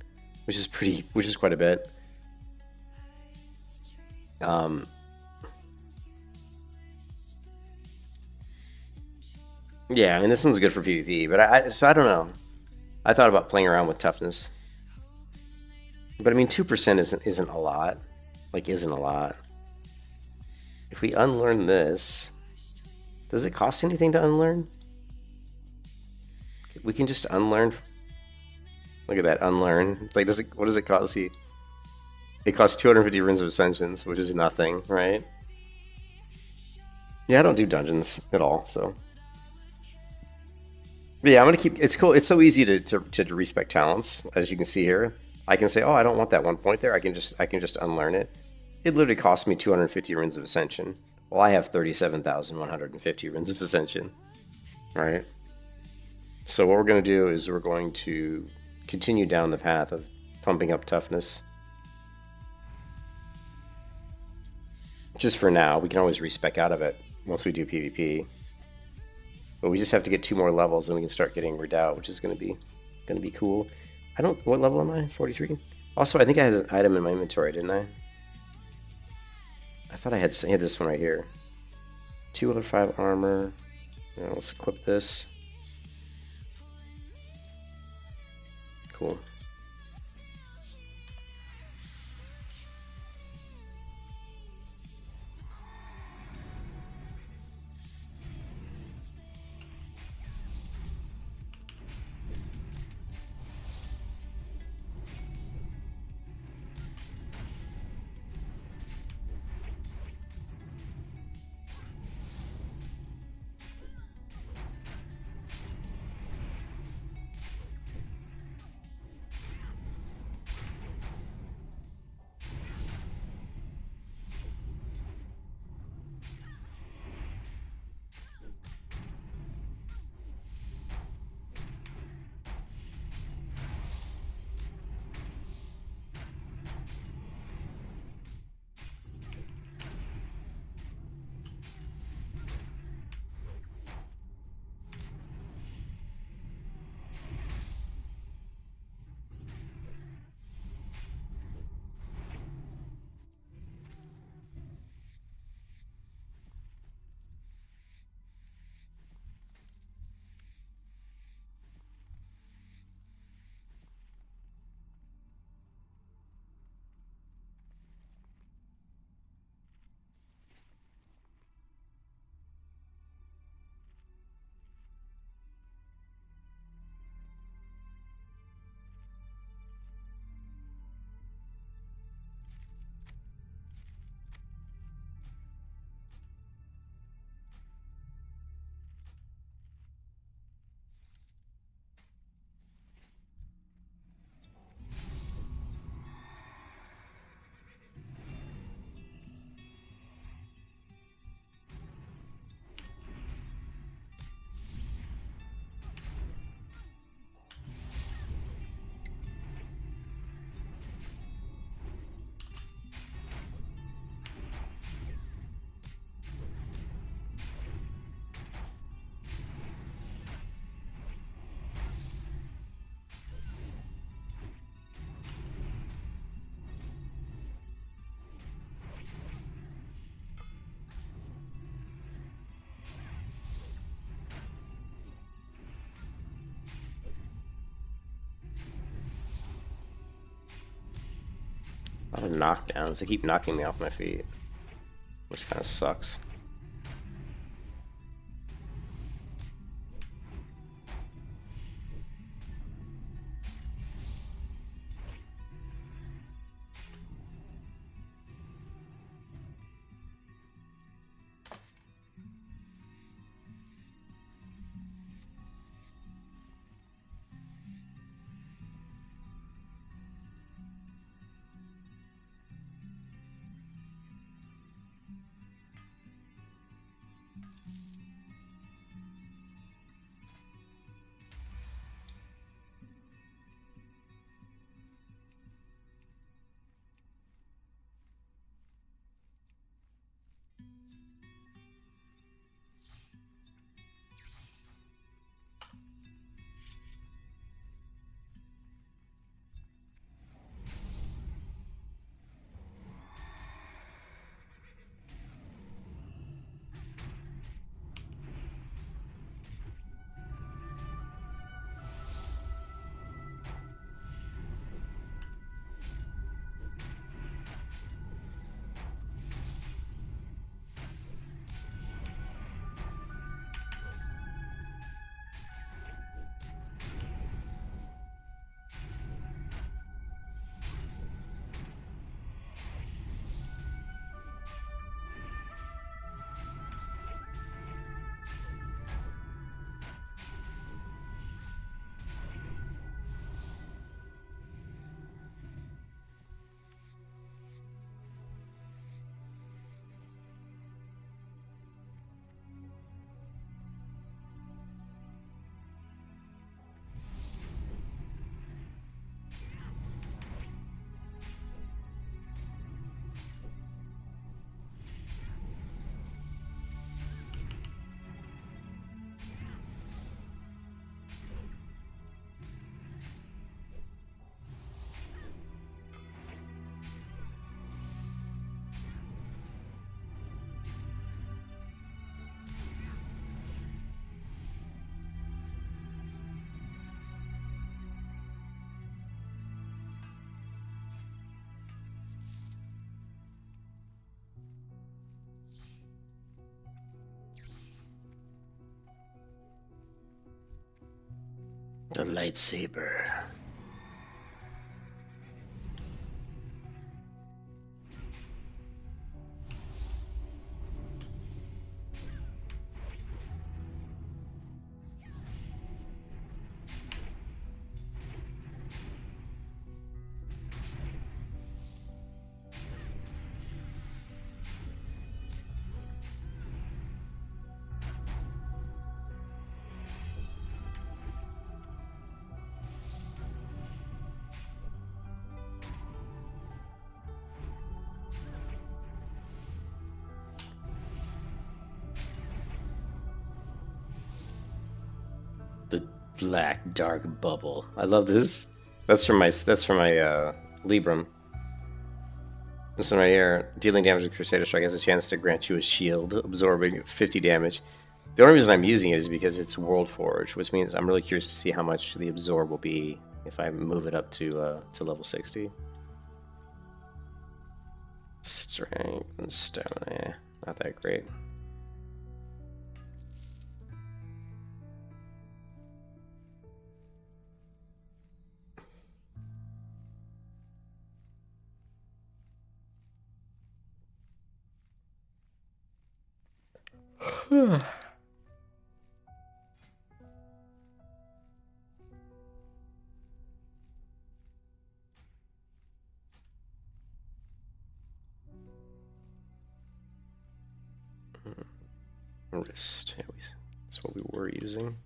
which is quite a bit. Yeah, I mean, this one's good for PvP, but I don't know. I thought about playing around with toughness, but I mean, 2% isn't a lot. Like, isn't a lot. If we unlearn this, does it cost anything to unlearn? We can just unlearn. Look at that, unlearn. Like, what does it cost? See, it costs 250 runes of Ascensions, which is nothing, right? Yeah, I don't do dungeons at all, so. But yeah, I'm gonna keep. It's cool. It's so easy to respec talents, as you can see here. I can say, oh, I don't want that 1 point there. I can just unlearn it. It literally cost me 250 runes of Ascension. Well, I have 37,150 runes of Ascension, right? So what we're going to do is we're going to continue down the path of pumping up toughness. Just for now, we can always respec out of it once we do PvP. But we just have to get 2 more levels, and we can start getting Redoubt, which is going to be cool. What level am I? 43. Also, I think I had an item in my inventory, didn't I? I thought I had this one right here. 2 out of 5 armor. Now let's equip this. Cool. A lot of knockdowns. They keep knocking me off my feet, which kind of sucks. A lightsaber. The black dark bubble. I love this. That's for my Libram. This one right here. Dealing damage with Crusader Strike has a chance to grant you a shield, absorbing 50 damage. The only reason I'm using it is because it's World Forge, which means I'm really curious to see how much the absorb will be if I move it up to level 60. Strength and stamina, not that great. Wrist. Yeah, that's what we were using.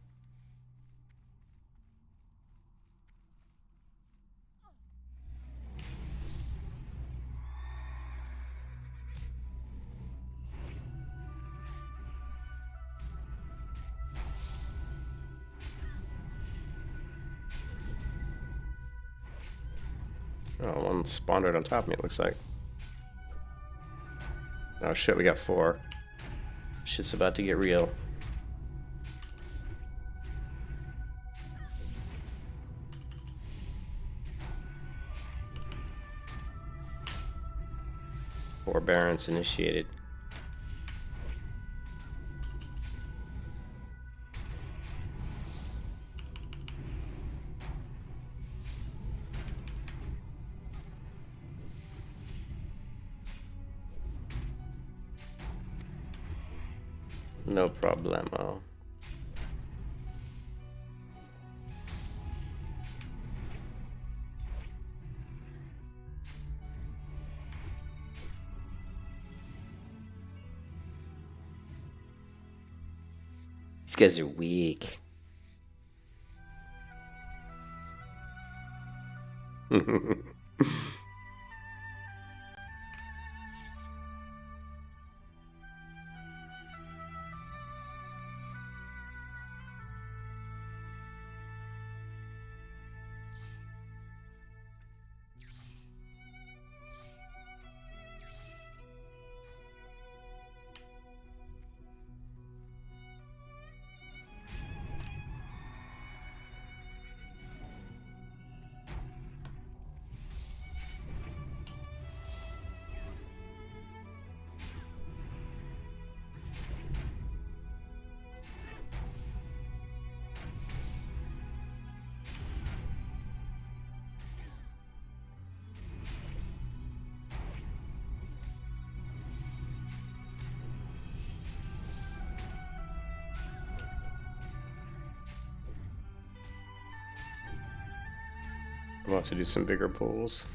Oh, one spawned right on top of me, it looks like. Oh shit, we got 4. Shit's about to get real. Forbearance initiated. No problemo. These guys are weak. I'm about to do some bigger pulls.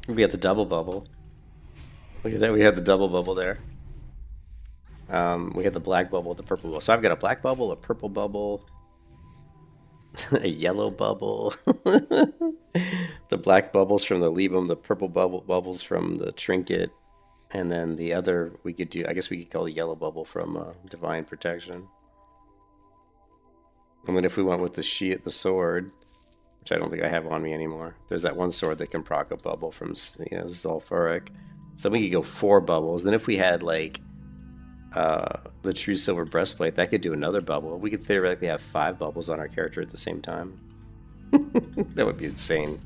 We had the double bubble. Look at that, we had the double bubble there. We had the black bubble, the purple bubble. So I've got a black bubble, a purple bubble, a yellow bubble. The black bubbles from the Lebum, the purple bubbles from the trinket, and then the other we could do, I guess we could call the yellow bubble from Divine Protection. And then if we went with the sword, which I don't think I have on me anymore, there's that one sword that can proc a bubble from, you know, Sulfuric. So we could go 4 bubbles. Then if we had like the True Silver Breastplate, that could do another bubble. We could theoretically have 5 bubbles on our character at the same time. That would be insane.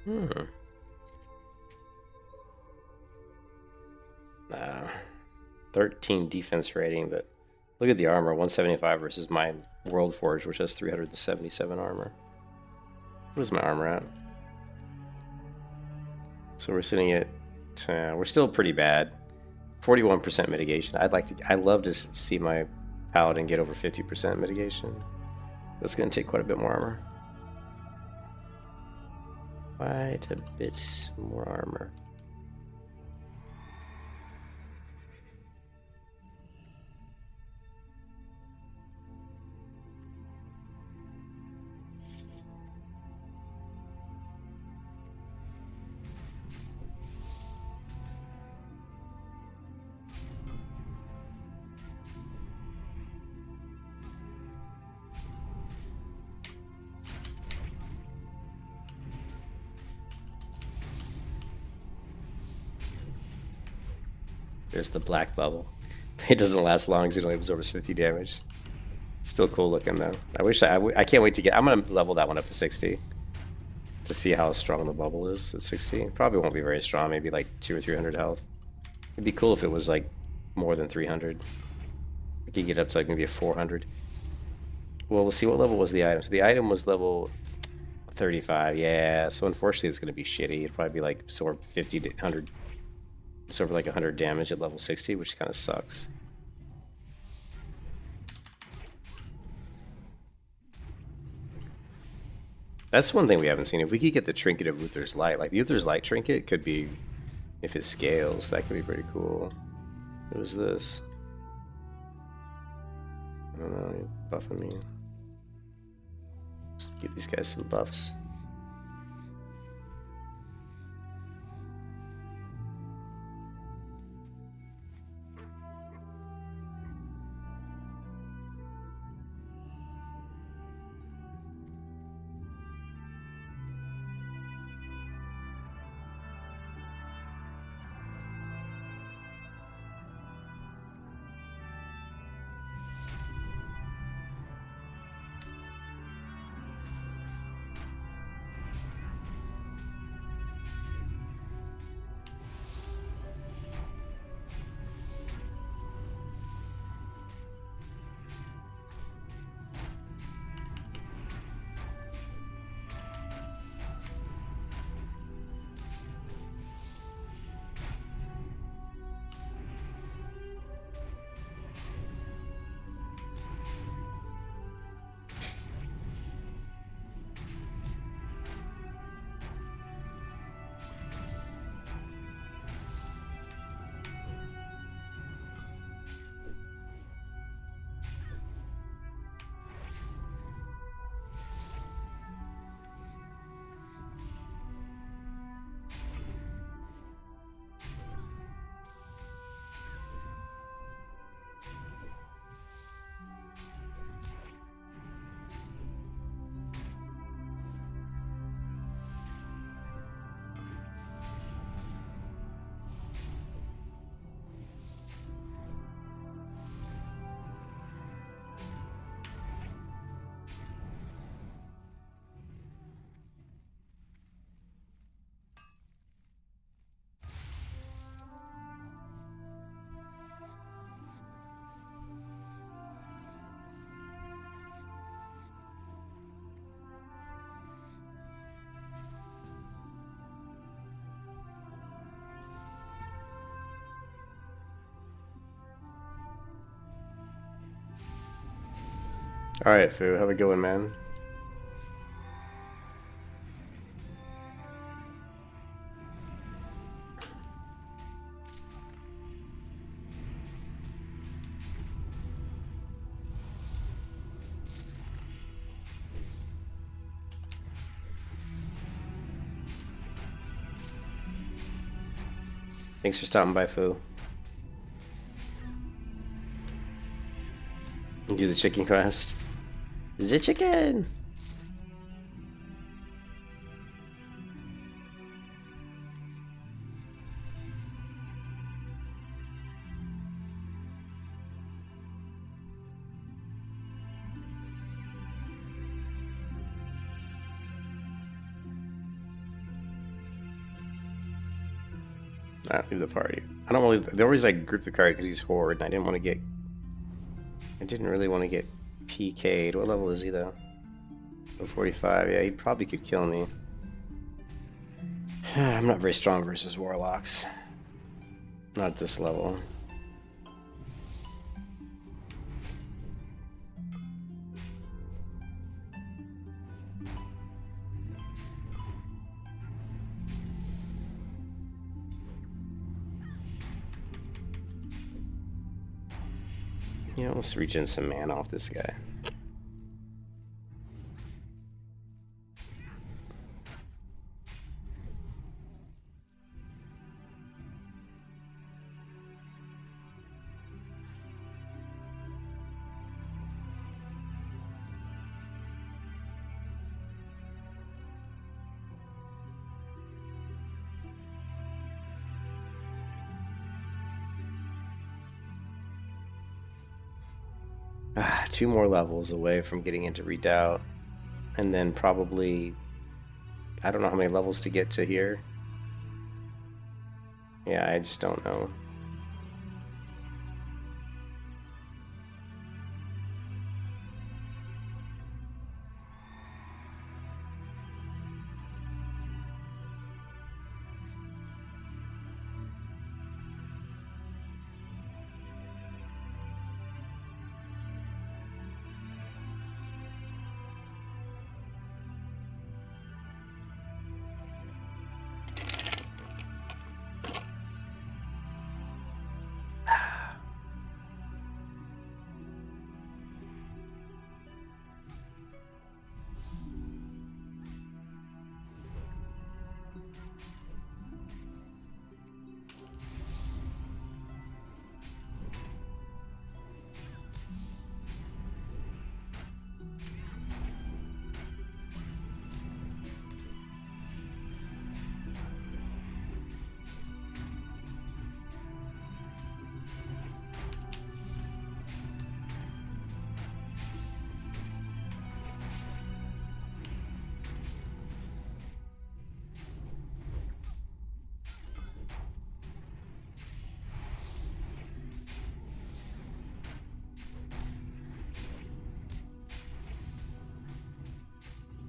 Hmm. 13 defense rating, but look at the armor, 175 versus my World Forge, which has 377 armor. What is my armor at? So we're sitting at, we're still pretty bad. 41% mitigation. I'd love to see my Paladin get over 50% mitigation. That's going to take quite a bit more armor. Quite a bit more armor. There's the black bubble. It doesn't last long because it only absorbs 50 damage. Still cool looking though. I can't wait to get, I'm gonna level that one up to 60 to see how strong the bubble is at 60. Probably won't be very strong, maybe like 200 or 300 health. It'd be cool if it was like more than 300. We could get up to like maybe a 400. Well, we'll see what level was the item. So the item was level 35, yeah. So unfortunately it's gonna be shitty. It'd probably be like absorb 50 to 100. It's over like 100 damage at level 60, which kind of sucks. That's one thing we haven't seen. If we could get the Trinket of Uther's Light, like the Uther's Light trinket could be, if it scales, that could be pretty cool. What is this? I don't know, you're buffing me. Just give these guys some buffs. Alright, Fu, have a good one, man. Thanks for stopping by, Fu. Do the chicken quest. The chicken! Alright, leave the party. I don't really. The reason I grouped the card because he's Horde, and I didn't want to get. I didn't really want to get PK'd. What level is he though? 45. Yeah, he probably could kill me. I'm not very strong versus warlocks. Not at this level. You know, let's reach in some mana off this guy. Two more levels away from getting into Redoubt, and then probably I don't know how many levels to get to here. Yeah, I just don't know.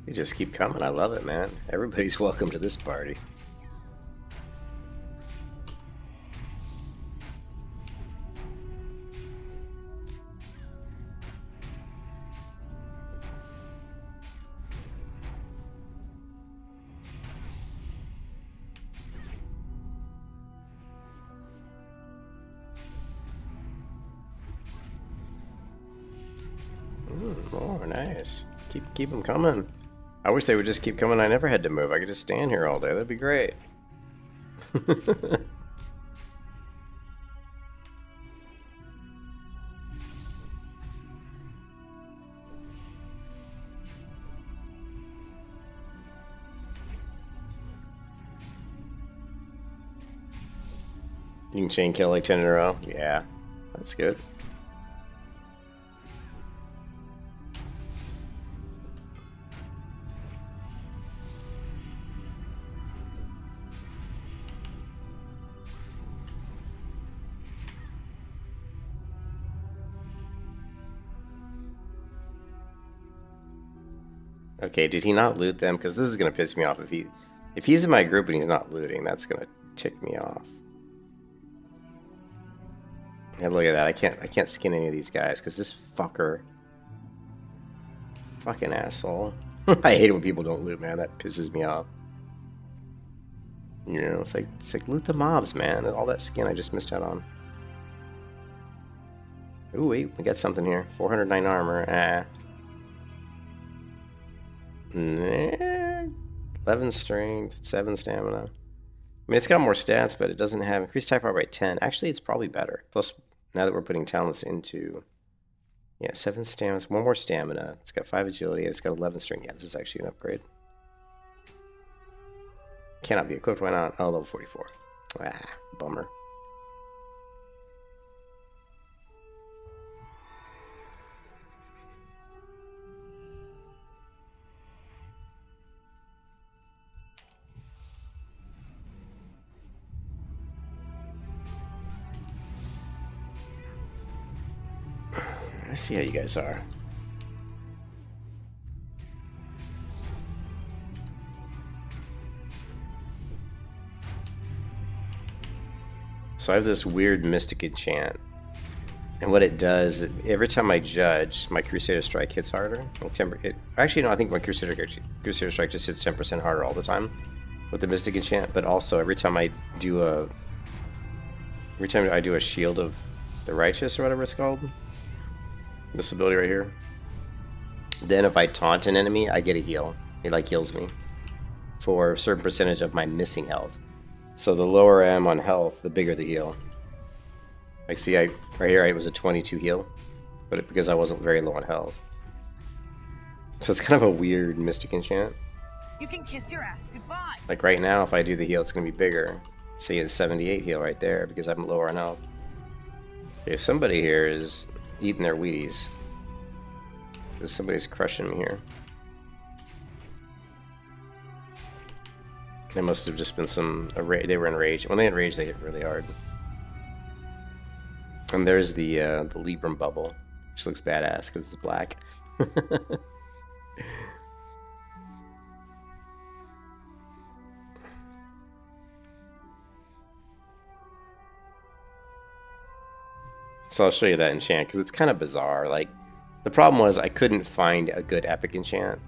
You just keep coming. I love it, man. Everybody's welcome to this party. Oh, nice. Keep them coming. I wish they would just keep coming. I never had to move. I could just stand here all day. That'd be great. You can chain kill like 10 in a row? Yeah, that's good. Okay, did he not loot them? Because this is gonna piss me off if he's in my group and he's not looting. That's gonna tick me off. Yeah, look at that. I can't skin any of these guys because this fucker Fucking asshole. I hate it when people don't loot, man. That pisses me off. You know, it's like loot the mobs, man. All that skin I just missed out on. Ooh, wait, we got something here. 409 armor. Nah. 11 strength, 7 stamina. I mean, it's got more stats, but it doesn't have increased type power by 10. Actually, it's probably better. Plus, now that we're putting talents into... Yeah, 7 stamina, 1 more stamina. It's got 5 agility, and it's got 11 strength. Yeah, this is actually an upgrade. Cannot be equipped, why not? Oh, level 44. Ah, bummer. Let's see how you guys are. So I have this weird mystic enchant. And what it does, every time I judge, my Crusader Strike hits harder. Actually, no, I think my Crusader Strike just hits 10% harder all the time with the mystic enchant. But also, every time I do a Shield of the Righteous or whatever it's called, this ability right here, then if I taunt an enemy, I get a heal. It like heals me for a certain percentage of my missing health. So the lower I am on health, the bigger the heal. Like, see, right here, it was a 22 heal, but because I wasn't very low on health. So it's kind of a weird mystic enchant. You can kiss your ass goodbye. Like right now, if I do the heal, it's going to be bigger. See, it's 78 heal right there because I'm lower on health. Okay, somebody here is eating their Wheaties. Because somebody's crushing me here. They must have just been some... They were enraged. When they enrage, they hit really hard. And there's the Libram bubble, which looks badass because it's black. So I'll show you that enchant because it's kind of bizarre. Like, the problem was I couldn't find a good epic enchant.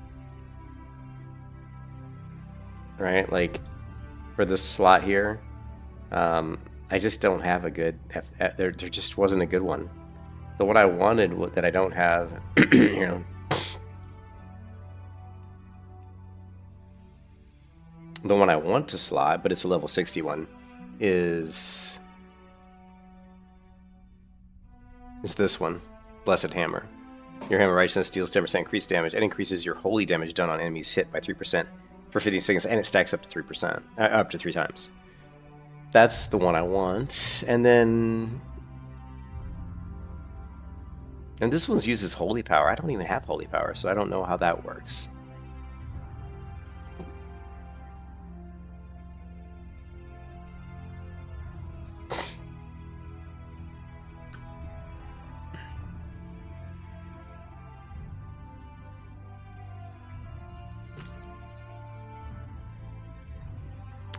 Right? Like, for this slot here, I just don't have a good... There just wasn't a good one. The one I wanted that I don't have, you know... The one I want to slot, but it's a level 61, is this one. Blessed Hammer. Your Hammer of Righteousness deals 10% increased damage and increases your holy damage done on enemies hit by 3% for 15 seconds, and it stacks up to 3%, up to 3 times. That's the one I want. And then... And this one uses Holy Power. I don't even have Holy Power, so I don't know how that works.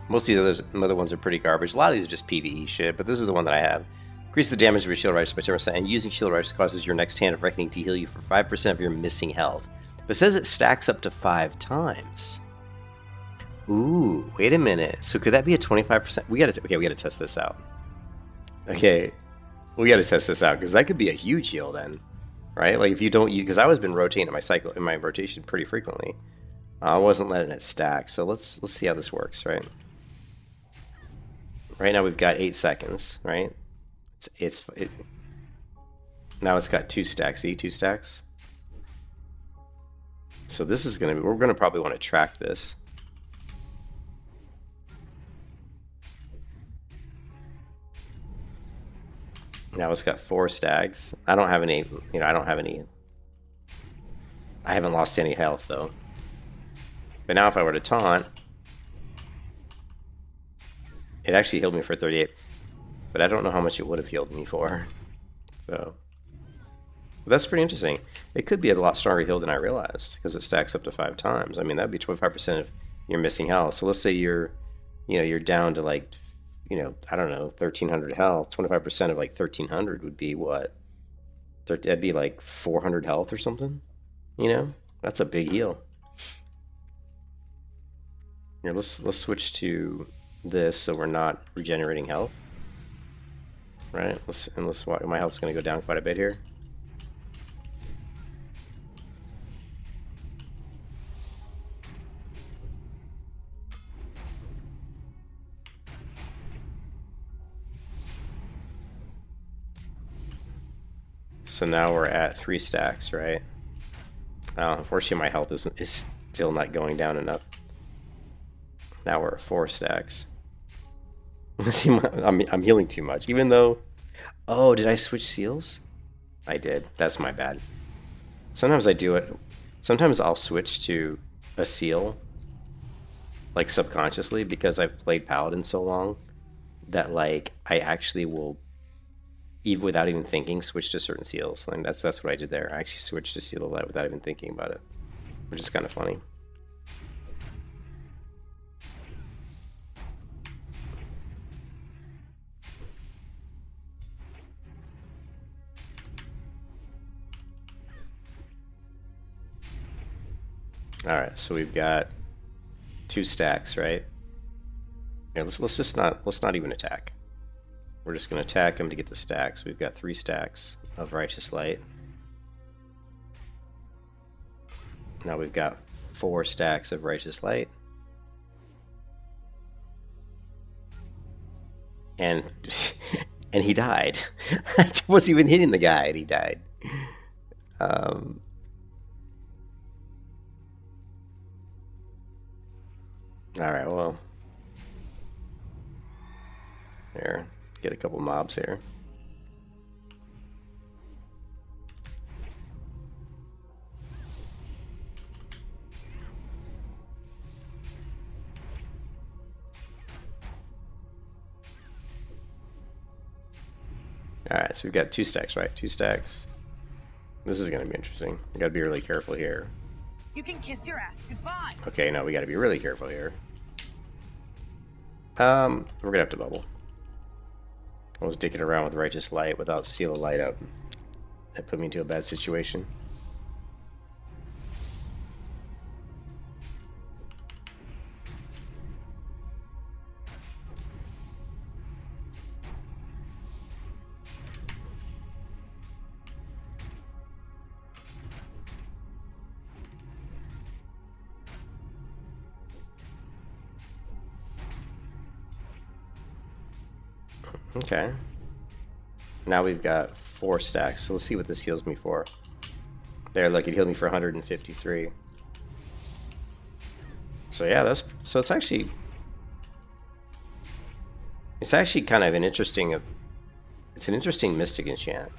Most of these other ones are pretty garbage. A lot of these are just PvE shit, but this is the one that I have. Increase the damage of your Shield Righteous by 10%, and using Shield Righteous causes your next Hand of Reckoning to heal you for 5% of your missing health. But it says it stacks up to 5 times. Ooh, wait a minute. So could that be a 25%? We gotta test this out. Okay, we gotta test this out, because that could be a huge heal then. Right? Like, if you don't use... Because I always been rotating in my rotation pretty frequently. I wasn't letting it stack, so let's see how this works, right? Right now we've got 8 seconds, right? Now it's got 2 stacks. See, 2 stacks. So this is gonna be... We're gonna probably want to track this. Now it's got 4 stacks. I don't have any... You know, I don't have any... I haven't lost any health though. But now if I were to taunt, it actually healed me for 38, but I don't know how much it would have healed me for. So, but that's pretty interesting. It could be a lot stronger heal than I realized because it stacks up to 5 times. I mean, that'd be 25% of your missing health. So let's say you're down to like, I don't know, 1,300 health. 25% of like 1,300 would be what? That'd be like 400 health or something. You know, That's a big heal. Here, let's switch to this so we're not regenerating health. Right? My health's gonna go down quite a bit here. So now we're at 3 stacks, right? Unfortunately, my health is still not going down enough. Now we're at 4 stacks. See, I'm healing too much, even though... Oh, did I switch seals? I did. That's my bad. Sometimes I do it. Sometimes I'll switch to a seal, like subconsciously, because I've played Paladin so long that like I actually will, even without even thinking, switch to certain seals. And that's what I did there. I actually switched to Seal of Light without even thinking about it, which is kind of funny. All right, so we've got 2 stacks, right? Here, let's not even attack. We're just going to attack him to get the stacks. We've got 3 stacks of Righteous Light. Now we've got 4 stacks of Righteous Light. And and he died. I wasn't even hitting the guy and he died. Alright, well. Here, get a couple mobs here. Alright, so we've got 2 stacks, right? 2 stacks. This is going to be interesting. We got to be really careful here. You can kiss your ass goodbye. Okay, now we got to be really careful here. We're going to have to bubble. I was dicking around with Righteous Light without Seal of Light up. That put me into a bad situation. Okay. Now we've got 4 stacks, so let's see what this heals me for. There, look, it healed me for 153. So yeah, it's actually kind of an interesting, it's an interesting Mystic enchant.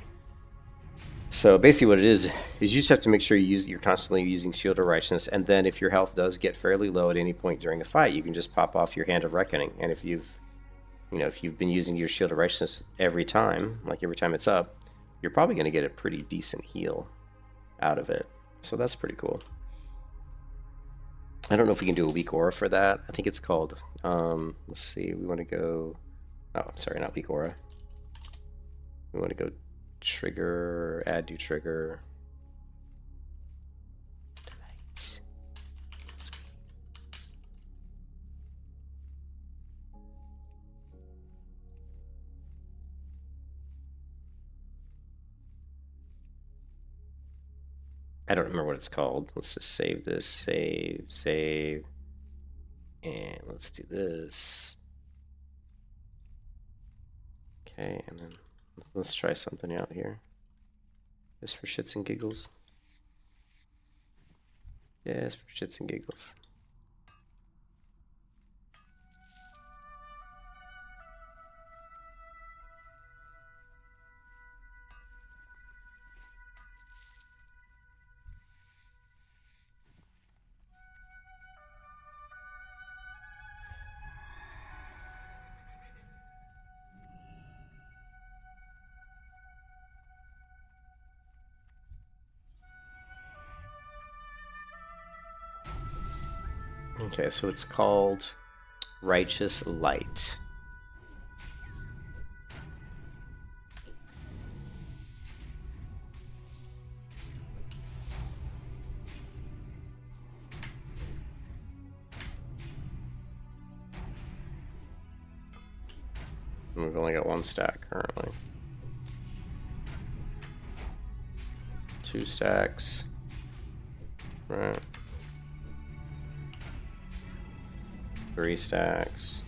So basically what it is you just have to make sure you're constantly using Shield of Righteousness, and then if your health does get fairly low at any point during a fight, you can just pop off your Hand of Reckoning, and if you've been using your Shield of Righteousness every time, like every time it's up, you're probably going to get a pretty decent heal out of it. So that's pretty cool. I don't know if we can do a weak aura for that. I think it's called, let's see, we want to go, oh, sorry, not weak aura. We want to go trigger, add new trigger. I don't remember what it's called. Let's just save this, save, and let's do this. Okay, and then let's try something out here. Just for shits and giggles. Yes, for shits and giggles. Okay, so it's called Righteous Light. And we've only got 1 stack currently. 2 stacks. Right. 3 stacks.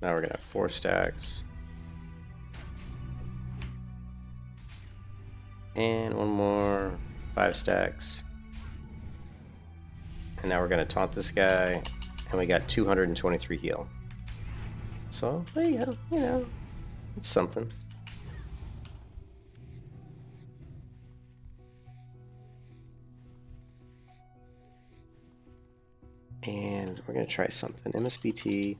Now we're gonna have 4 stacks. And 1 more, 5 stacks. And now we're gonna taunt this guy, and we got 223 heal. So there you go, you know, it's something. And we're gonna try something. MSBT.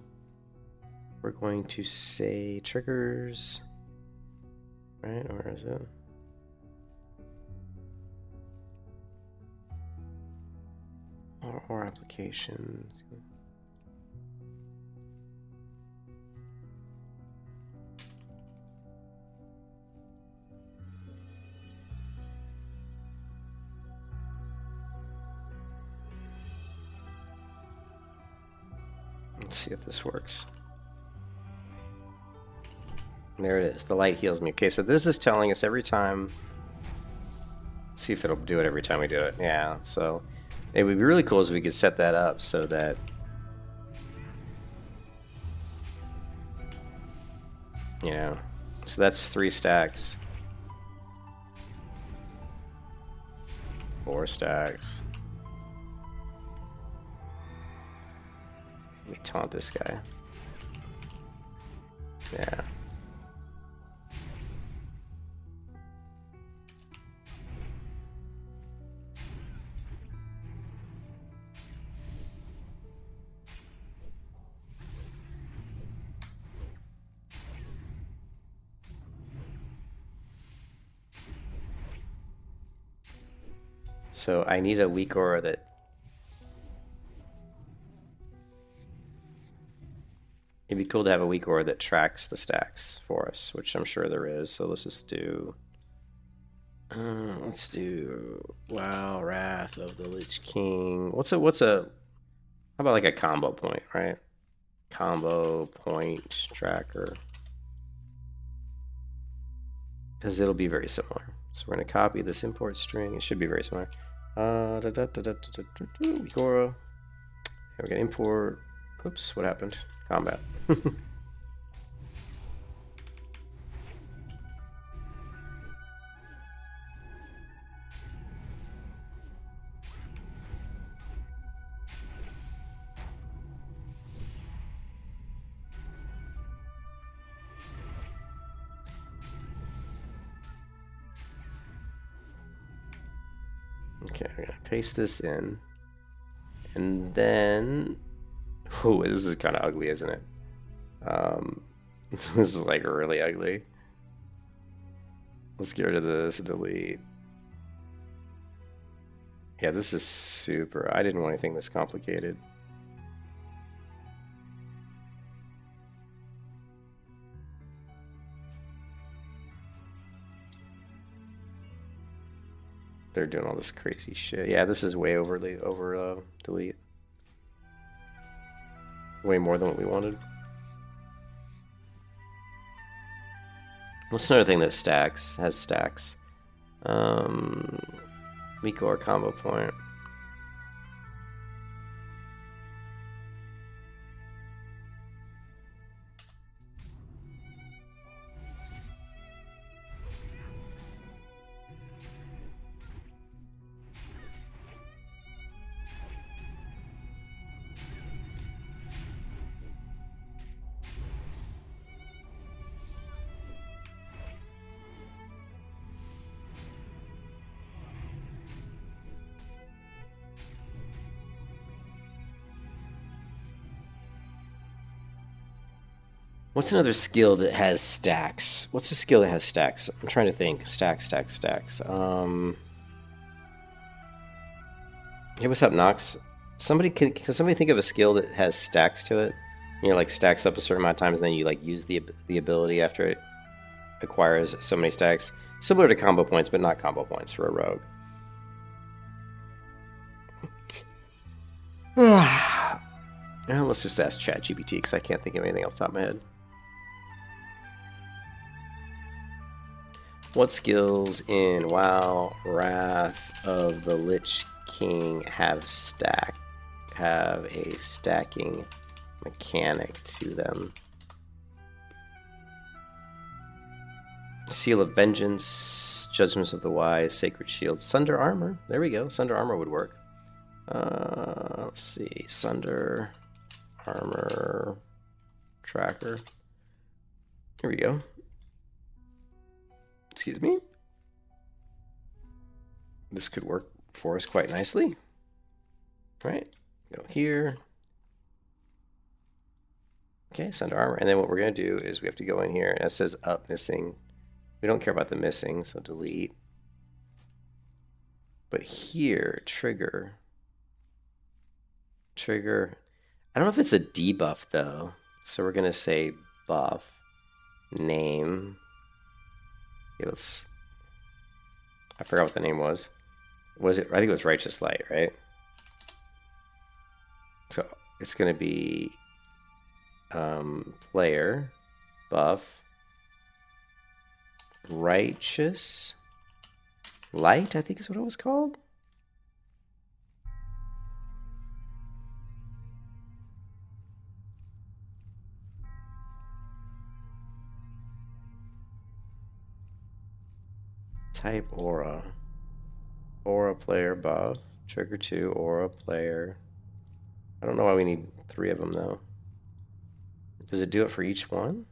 We're going to say triggers. Right, where is it? Or applications. Let's see if this works. There it is. The light heals me. Okay, so this is telling us every time. See if it'll do it every time we do it. Yeah, so it would be really cool if we could set that up so that you know. So that's 3 stacks. 4 stacks. Let me taunt this guy. Yeah. So I need a weak aura that it'd be cool to have a weak aura that tracks the stacks for us, which I'm sure there is. So let's just do Wow, Wrath of the Lich King. What's a how about like a combo point, right? Combo point tracker. Because it'll be very similar. So we're going to copy this import string. It should be very similar. Weak aura. Here we're going to import. Oops, what happened? Combat. Okay, we're gonna paste this in, and then, oh, this is kind of ugly, isn't it? This is like really ugly. Let's get rid of this, delete. Yeah, this is super. I didn't want anything this complicated. They're doing all this crazy shit. Yeah, this is way over delete. Way more than what we wanted. What's another thing that has stacks? Weak aura combo point. What's another skill that has stacks? What's a skill that has stacks? I'm trying to think. Stacks. Hey, what's up, Nox? Can somebody think of a skill that has stacks to it? You know, like stacks up a certain amount of times, and then you like use the ability after it acquires so many stacks. Similar to combo points, but not combo points for a rogue. Let's just ask ChatGPT because I can't think of anything off the top of my head. What skills in WoW Wrath of the Lich King have a stacking mechanic to them? Seal of Vengeance, Judgments of the Wise, Sacred Shield, Sunder Armor. There we go. Sunder Armor would work. Let's see. Sunder Armor Tracker. Here we go. Excuse me. This could work for us quite nicely. Right? Go here. Okay, Sunder Armor. And then what we're going to do is we have to go in here, and it says up missing. We don't care about the missing, so delete. But here, trigger. I don't know if it's a debuff though. So we're gonna say buff name. Okay, I forgot what the name was. Was it? I think it was Righteous Light, right? So it's gonna be player buff Righteous Light, I think is what it was called. Type aura. Aura player buff. Trigger 2, aura player. I don't know why we need 3 of them though. Does it do it for each one?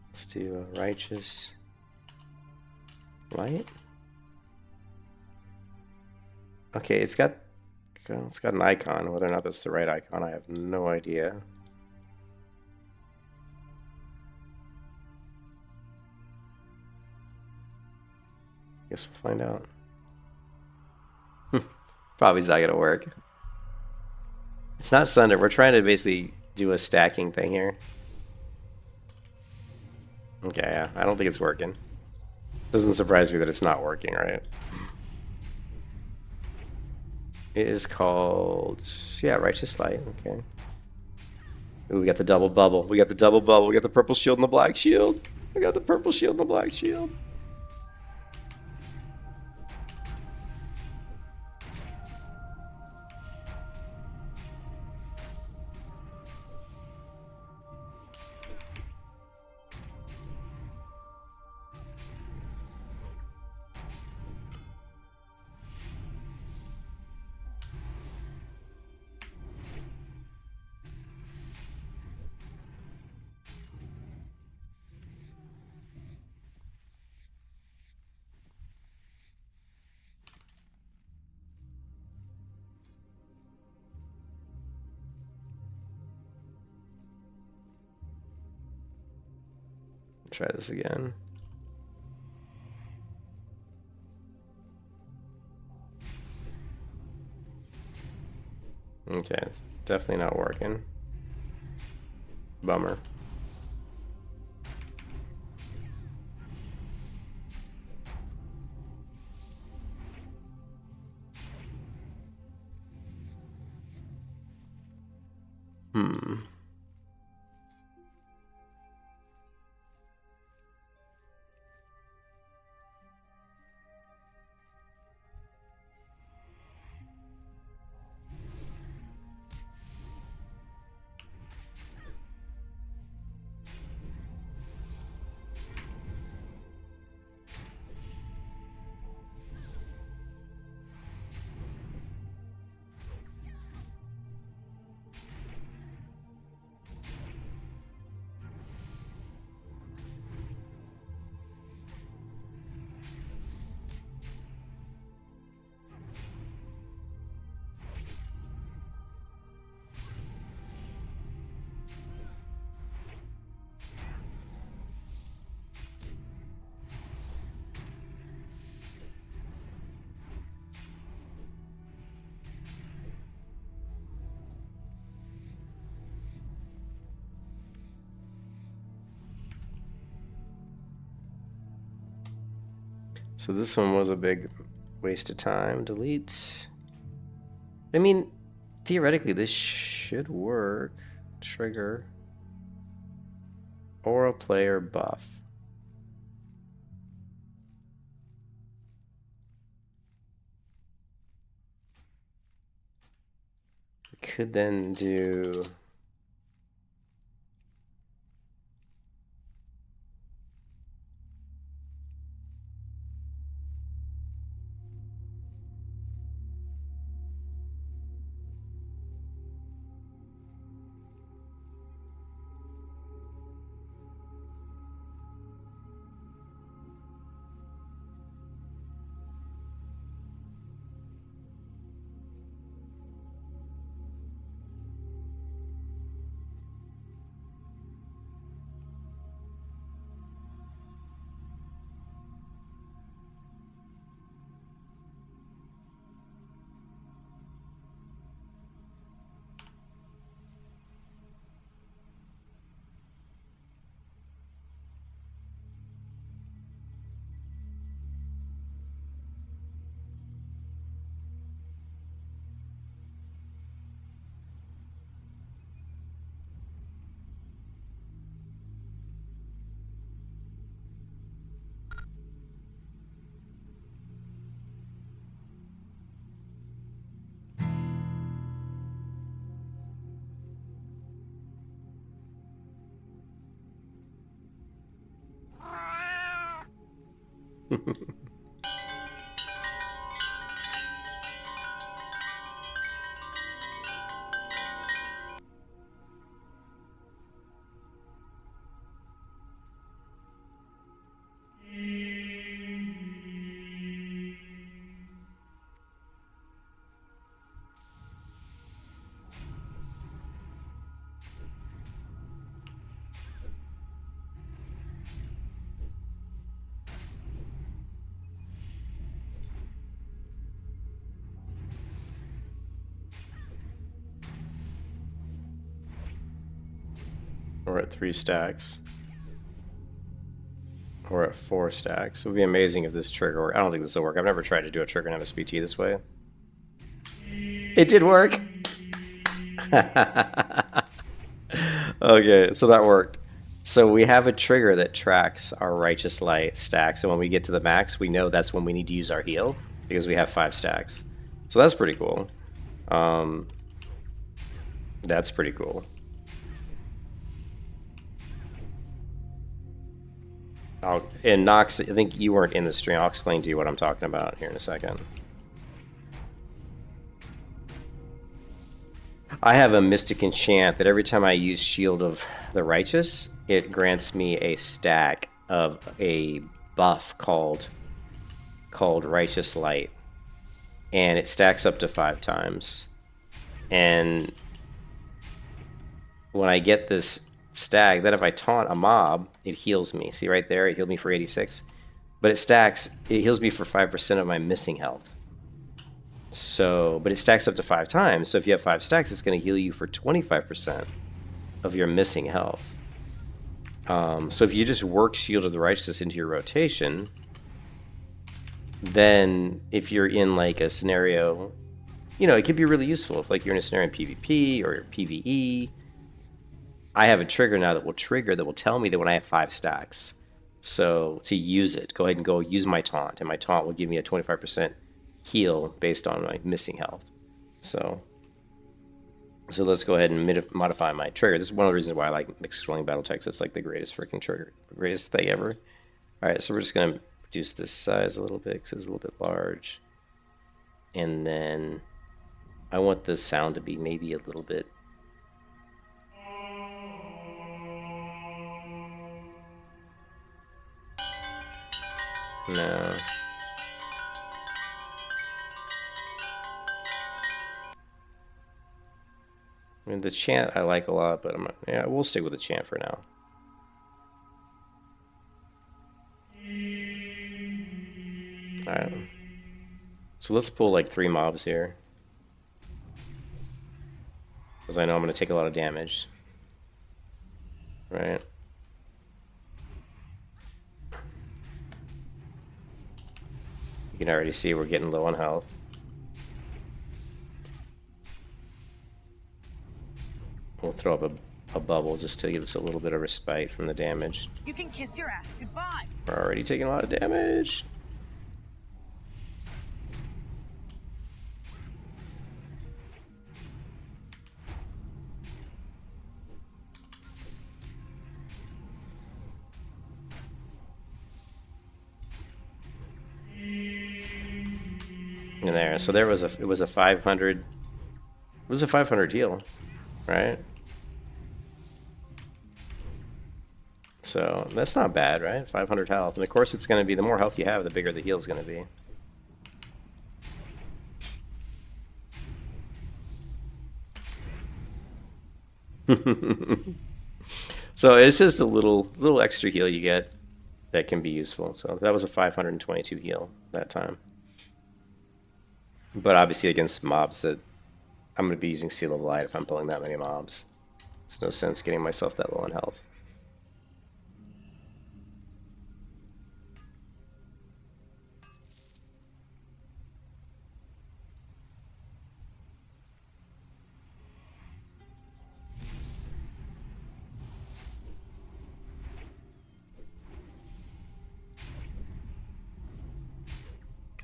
Let's do a Righteous Light. Okay, it's got an icon. Whether or not that's the right icon, I have no idea. Guess we'll find out. Probably not gonna work. It's not Sunder. We're trying to basically do a stacking thing here. Okay, yeah, I don't think it's working. Doesn't surprise me that it's not working, right? It is called, yeah, Righteous Light. Okay. Ooh, we got the double bubble. We got the double bubble. We got the purple shield and the black shield. We got the purple shield and the black shield. Try this again. Okay, it's definitely not working. Bummer. So this one was a big waste of time. Delete. I mean, theoretically, this should work. Trigger. Or a player buff. We could then do... We're at 3 stacks. We're at 4 stacks. It would be amazing if this trigger worked. I don't think this will work. I've never tried to do a trigger in MSBT this way. It did work! Okay, so that worked. So we have a trigger that tracks our Righteous Light stacks, and when we get to the max, we know that's when we need to use our heal, because we have 5 stacks. So that's pretty cool. That's pretty cool. And Nox, I think you weren't in the stream. I'll explain to you what I'm talking about here in a second. I have a Mystic Enchant that every time I use Shield of the Righteous, it grants me a stack of a buff called Righteous Light. And it stacks up to 5 times. And when I get this stack, then if I taunt a mob, it heals me. See right there, it healed me for 86. But it stacks, it heals me for 5% of my missing health. So, but it stacks up to 5 times. So if you have 5 stacks, it's going to heal you for 25% of your missing health. So if you just work Shield of the Righteous into your rotation, then if you're in like a scenario, you know, it could be really useful. If like you're in a scenario in PvP or PvE, I have a trigger now that will tell me that when I have 5 stacks. So to use it, go ahead and go use my taunt, and my taunt will give me a 25% heal based on my missing health. So let's go ahead and modify my trigger. This is one of the reasons why I like mixed scrolling battle text. It's like the greatest freaking trigger, the greatest thing ever. All right, so we're just gonna reduce this size a little bit because it's a little bit large, and then I want the sound to be maybe a little bit. No. I mean, the chant I like a lot, but I'm not, yeah, we'll stick with the chant for now. Alright. So let's pull like 3 mobs here. Because I know I'm going to take a lot of damage. Right. You can already see we're getting low on health. We'll throw up a bubble just to give us a little bit of respite from the damage. You can kiss your ass goodbye. We're already taking a lot of damage. In there, so there was it was a 500. It was a 500 heal, right? So that's not bad, right? 500 health, and of course it's going to be, the more health you have, the bigger the heal is going to be. So it's just a little extra heal you get that can be useful. So that was a 522 heal that time. But obviously against mobs that I'm going to be using Seal of Light if I'm pulling that many mobs. There's no sense getting myself that low in health.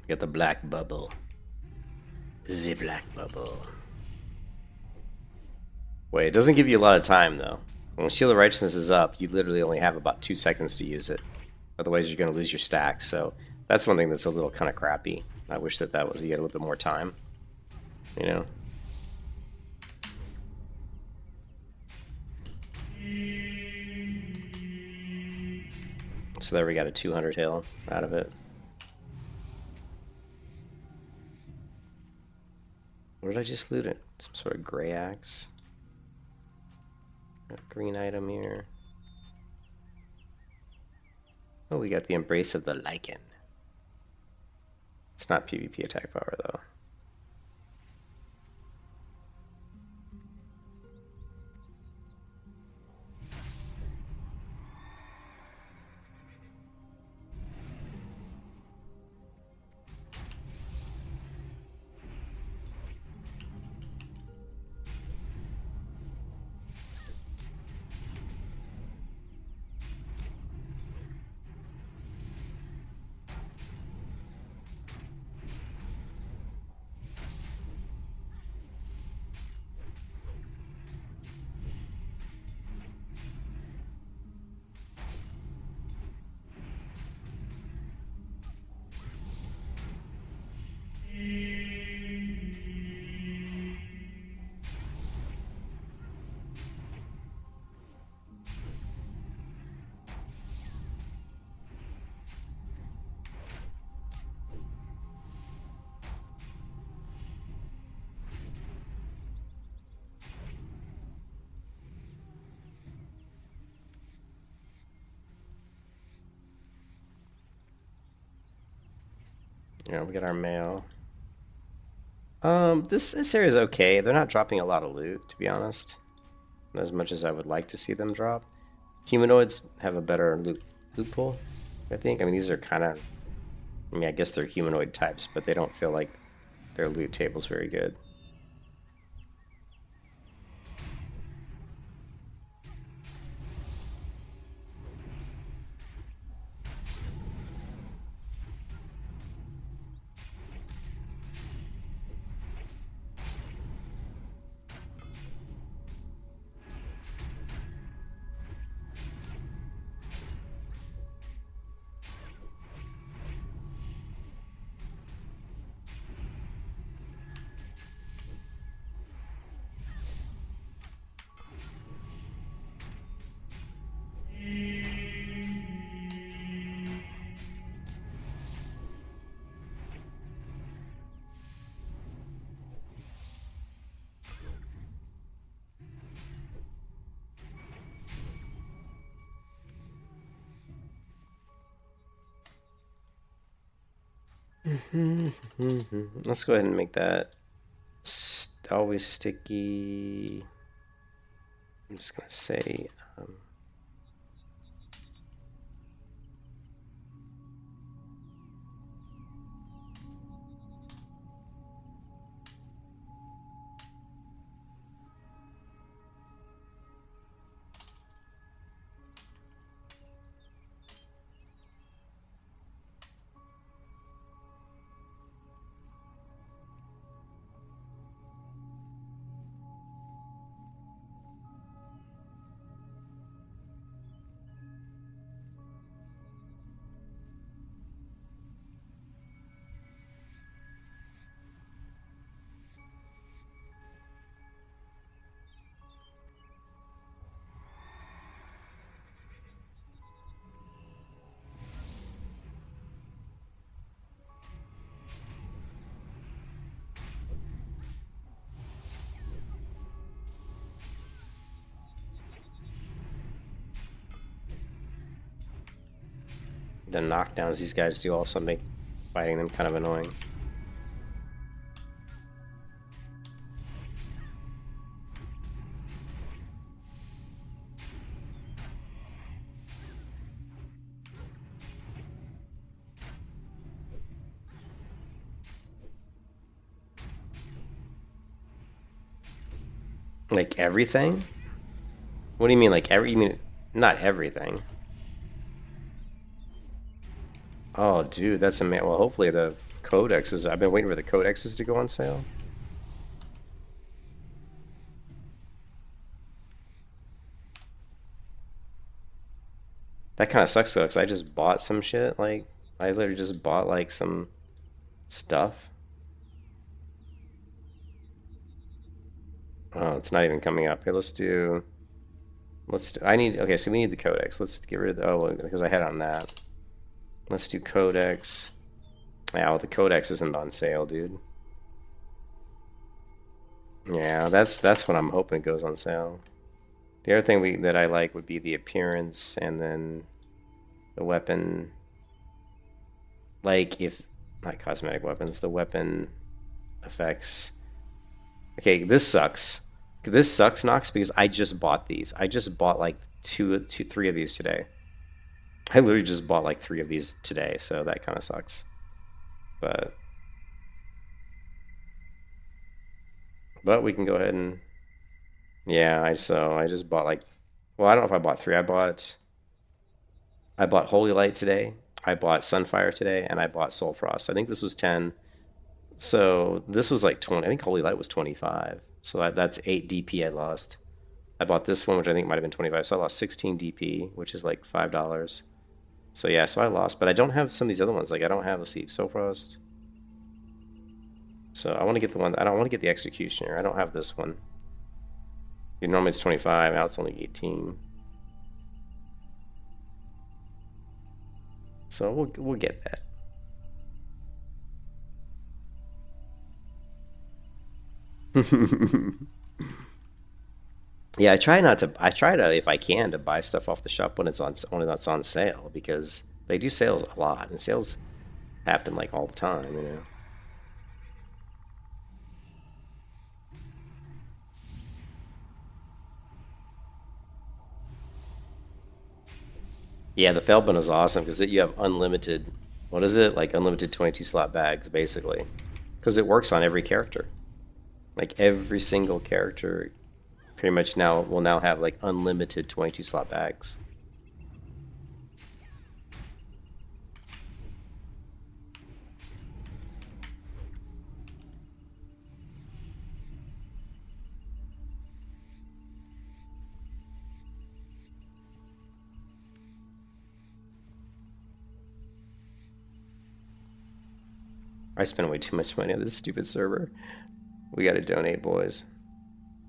Get the black bubble. The black bubble. Wait, it doesn't give you a lot of time though. When Shield of Righteousness is up, you literally only have about 2 seconds to use it. Otherwise you're going to lose your stacks, so that's one thing that's a little kind of crappy. I wish that was, you had a little bit more time. You know? So there we got a 200 heal out of it. What did I just loot it? Some sort of gray axe. Got a green item here. Oh, we got the Embrace of the Lichen. It's not PvP attack power though. Yeah, we got our mail. This area is okay. They're not dropping a lot of loot, to be honest. Not as much as I would like to see them drop. Humanoids have a better loot pool, I think. I mean, these are kind of, I mean, I guess they're humanoid types, but they don't feel like their loot table's very good. Let's go ahead and make that always sticky. I'm just gonna say the knockdowns these guys do also make fighting them kind of annoying. Like everything? What do you mean, like every? You mean not everything? Oh, dude, that's amazing. Well, hopefully the codexes. I've been waiting for the codexes to go on sale. That kind of sucks though, 'cause I just bought some shit. Like, I literally just bought like some stuff. Oh, it's not even coming up. Okay, let's do. I need. Okay, so we need the codex. Let's get rid of the. Oh, because I had on that. Let's do codex. Yeah, well, the codex isn't on sale, dude. Yeah, that's what I'm hoping goes on sale. The other thing that I like would be the appearance and then the weapon. Like if not cosmetic weapons, the weapon effects. Okay, this sucks. This sucks, Nox, because I just bought these. I just bought like three of these today. I literally just bought like 3 of these today, so that kind of sucks. But we can go ahead and yeah. I just bought like well, I don't know if I bought 3. I bought Holy Light today. I bought Sunfire today, and I bought Soul Frost. I think this was 10. So this was like 20. I think Holy Light was 25. So that's 8 DP I lost. I bought this one, which I think might have been 25. So I lost 16 DP, which is like $5. So yeah, so I lost. But I don't have some of these other ones. Like I don't have, let's see, Soul Frost. So I want to get the one, I don't want to get the Executioner. I don't have this one. Normally it's 25, now it's only 18. So we'll get that. Yeah, I try to if I can to buy stuff off the shop when it's on sale because they do sales a lot and sales happen like all the time, you know. Yeah, the Feldman is awesome because you have unlimited, what is it? Like unlimited 22 slot bags basically. Because it works on every character. Like every single character pretty much will now have like unlimited 22 slot bags. I spent way too much money on this stupid server. We gotta donate, boys.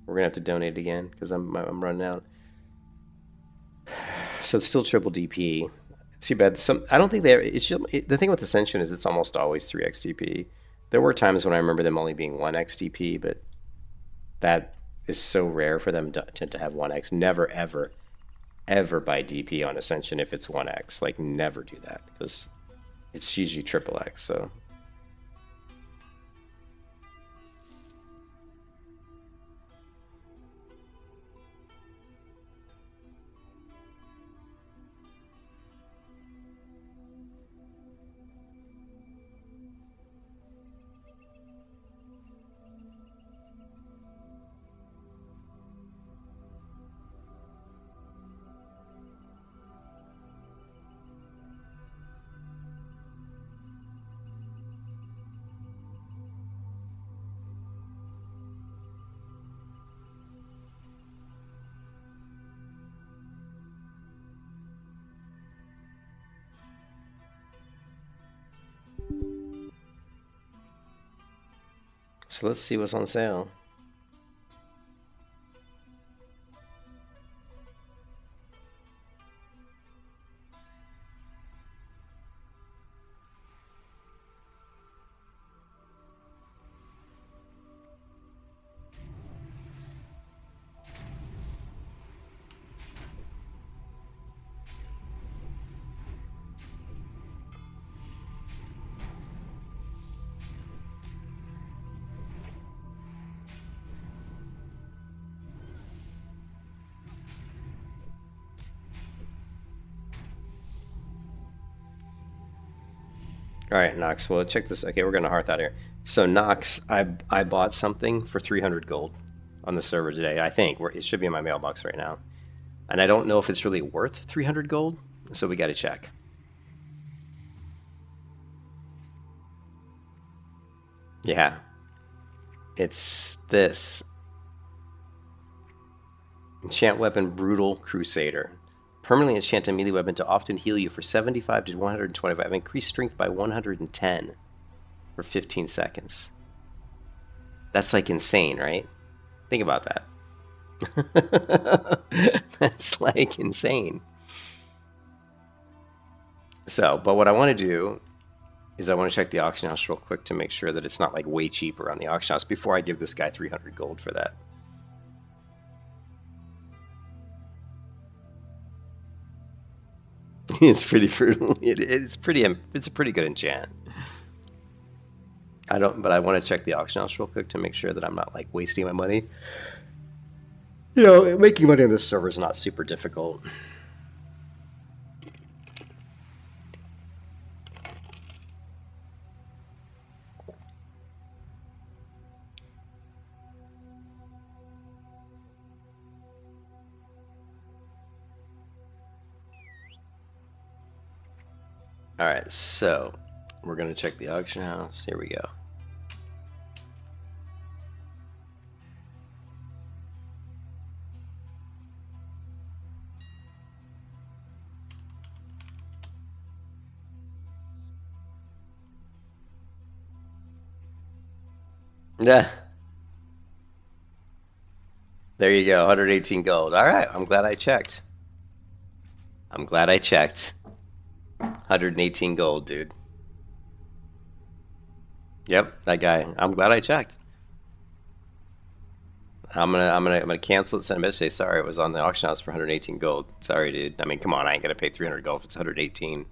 We're gonna have to donate again because I'm running out. So it's still triple DP. It's too bad. I don't think the thing with Ascension is it's almost always 3x DP. There were times when I remember them only being 1x DP, but that is so rare for them to have 1x. Never ever buy DP on Ascension if it's 1x. Like never do that because it's usually triple X. So. So let's see what's on sale. All right, Nox. Well, check this. Okay, we're gonna hearth out here. So Nox, I bought something for 300 gold on the server today. I think it should be in my mailbox right now, and I don't know if it's really worth 300 gold. So we got to check. Yeah, it's this enchant weapon, Brutal Crusader. Permanently enchant a melee weapon to often heal you for 75 to 125. Increase strength by 110 for 15 seconds. That's like insane, right? Think about that. That's like insane. So, but what I want to do is I want to check the auction house real quick to make sure that it's not like way cheaper on the auction house before I give this guy 300 gold for that. It's pretty fertile. It's a pretty good enchant. But I want to check the auction house real quick to make sure that I'm not like wasting my money. You know, making money on this server is not super difficult. All right, so we're gonna check the auction house. Here we go. Yeah. There you go, 118 gold. All right, I'm glad I checked. 118 gold, dude. Yep, that guy. I'm glad I checked. I'm gonna cancel it. Send a message. Say sorry. It was on the auction house for 118 gold. Sorry, dude. I mean, come on. I ain't gonna pay 300 gold if it's 118.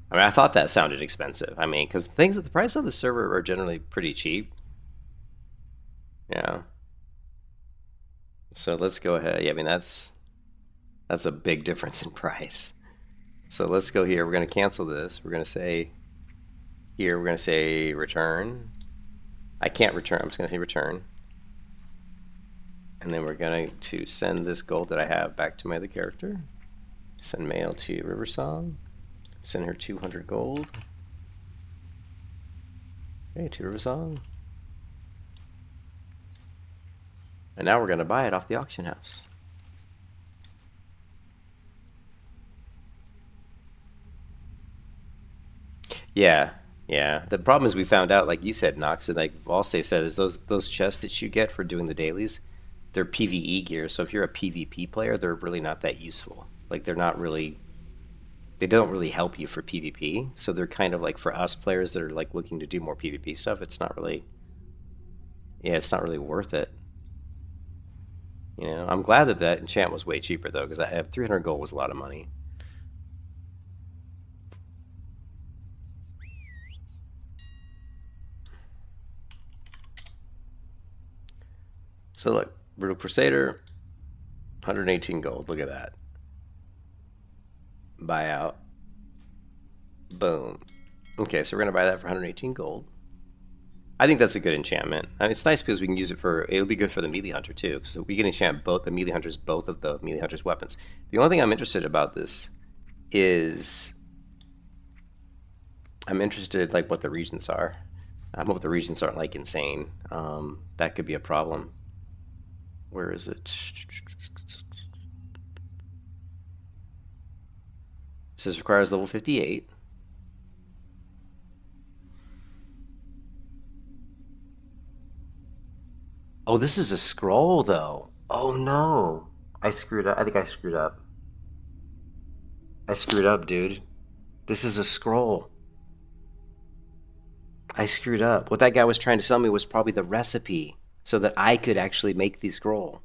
I mean, I thought that sounded expensive. I mean, because things at the price of the server are generally pretty cheap. Yeah. So let's go ahead. Yeah, I mean that's a big difference in price. So let's go here. We're gonna cancel this. We're gonna say here. We're gonna say return. I can't return. I'm just gonna say return. And then we're going to send this gold that I have back to my other character. Send mail to Riversong. Send her 200 gold. Okay, to Riversong. And now we're going to buy it off the auction house. Yeah, yeah. The problem is we found out, like you said, Nox, and like Valste said, is those chests that you get for doing the dailies, they're PvE gear. So if you're a PvP player, they're really not that useful. Like they're not really, they don't really help you for PvP. So they're kind of like for us players that are like looking to do more PvP stuff. It's not really, yeah, it's not really worth it. You know, I'm glad that that enchant was way cheaper though, because I have 300 gold was a lot of money. So look, Brutal Crusader, 118 gold. Look at that. Buyout. Boom. Okay, so we're gonna buy that for 118 gold. I think that's a good enchantment. I mean, it's nice because we can use it for. It'll be good for the melee hunter too, because we can enchant both the melee hunters, both of the melee hunters' weapons. The only thing I'm interested about this is I'm interested like what the regions are. I hope the regions aren't like insane. That could be a problem. Where is it? It says requires level 58. Oh, this is a scroll though. Oh no. I screwed up. I think I screwed up. I screwed up, dude. This is a scroll. I screwed up. What that guy was trying to sell me was probably the recipe so that I could actually make the scroll.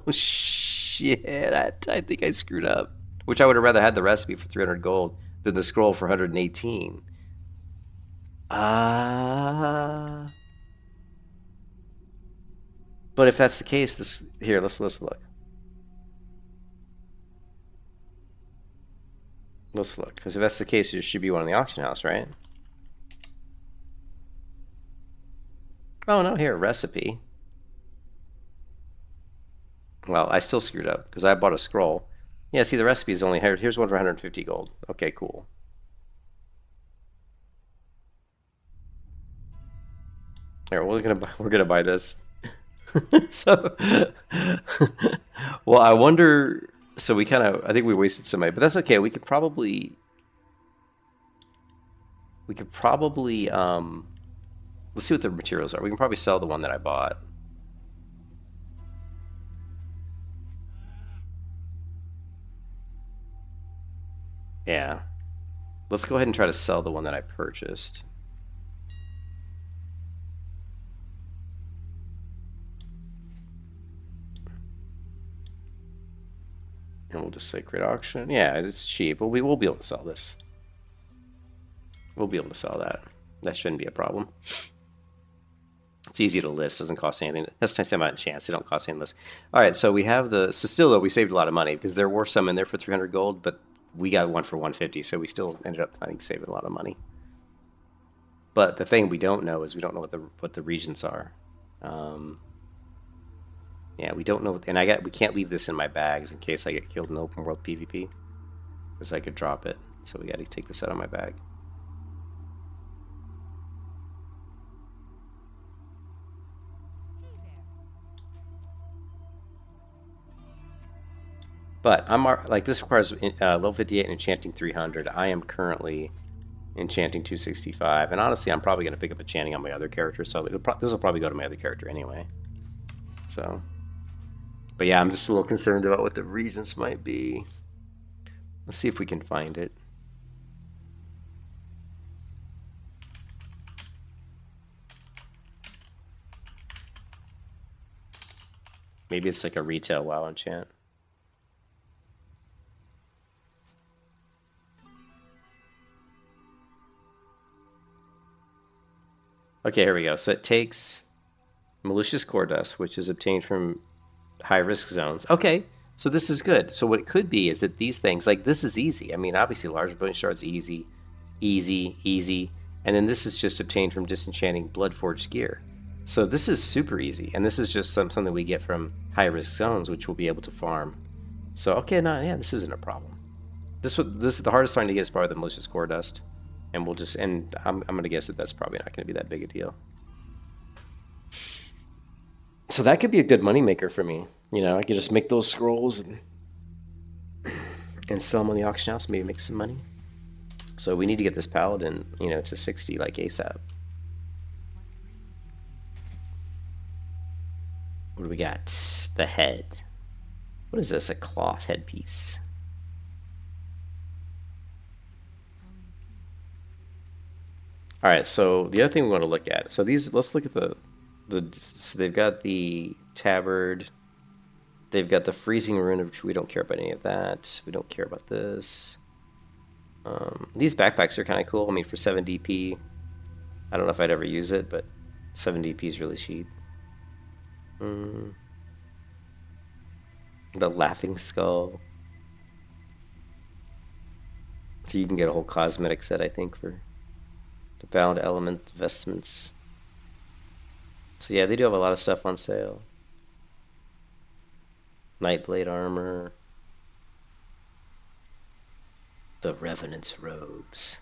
Shit, I think I screwed up. Which I would have rather had the recipe for 300 gold than the scroll for 118. But if that's the case, this here, let's look. Let's look, because if that's the case, there should be one in the auction house, right? Oh no, here, recipe. Well, I still screwed up because I bought a scroll. Yeah, see, the recipe is only here. Here's one for 150 gold. Okay, cool. Here, we're gonna buy this. So, well, I wonder. So I think we wasted some money, but that's okay. We could probably, let's see what the materials are. We can probably sell the one that I bought. Yeah. Let's go ahead and try to sell the one that I purchased. And we'll just say great auction. Yeah, it's cheap, but we'll be able to sell this. We'll be able to sell that. That shouldn't be a problem. It's easy to list, doesn't cost anything. That's nice to have a chance. They don't cost anything to list. All right, so we have the. So still though, we saved a lot of money because there were some in there for 300 gold, but we got one for 150, so we still ended up saving a lot of money. But the thing we don't know is we don't know what the regions are. Yeah, we don't know, and we can't leave this in my bags in case I get killed in open world PvP, because I could drop it. So we got to take this out of my bag. But I'm like, this requires level 58 and enchanting 300. I am currently enchanting 265, and honestly, I'm probably going to pick up enchanting on my other character. So this will probably go to my other character anyway. So. But yeah, I'm just a little concerned about what the reasons might be. Let's see if we can find it. Maybe it's like a retail WoW enchant. Okay, here we go. So it takes malicious core dust, which is obtained from high-risk zones. Okay, so this is good. So what it could be is that these things, like this is easy. I mean, obviously large brilliant shards, easy, easy, easy. And then this is just obtained from disenchanting Bloodforged gear. So this is super easy. And this is just something we get from high-risk zones, which we'll be able to farm. So, okay, yeah, this isn't a problem. This is the hardest thing to get is probably the malicious core dust. And we'll just, and I'm going to guess that that's probably not going to be that big a deal. So that could be a good moneymaker for me. You know, I could just make those scrolls and sell them on the auction house, maybe make some money. So we need to get this Paladin, you know, to 60 like ASAP. What do we got? The head. What is this? A cloth headpiece. All right, so the other thing we want to look at. So these, let's look at so they've got the tabard. They've got the freezing rune, which we don't care about any of that. We don't care about this. These backpacks are kind of cool. I mean, for 7 DP, I don't know if I'd ever use it, but 7 DP is really cheap. The laughing skull. So you can get a whole cosmetic set, I think, for the bound element vestments. So yeah, they do have a lot of stuff on sale. Nightblade armor. The Revenant's robes.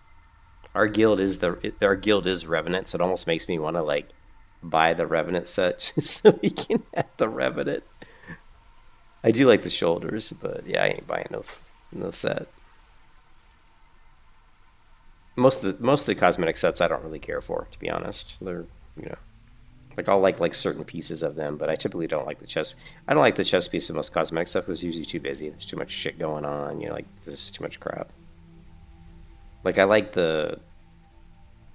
Our guild is Revenant, so it almost makes me want to like buy the Revenant set so we can have the Revenant. I do like the shoulders, but yeah, I ain't buying no set. Most of the cosmetic sets I don't really care for, to be honest. They're, you know, like I'll like certain pieces of them, but I typically don't like the chest. I don't like the chest piece of most cosmetic stuff because it's usually too busy. There's too much shit going on. You know, like there's too much crap. Like I like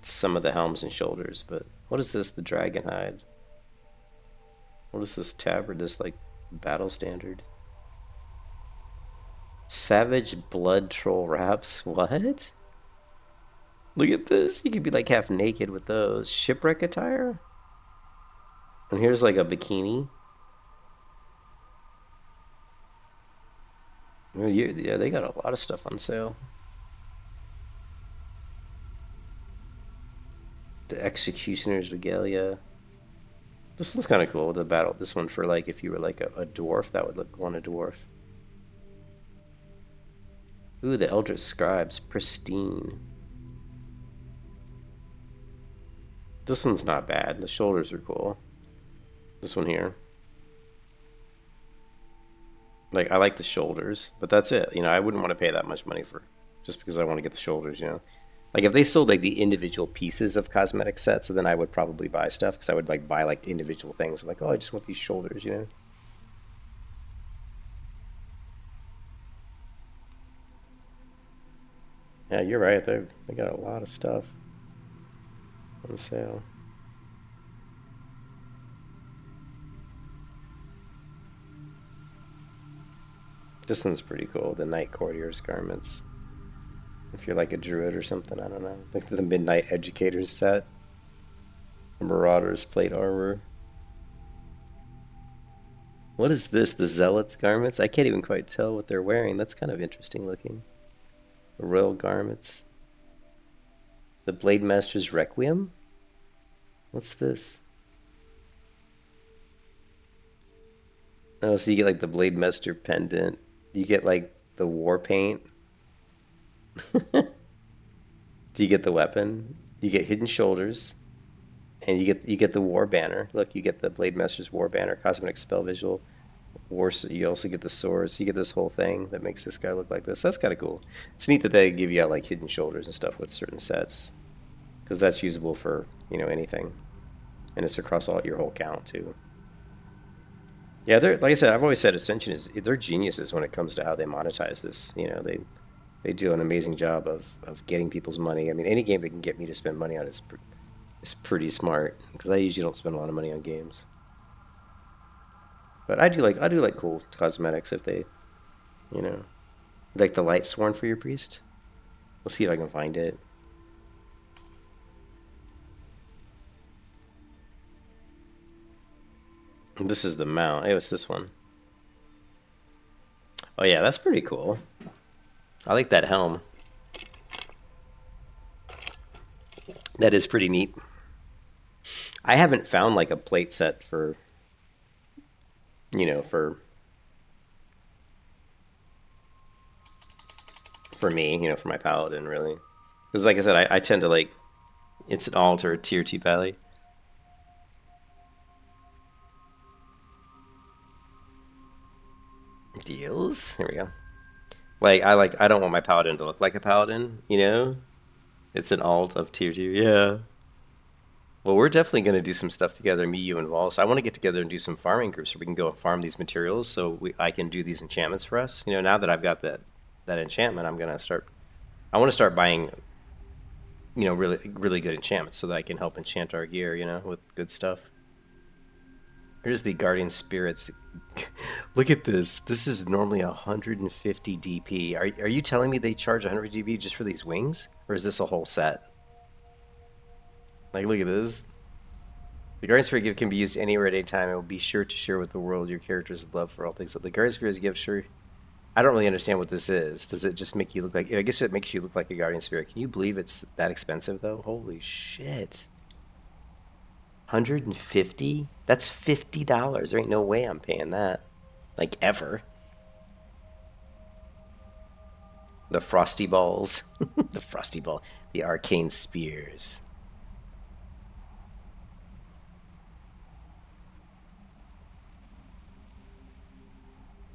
some of the helms and shoulders, but what is this? The dragon hide. What is this tabard? This like battle standard. Savage blood troll wraps. What? Look at this. You could be like half naked with those. Shipwreck attire. And here's like a bikini. Yeah, they got a lot of stuff on sale. The Executioner's Regalia. This one's kind of cool, the battle. This one for like if you were like a dwarf, that would look on a dwarf. Ooh, the Eldritch Scribes, pristine. This one's not bad. The shoulders are cool. This one here. Like, I like the shoulders, but that's it. You know, I wouldn't want to pay that much money for, just because I want to get the shoulders, you know. Like, if they sold, like, the individual pieces of cosmetic sets, then I would probably buy stuff, because I would, like, buy, like, individual things. I'm like, oh, I just want these shoulders, you know. Yeah, you're right. They got a lot of stuff on sale. This one's pretty cool. The Night Courtier's garments. If you're like a druid or something, I don't know. Like the Midnight Educator's set. Marauder's plate armor. What is this? The Zealot's garments? I can't even quite tell what they're wearing. That's kind of interesting looking. The Royal garments. The Blade Master's Requiem? What's this? Oh, so you get like the Blade Master pendant. You get like the war paint. Do you get the weapon? You get hidden shoulders. And you get the war banner. Look, you get the Blade Master's war banner, cosmetic spell visual. You also get the swords. You get this whole thing that makes this guy look like this. That's kind of cool. It's neat that they give you out like hidden shoulders and stuff with certain sets, because that's usable for, you know, anything, and it's across all your whole count too. Yeah, they're, like I said, I've always said Ascension they're geniuses when it comes to how they monetize this. You know, they do an amazing job of getting people's money. I mean, any game they can get me to spend money on is pretty smart, because I usually don't spend a lot of money on games. But I do like cool cosmetics if they, you know, like the light sworn for your priest. Let's see if I can find it. This is the mount. Hey, what's this one? Oh yeah, that's pretty cool. I like that helm. That is pretty neat. I haven't found like a plate set for, you know, for me, you know, for my Paladin, really. Because like I said, I tend to like, it's an alt or a tier 2 pally. Deals? Here we go. I don't want my Paladin to look like a Paladin, you know? It's an alt of tier 2, yeah. Well, we're definitely going to do some stuff together, me, you, and Wallace. I want to get together and do some farming groups so we can go and farm these materials so I can do these enchantments for us. You know, now that I've got that enchantment, I'm going to start... I want to start buying, you know, really good enchantments so that I can help enchant our gear, you know, with good stuff. Here's the Guardian Spirits. Look at this. This is normally 150 DP. Are you telling me they charge 100 DP just for these wings? Or is this a whole set? Like, look at this. The Guardian Spirit gift can be used anywhere at any time. It will be sure to share with the world your character's love for all things. So the Guardian Spirit's gift, sure. I don't really understand what this is. Does it just make you look like... I guess it makes you look like a Guardian Spirit. Can you believe it's that expensive, though? Holy shit. 150? That's $50. There ain't no way I'm paying that. Like, ever. The Frosty Balls. The Frosty Ball. The Arcane Spears.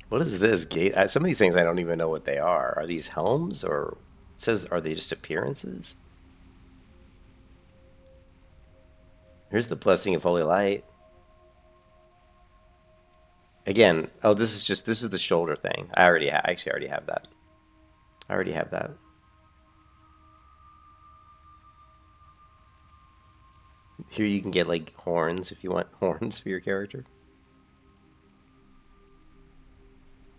What is this gate? Some of these things I don't even know what they are. Are these helms, or it says, are they just appearances? Here's the Blessing of Holy Light. Again, oh, this is the shoulder thing. I actually already have that. I already have that. Here you can get like horns if you want horns for your character.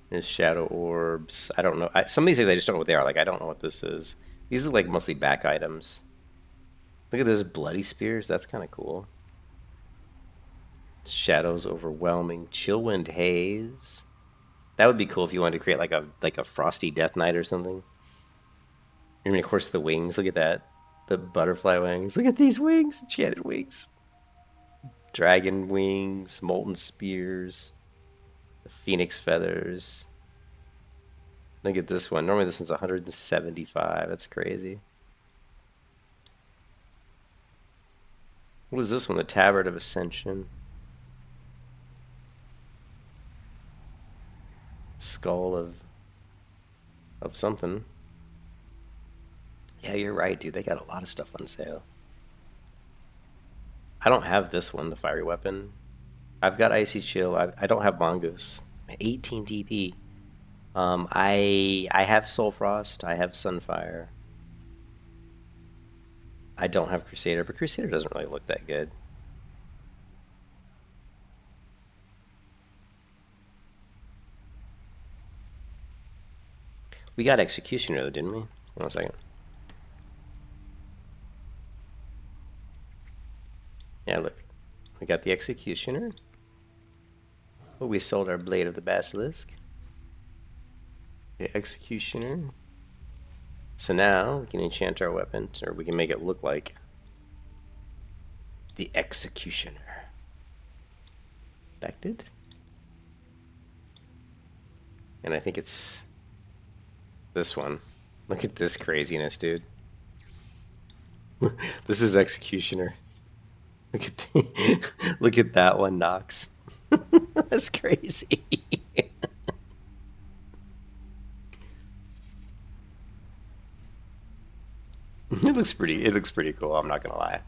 There's shadow orbs. I don't know. Some of these things I just don't know what they are. Like, I don't know what this is. These are like mostly back items. Look at this, Bloody Spears. That's kind of cool. Shadows Overwhelming. Chillwind Haze. That would be cool if you wanted to create like a Frosty Death Knight or something. I mean, of course, the wings. Look at that. The butterfly wings. Look at these wings. Enchanted wings. Dragon wings. Molten spears. The phoenix feathers. Look at this one. Normally this one's 175. That's crazy. What is this one? The Tabard of Ascension. Skull of something. Yeah, you're right, dude. They got a lot of stuff on sale. I don't have this one, the fiery weapon. I've got Icy Chill. I don't have Mongoose. 18 DP. I have Soul Frost. I have Sunfire. I don't have Crusader, but Crusader doesn't really look that good. We got Executioner though, didn't we? One second. Yeah, look. We got the Executioner. Oh, we sold our Blade of the Basilisk. The Executioner. So now we can enchant our weapon, or we can make it look like the Executioner. Affected. And I think it's this one. Look at this craziness, dude. This is Executioner. Look at look at that one, Nox. That's crazy. It looks pretty cool, I'm not gonna lie.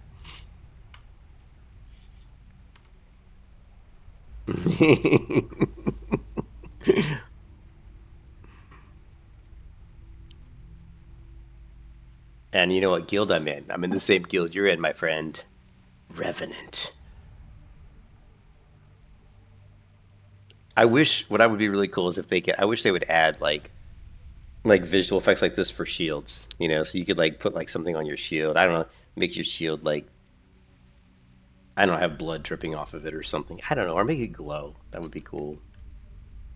And you know what guild I'm in? I'm in the same guild you're in, my friend. Revenant. I wish, what I would be really cool is if they could, I wish they would add like visual effects like this for shields, you know, so you could like put like something on your shield. I don't know, make your shield like, I don't know, have blood dripping off of it or something. I don't know, or make it glow. That would be cool,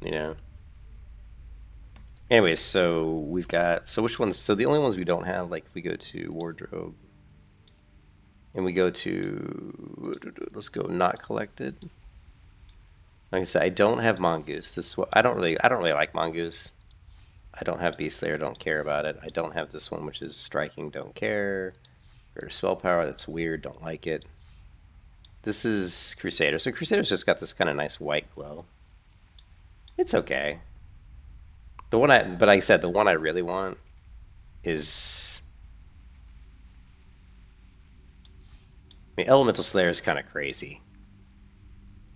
you know. Anyways, so we've got, so which ones, so the only ones we don't have, like if we go to wardrobe and we go to, let's go not collected. Like I said, I don't have Mongoose. This is what, I don't really like Mongoose. I don't have Beast Slayer, don't care about it. I don't have this one, which is striking, don't care. Or spell power, that's weird, don't like it. This is Crusader. So Crusader's just got this kind of nice white glow. It's okay. The one but like I said, the one I really want is, I mean, Elemental Slayer is kind of crazy.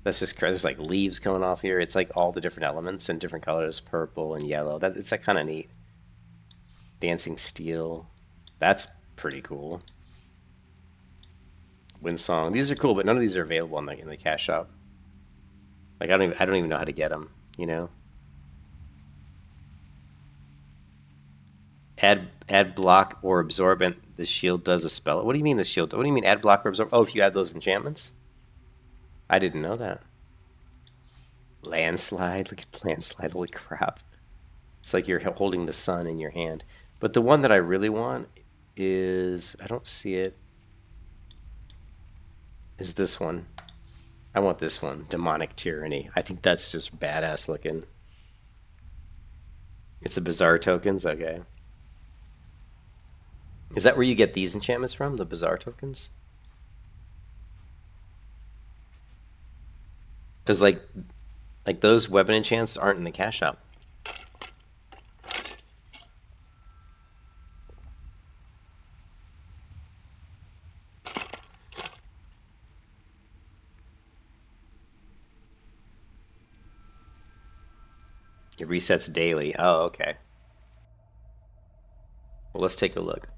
That's just crazy. There's like leaves coming off here. It's like all the different elements in different colors, purple and yellow. It's like kind of neat. Dancing Steel, that's pretty cool. Windsong, these are cool, but none of these are available in the cash shop. Like I don't even know how to get them. You know. Add block or absorbent. The shield does a spell. What do you mean the shield? What do you mean add block or absorb? Oh, if you add those enchantments. I didn't know that. Landslide. Look at Landslide. Holy crap. It's like you're holding the sun in your hand. But the one that I really want is, I don't see it, is this one. I want this one. Demonic Tyranny. I think that's just badass looking. It's a Bazaar tokens? Okay. Is that where you get these enchantments from? The Bazaar tokens? Because like those weapon enchants aren't in the cash shop. It resets daily. Oh, okay. Well, let's take a look.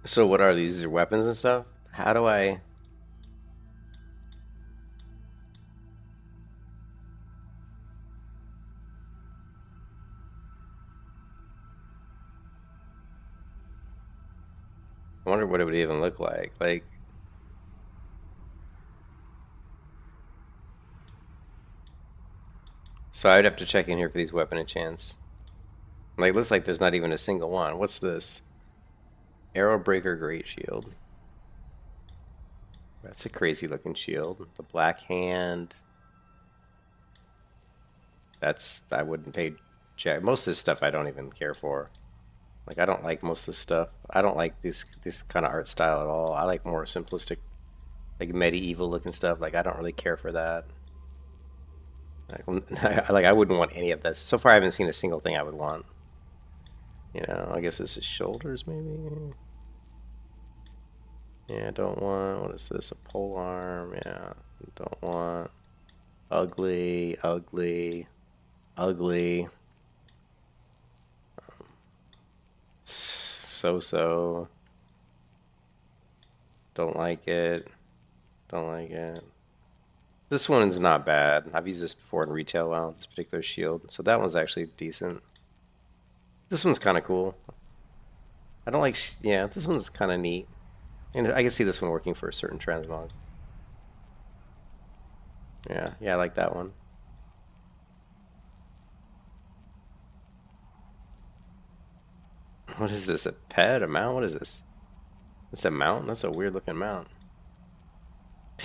So what are these? These are weapons and stuff? How do I... I wonder what it would even look like. Like... So I'd have to check in here for these weapon enchants. Like, it looks like there's not even a single one. What's this? Arrow Breaker Great Shield. That's a crazy looking shield. The Black Hand. That's... I wouldn't pay check. Most of this stuff I don't even care for. Like, I don't like most of this stuff. I don't like this kind of art style at all. I like more simplistic, like medieval looking stuff. Like, I don't really care for that. Like, I wouldn't want any of this. So far, I haven't seen a single thing I would want. You know, I guess this is shoulders, maybe? Yeah, don't want... What is this? A pole arm? Yeah, don't want... Ugly, ugly, ugly. So-so. Don't like it. Don't like it. This one's not bad. I've used this before in retail WoW, this particular shield. So that one's actually decent. This one's kind of cool. I don't like... Yeah, this one's kind of neat. And I can see this one working for a certain transmog. Yeah, I like that one. What is this? A pet? A mount? What is this? It's a mount? That's a weird looking mount.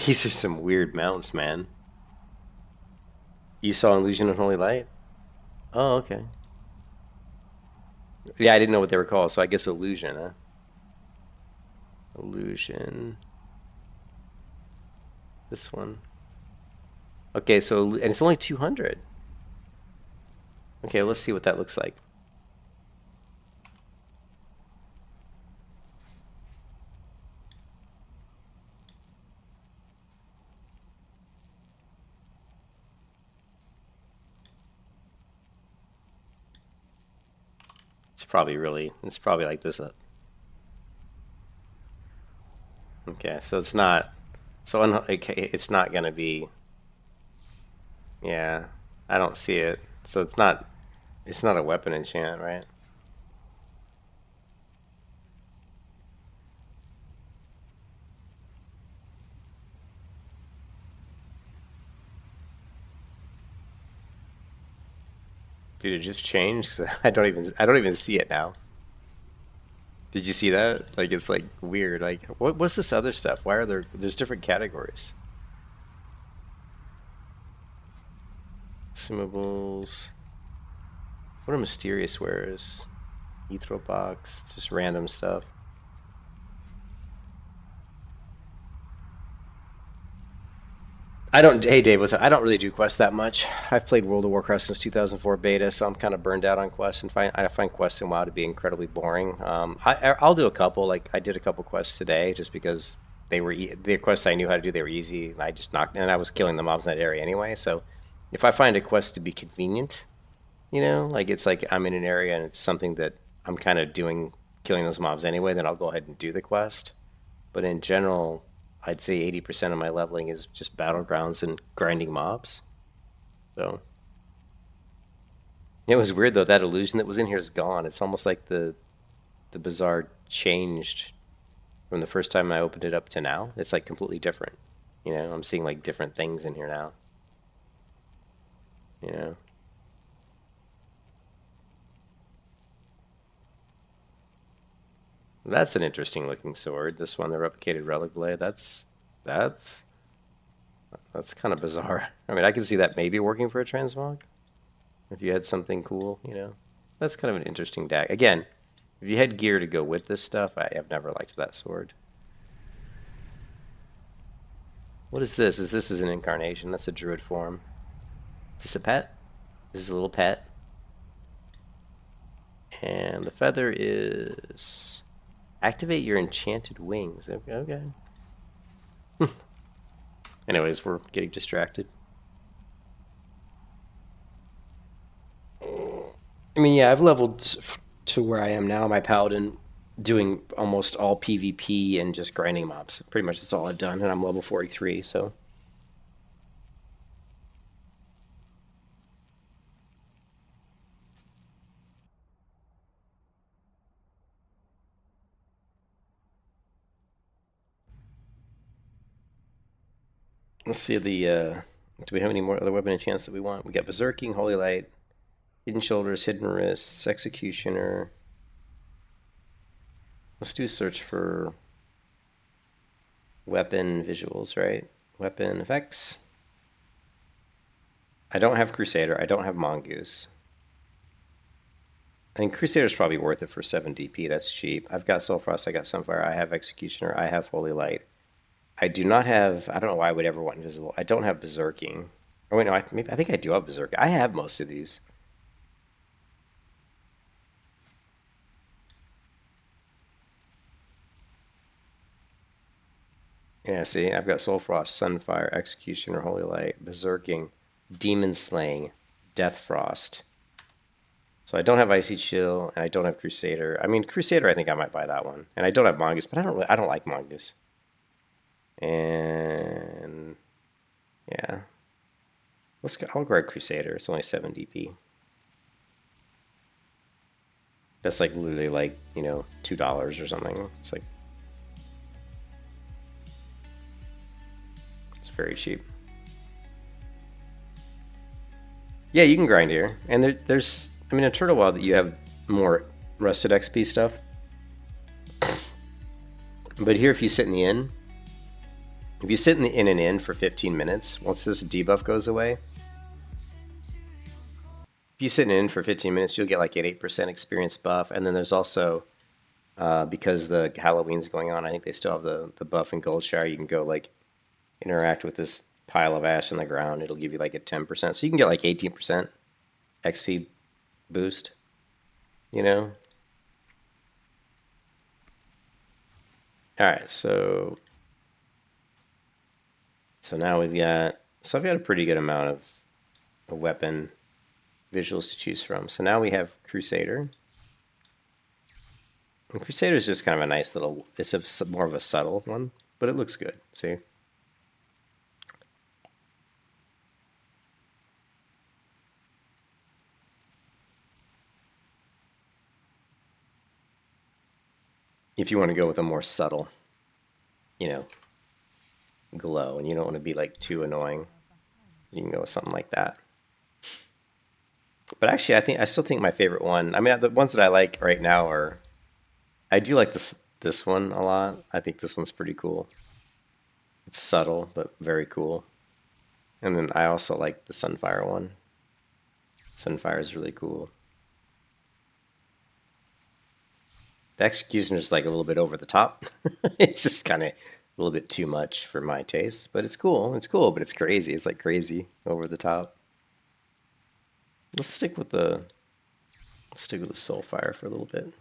These are some weird mounts, man. Esau, Illusion, and Holy Light? Oh, okay. Yeah, I didn't know what they were called, so I guess Illusion, huh? Illusion. This one. Okay, so... And it's only 200. Okay, let's see what that looks like. It's probably like this. Okay, so it's not, okay, it's not gonna be, yeah, I don't see it. So it's not a weapon enchant, right? Dude, it just changed. 'Cause I don't even see it now. Did you see that? Like, it's like weird. Like, what's this other stuff? Why are there's different categories? Consumables. What are mysterious wares? Ethereal box, just random stuff. Hey Dave, what's up? I don't really do quests that much. I've played World of Warcraft since 2004 beta, so I'm kind of burned out on quests, and I find quests in WoW to be incredibly boring. I'll do a couple, like I did a couple quests today, just because the quests I knew how to do, they were easy, and I just knocked, and I was killing the mobs in that area anyway. So if I find a quest to be convenient, you know, like it's like I'm in an area and it's something that I'm kind of doing, killing those mobs anyway, then I'll go ahead and do the quest. But in general, I'd say 80% of my leveling is just battlegrounds and grinding mobs. So it was weird though, that illusion that was in here is gone. It's almost like the bazaar changed from the first time I opened it up to now. It's like completely different. You know, I'm seeing like different things in here now. You know. That's an interesting looking sword. This one, the replicated relic blade, that's kind of bizarre. I mean, I can see that maybe working for a transmog. If you had something cool, you know. That's kind of an interesting deck. Again, if you had gear to go with this stuff, I have never liked that sword. What is this? This is an incarnation. That's a druid form. Is this a pet? This is a little pet. And the feather is... Activate your enchanted wings. Okay. Anyways, we're getting distracted. I mean, yeah, I've leveled to where I am now. My Paladin doing almost all PvP and just grinding mobs. Pretty much that's all I've done, and I'm level 43, so. Let's see the, do we have any more other weapon enchants that we want? We got Berserking, Holy Light, Hidden Shoulders, Hidden Wrists, Executioner. Let's do a search for weapon visuals, right? Weapon effects. I don't have Crusader. I don't have Mongoose. I think Crusader's probably worth it for 7 DP. That's cheap. I've got Soulfrost. I got Sunfire. I have Executioner. I have Holy Light. I do not have. I don't know why I would ever want Invisible. I don't have Berserking. Oh wait, no. I think I do have Berserking. I have most of these. Yeah, see, I've got Soulfrost, Sunfire, Executioner, Holy Light, Berserking, Demon Slaying, Death Frost. So I don't have Icy Chill, and I don't have Crusader. I mean, Crusader, I think I might buy that one. And I don't have Mongoose, but I don't like Mongoose. And yeah, let's go. I'll grab Crusader. It's only 7 DP. That's like literally like, you know, $2 or something. It's like, it's very cheap. Yeah, you can grind here. And there's, I mean, in Turtle Wild that you have more Rusted XP stuff. But here, if you sit in the inn, if you sit in the inn and inn for 15 minutes, once this debuff goes away, if you sit in an inn for 15 minutes, you'll get like an 8% experience buff. And then there's also, because the Halloween's going on, I think they still have the buff in Goldshire. You can go like interact with this pile of ash on the ground. It'll give you like a 10%. So you can get like 18% XP boost, you know? All right, so now we've got, so I've got a pretty good amount of a weapon visuals to choose from. So now we have Crusader. And Crusader is just kind of a nice little, it's a more of a subtle one, but it looks good, see? If you want to go with a more subtle, you know, glow, and you don't want to be like too annoying, you can go with something like that. But actually, I still think my favorite one, I mean, the ones that I like right now are, I do like this one a lot. I think this one's pretty cool. It's subtle, but very cool. And then I also like the Sunfire one. Sunfire is really cool. The Executioner is like a little bit over the top. It's just kind of a little bit too much for my taste, but it's cool. It's cool, but it's crazy. It's like crazy over the top. Let's stick with the Soulfire for a little bit.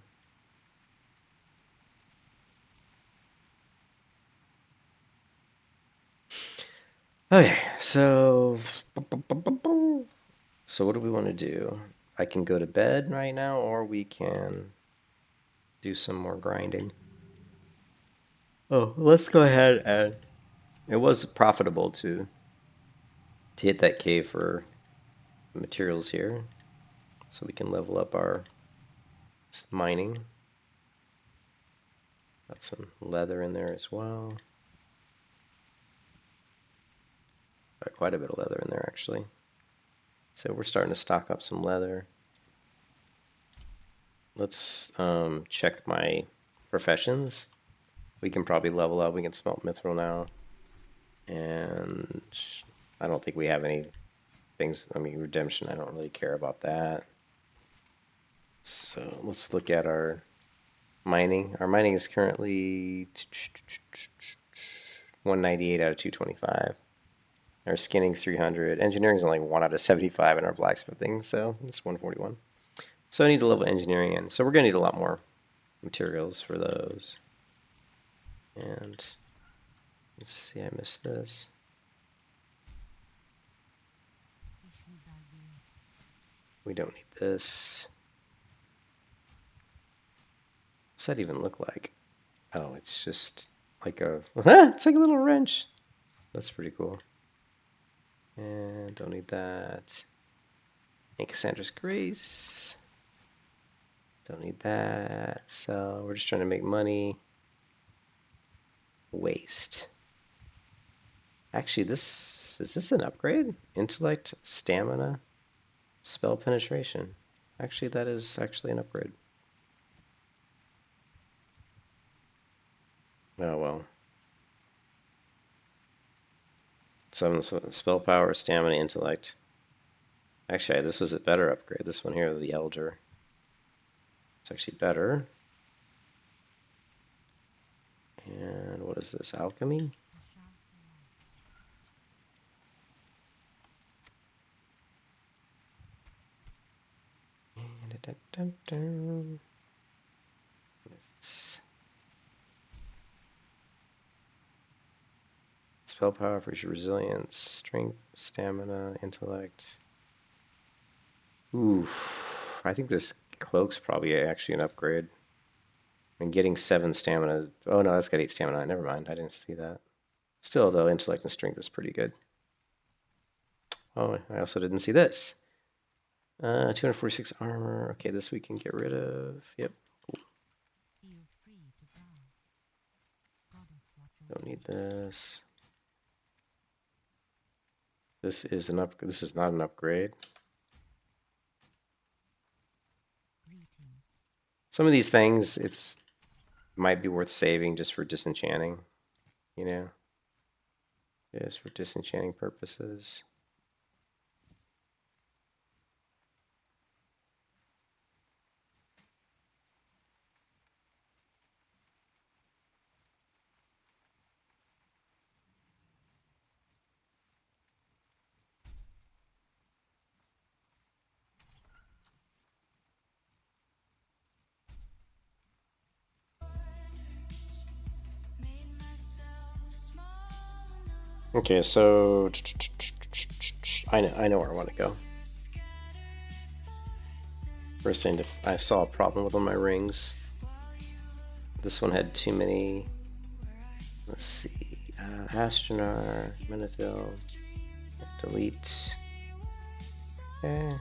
Okay, so what do we want to do? I can go to bed right now, or we can do some more grinding. Oh, let's go ahead and it was profitable to hit that cave for materials here, so we can level up our mining. Got some leather in there as well. Got quite a bit of leather in there actually. So we're starting to stock up some leather. Let's check my professions. We can probably level up. We can smelt mithril now. And I don't think we have any things. I mean, redemption, I don't really care about that. So let's look at our mining. Our mining is currently 198 out of 225. Our skinning's 300. Engineering's only 1 out of 75 in our blacksmithing, so it's 141. So I need to level engineering in. So we're going to need a lot more materials for those. And let's see, I missed this. We don't need this. What's that even look like? Oh, it's just like a... it's like a little wrench. That's pretty cool. And don't need that. And Cassandra's Grace. Don't need that. So we're just trying to make money. Waste. Actually, is this an upgrade? Intellect, stamina, spell penetration. Actually, that is actually an upgrade. Oh well. Some spell power, stamina, intellect. Actually, this was a better upgrade. This one here, the Elder. It's actually better. And what is this? Alchemy? Spell power for your resilience, strength, stamina, intellect. Oof. I think this cloak's probably actually an upgrade. And getting 7 stamina. Oh no, that's got 8 stamina. Never mind. I didn't see that. Still, though, intellect and strength is pretty good. Oh, I also didn't see this. 246 armor. Okay, this we can get rid of. Yep. Cool. Don't need this. This is an up. This is not an upgrade. Some of these things, it's might be worth saving just for disenchanting, you know, just for disenchanting purposes. Okay, so I know where I want to go. First thing, I saw a problem with one of my rings. This one had too many. Let's see, Astronar, Menethil, delete. Yeah.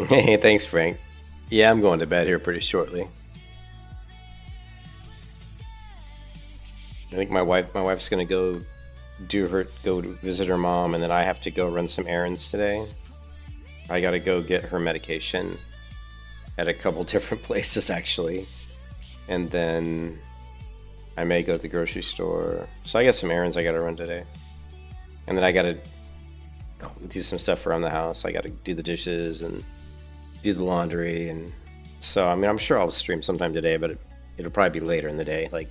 Hey, thanks, Frank. Yeah, I'm going to bed here pretty shortly. I think my wife's gonna go visit her mom, and then I have to go run some errands today. I gotta go get her medication at a couple different places actually, and then I may go to the grocery store. So I got some errands I gotta run today, and then I gotta do some stuff around the house. I gotta do the dishes and do the laundry, and so I mean I'm sure I'll stream sometime today, but it'll probably be later in the day, like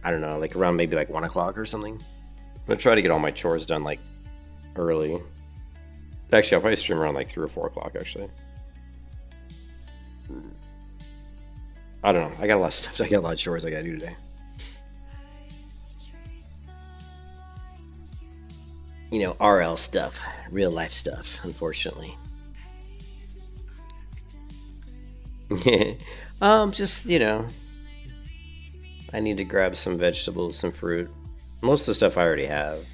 I don't know, like around maybe like 1 o'clock or something. I'm gonna try to get all my chores done like early. Actually, I'll probably stream around like 3 or 4 o'clock actually. I don't know, I got a lot of stuff, I got a lot of chores I gotta do today. You know, RL stuff, real life stuff, unfortunately. Just, you know, I need to grab some vegetables, some fruit. Most of the stuff I already have,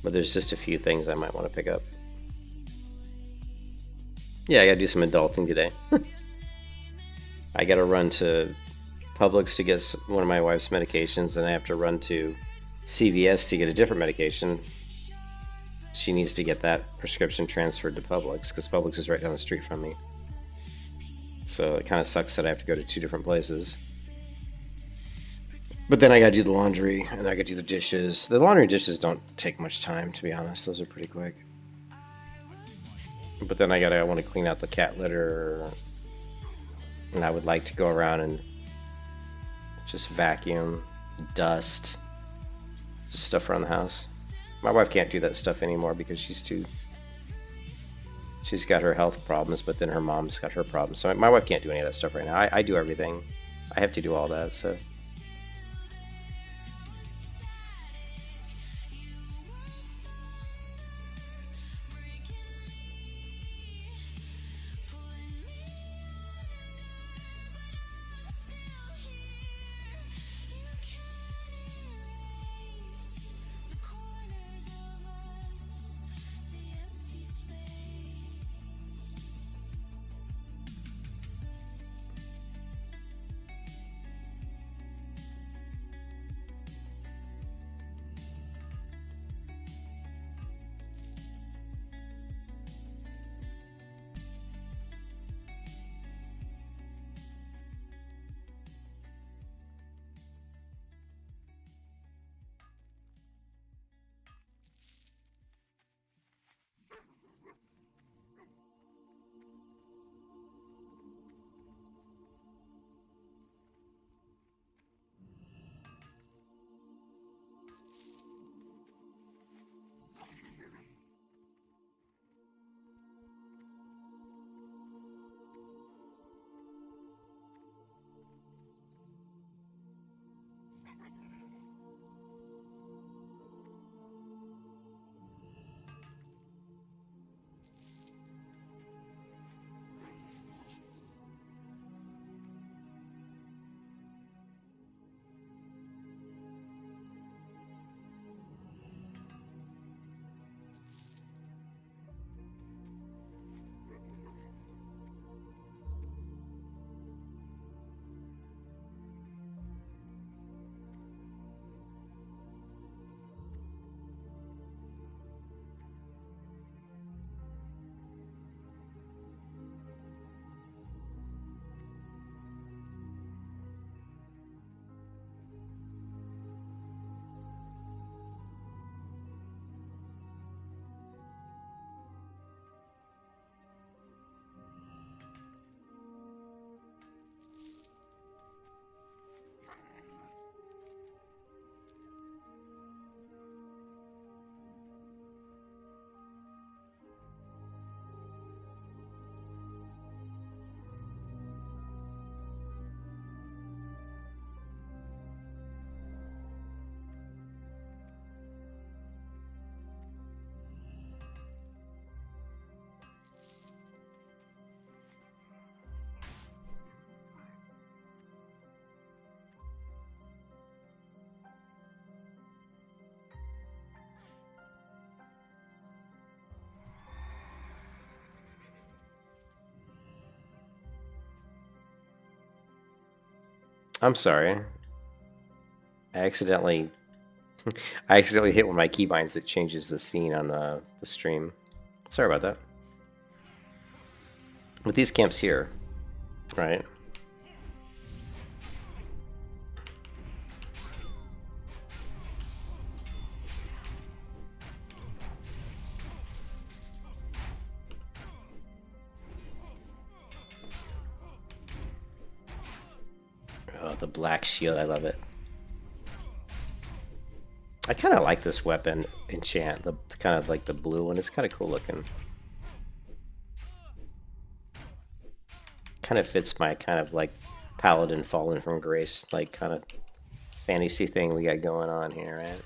but there's just a few things I might want to pick up. Yeah, I gotta do some adulting today. I gotta run to Publix to get one of my wife's medications, and I have to run to CVS to get a different medication. She needs to get that prescription transferred to Publix, because Publix is right down the street from me. So it kind of sucks that I have to go to 2 different places. But then I gotta do the laundry, and I gotta do the dishes. The laundry and dishes don't take much time, to be honest. Those are pretty quick. But then I want to clean out the cat litter, and I would like to go around and just vacuum, dust, just stuff around the house. My wife can't do that stuff anymore because she's got her health problems, but then her mom's got her problems. So my wife can't do any of that stuff right now. I do everything. I have to do all that, so. I'm sorry. I accidentally hit one of my keybinds that changes the scene on the stream. Sorry about that. With these camps here, right? Oh, the black shield, I love it. I kind of like this weapon enchant, the kind of like the blue one. It's kind of cool looking. Kind of fits my kind of like Paladin fallen from grace, like kind of fantasy thing we got going on here, right?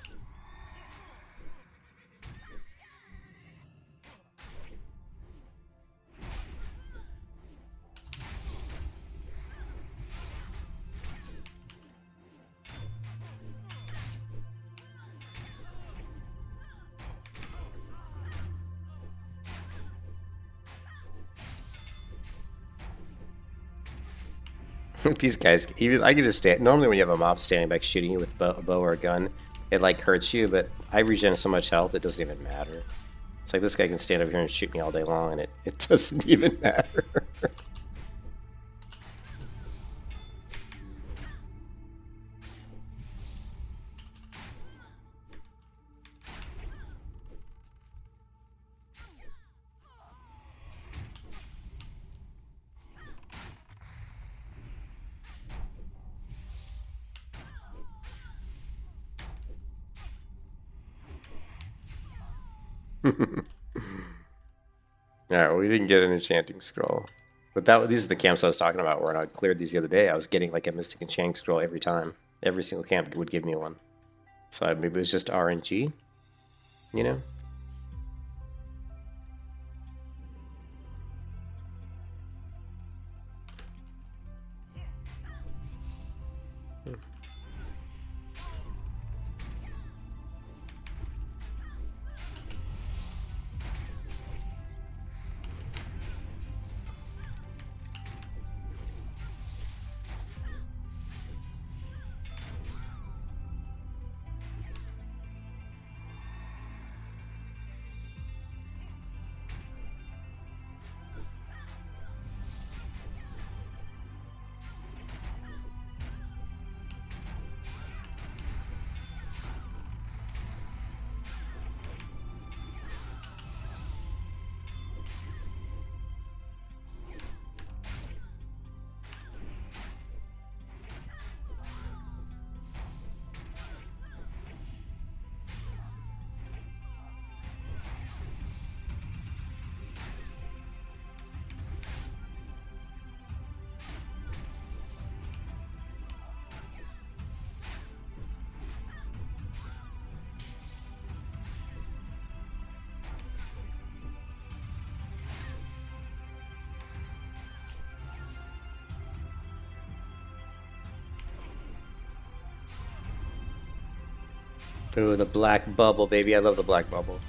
These guys, even I can just stand. Normally, when you have a mob standing back shooting you with a bow or a gun, it like hurts you. But I regen so much health, it doesn't even matter. It's like this guy can stand over here and shoot me all day long, and it doesn't even matter. Alright, well, we didn't get an enchanting scroll. But these are the camps I was talking about where I cleared these the other day. I was getting like a mystic enchanting scroll every time. Every single camp would give me one. So maybe it was just RNG, you know? Ooh, the black bubble, baby. I love the black bubble.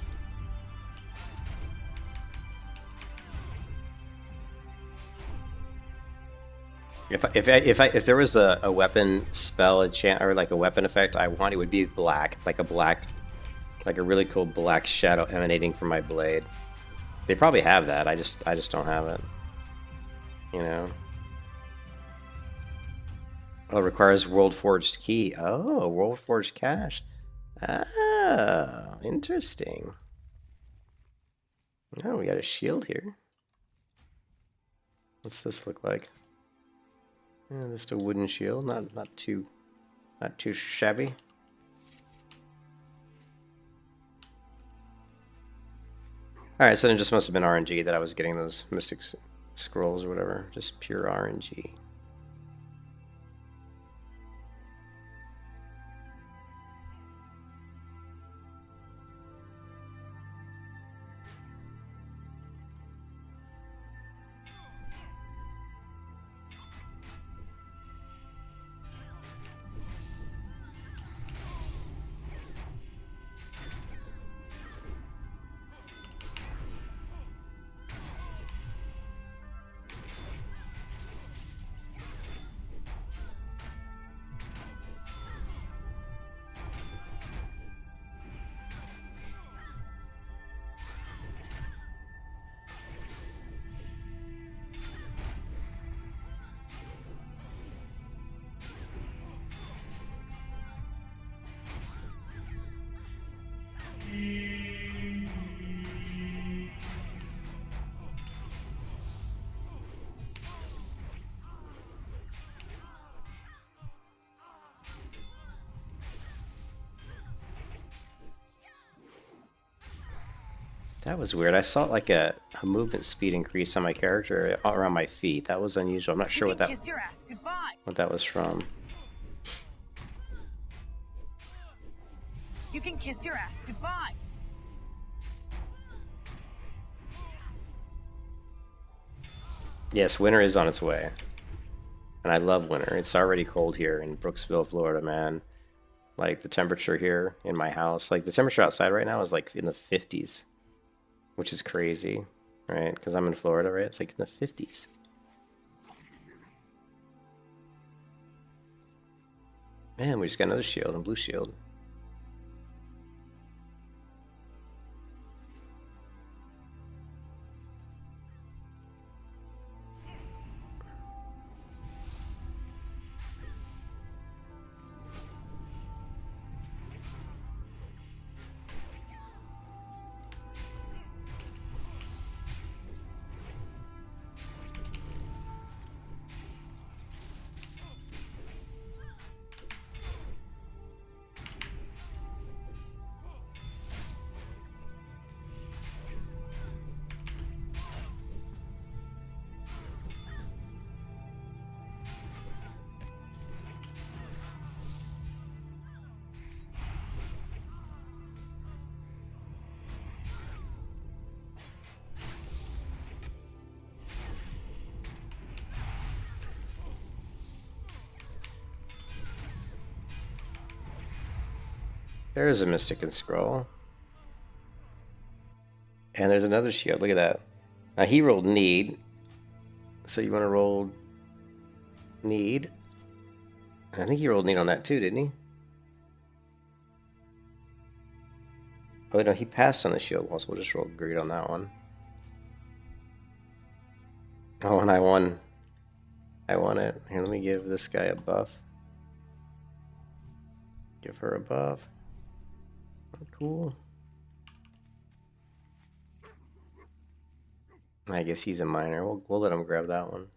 If there was a weapon spell enchant or like a weapon effect I want, it would be black, like a really cool black shadow emanating from my blade. They probably have that. I just don't have it. You know. Oh, it requires World Forged key. Oh, World Forged cache. Ah, interesting. Oh, we got a shield here. What's this look like? Yeah, just a wooden shield, not too shabby. All right, so it just must have been RNG that I was getting those mystic scrolls or whatever, just pure RNG. That was weird. I saw like a movement speed increase on my character around my feet. That was unusual. I'm not sure what Kiss your ass goodbye. that was from. You can kiss your ass goodbye. Yes, winter is on its way. And I love winter. It's already cold here in Brooksville, Florida, man. Like the temperature here in my house, like the temperature outside right now is like in the 50s. Which is crazy, right? Because I'm in Florida, right? It's like in the 50s. Man, we just got another shield, a blue shield. There's a Mystic and Scroll. And there's another shield. Look at that. Now he rolled need. So you want to roll need. I think he rolled need on that too, didn't he? Oh no, he passed on the shield wall, so we'll just roll greed on that one. Oh, and I won. I won it. Here, let me give this guy a buff. Give her a buff. Oh, cool. I guess he's a minor. We'll let him grab that one.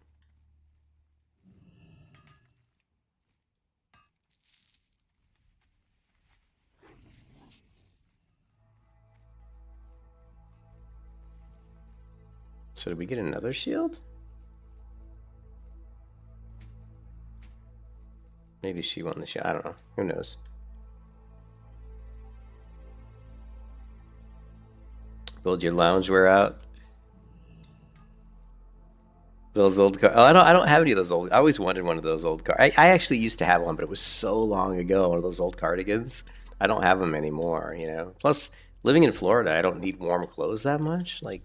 So did we get another shield? Maybe she won the shield. I don't know. Who knows? Build your loungewear out. Those old cars. Oh, I don't have any of those old. I always wanted one of those old cars. I actually used to have one, but it was so long ago. One of those old cardigans. I don't have them anymore. You know. Plus, living in Florida, I don't need warm clothes that much. Like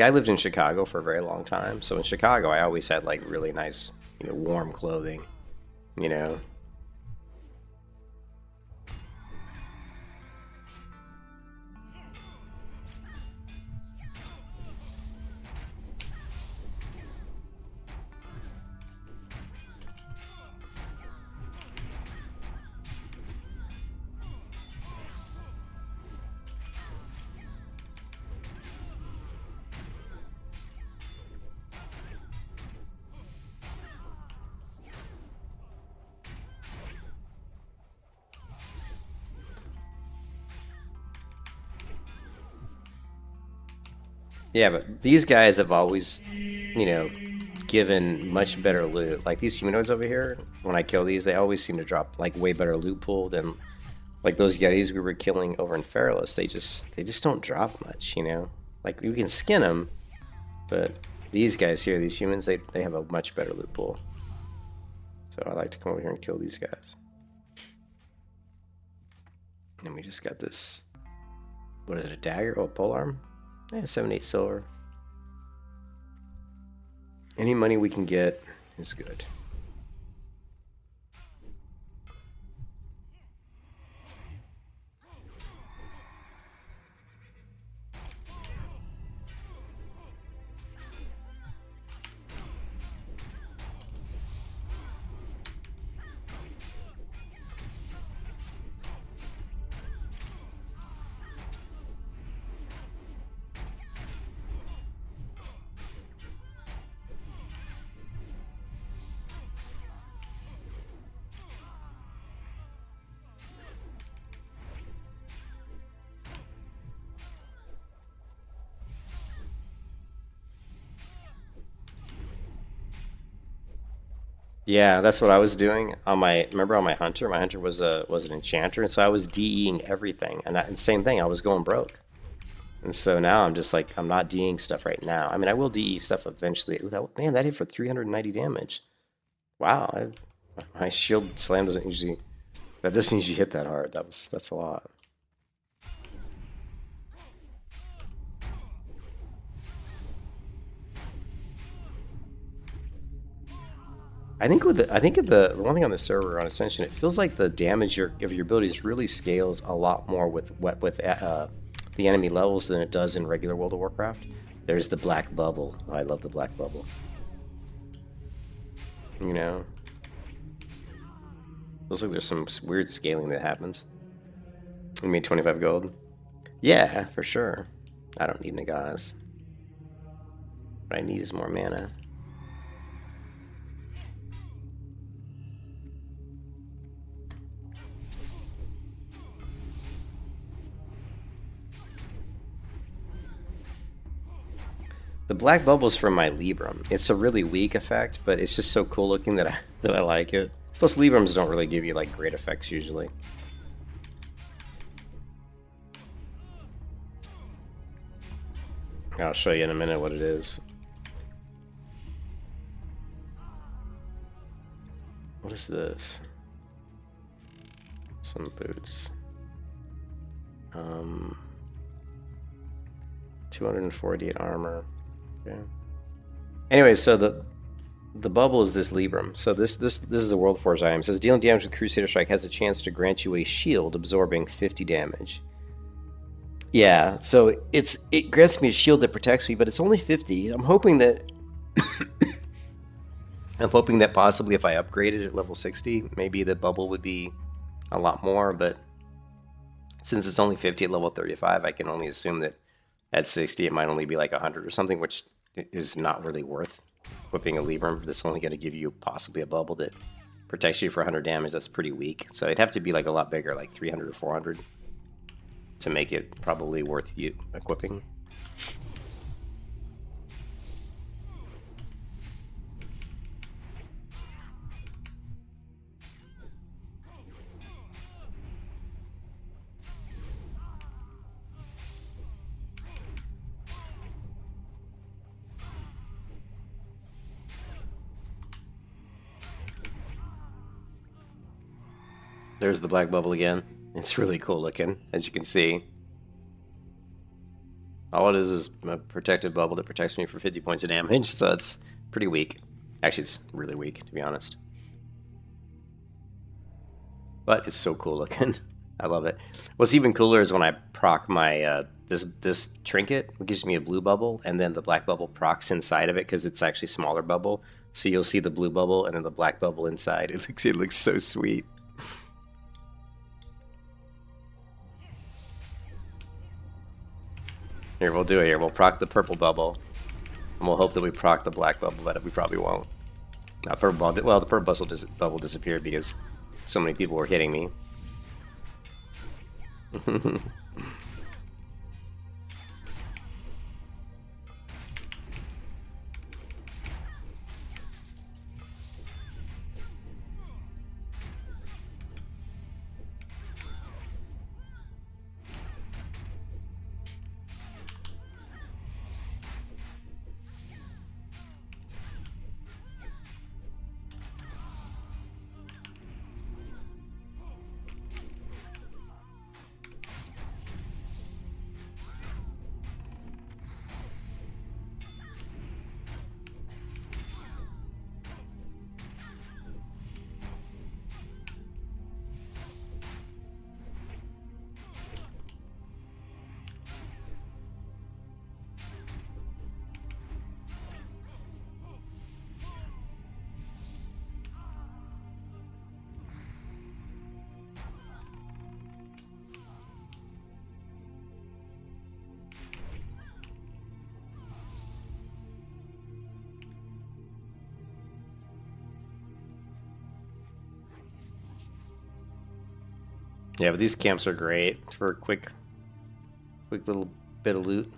I lived in Chicago for a very long time. So in Chicago, I always had like really nice, warm clothing. You know. Yeah, but these guys have always, given much better loot. Like these humanoids over here, when I kill these, they always seem to drop like way better loot pool than like those Yetis we were killing over in Feralus. They just don't drop much, Like you can skin them, but these guys here, these humans, they have a much better loot pool. So I like to come over here and kill these guys. And we just got this. What is it? A dagger? Oh, a polearm? Yeah, 78 silver. Any money we can get is good. Yeah, that's what I was doing on my. Remember on my hunter? My hunter was an enchanter, and so I was DEing everything. And same thing, I was going broke. And so now I'm just like I'm not DEing stuff right now. I mean, I will DE stuff eventually. Ooh, man, that hit for 390 damage. Wow, my shield slam doesn't usually. That doesn't usually hit that hard. That's a lot. I think the one thing on the server on Ascension, it feels like the damage of your abilities really scales a lot more with the enemy levels than it does in regular World of Warcraft. There's the black bubble. Oh, I love the black bubble. Feels like there's some weird scaling that happens. You made 25 gold? Yeah, for sure. I don't need Nagaz. What I need is more mana. The black bubble's from my Libram. It's a really weak effect, but it's just so cool looking that I like it. Plus, Librams don't really give you like great effects usually. I'll show you in a minute what it is. What is this? Some boots. Um, 248 armor. Okay. Anyway, so the bubble is this Libram. So this is a World Force item. It says dealing damage with Crusader Strike has a chance to grant you a shield absorbing 50 damage. Yeah, so it grants me a shield that protects me, but it's only 50. I'm hoping that possibly if I upgraded at level 60, maybe the bubble would be a lot more, but since it's only 50 at level 35, I can only assume that at 60 it might only be like 100 or something, which is not really worth equipping a Libram. That's only going to give you possibly a bubble that protects you for 100 damage. That's pretty weak. So it'd have to be like a lot bigger, like 300 or 400, to make it probably worth you equipping. There's the black bubble again. It's really cool looking, as you can see. All it is a protective bubble that protects me for 50 points of damage, so it's pretty weak. Actually, it's really weak, to be honest. But it's so cool looking. I love it. What's even cooler is when I proc my this trinket, it gives me a blue bubble, and then the black bubble procs inside of it because it's actually a smaller bubble. So you'll see the blue bubble and then the black bubble inside. It looks so sweet. Here, we'll do it here. We'll proc the purple bubble, and we'll hope that we proc the black bubble, but we probably won't. Purple bubble, well, the purple bubble disappeared because so many people were hitting me. Yeah, but these camps are great for a quick little bit of loot.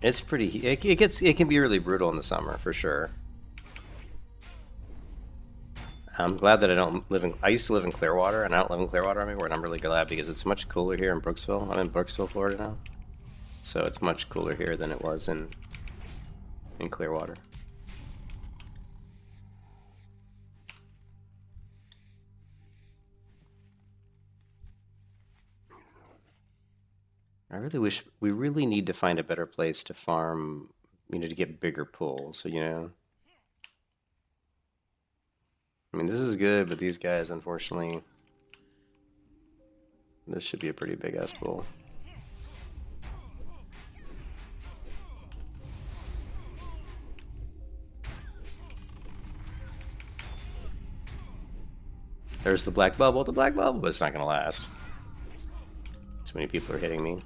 It's pretty. It can be really brutal in the summer for sure. I'm glad that I don't live in. I used to live in Clearwater, and I don't live in Clearwater anymore. And I'm really glad because it's much cooler here in Brooksville. I'm in Brooksville, Florida now, so it's much cooler here than it was in Clearwater. I really wish we really need to find a better place to farm, to get bigger pools, I mean, this is good, but these guys, unfortunately, this should be a pretty big ass pool. There's the black bubble. The black bubble, but it's not gonna last. Too many people are hitting me.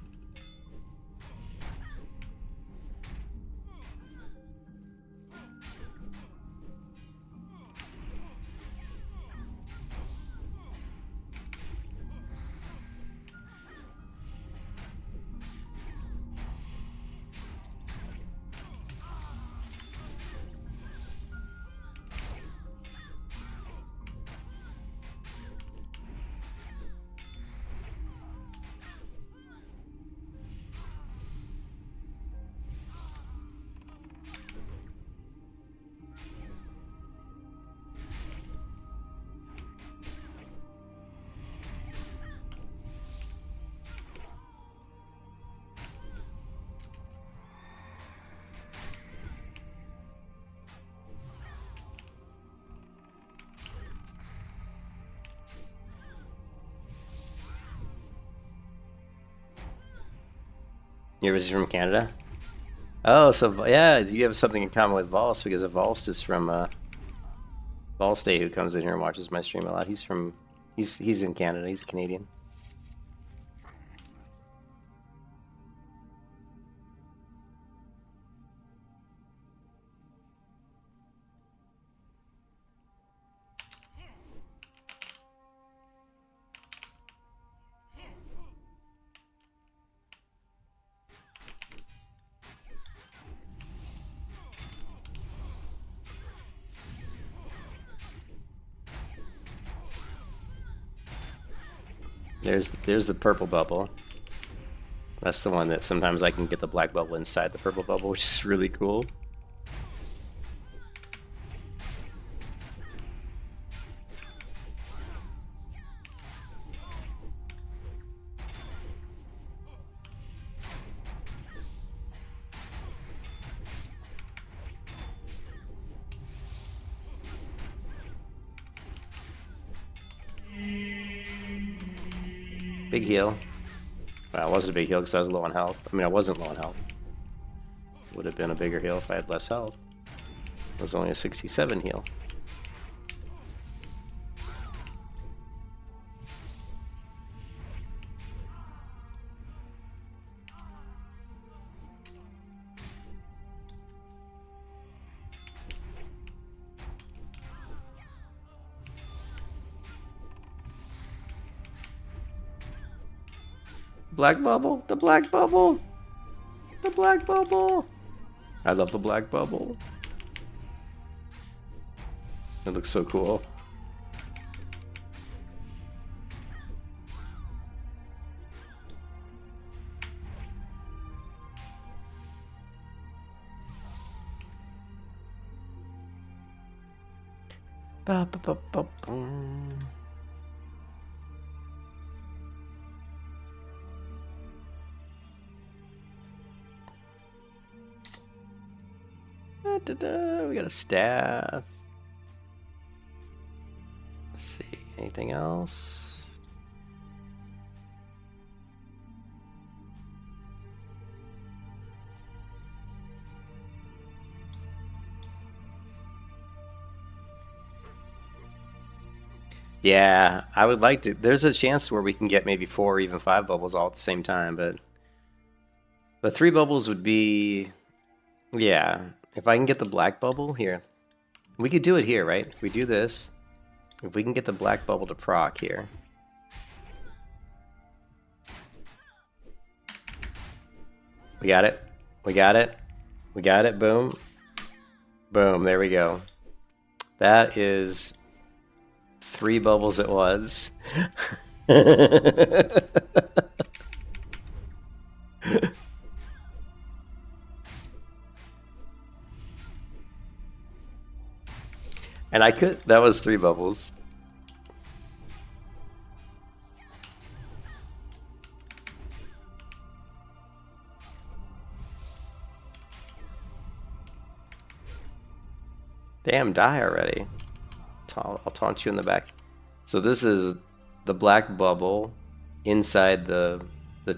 You're from Canada? Oh, so yeah, you have something in common with Volst because Volst is from Volstay, who comes in here and watches my stream a lot. He's in Canada. He's a Canadian. There's the purple bubble. That's the one that sometimes I can get the black bubble inside the purple bubble, which is really cool. Big heal. Well, it wasn't a big heal because I was low on health. I mean, I wasn't low on health. Would have been a bigger heal if I had less health. It was only a 67 heal. Black bubble, the black bubble, the black bubble. I love the black bubble. It looks so cool. Ba, ba, ba, ba, boom. We got a staff. Let's see, anything else? Yeah, I would like to. There's a chance where we can get maybe 4 or even 5 bubbles all at the same time, but 3 bubbles would be, yeah. If I can get the black bubble here, we could do it here, right? If we do this, if we can get the black bubble to proc here. We got it. We got it. We got it. Boom. Boom. There we go. That is 3 bubbles it was. And I could, that was 3 bubbles. Damn, die already. I'll taunt you in the back. So this is the black bubble inside the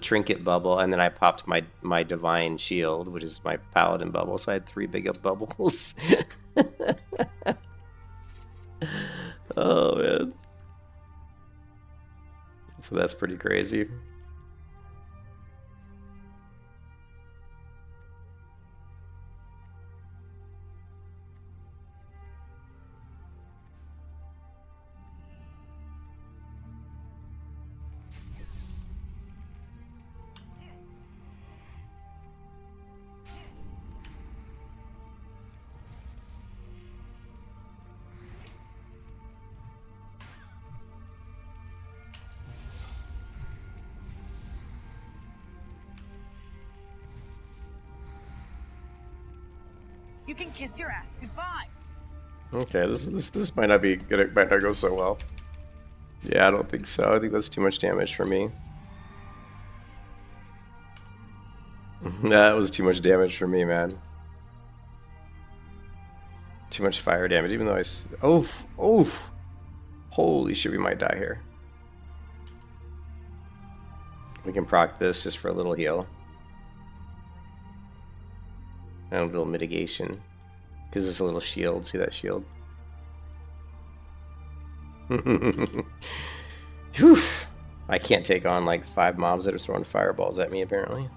trinket bubble, and then I popped my divine shield, which is my paladin bubble, so I had 3 big up bubbles. Oh man. So that's pretty crazy. You can kiss your ass goodbye. Okay, this might not be good. It might not go so well. Yeah, I don't think so. I think that's too much damage for me. That was too much damage for me, man. Too much fire damage, even though oof, oof. Holy shit, we might die here. We can proc this just for a little heal. And a little mitigation. Gives us a little shield. See that shield? Whew. I can't take on like 5 mobs that are throwing fireballs at me, apparently.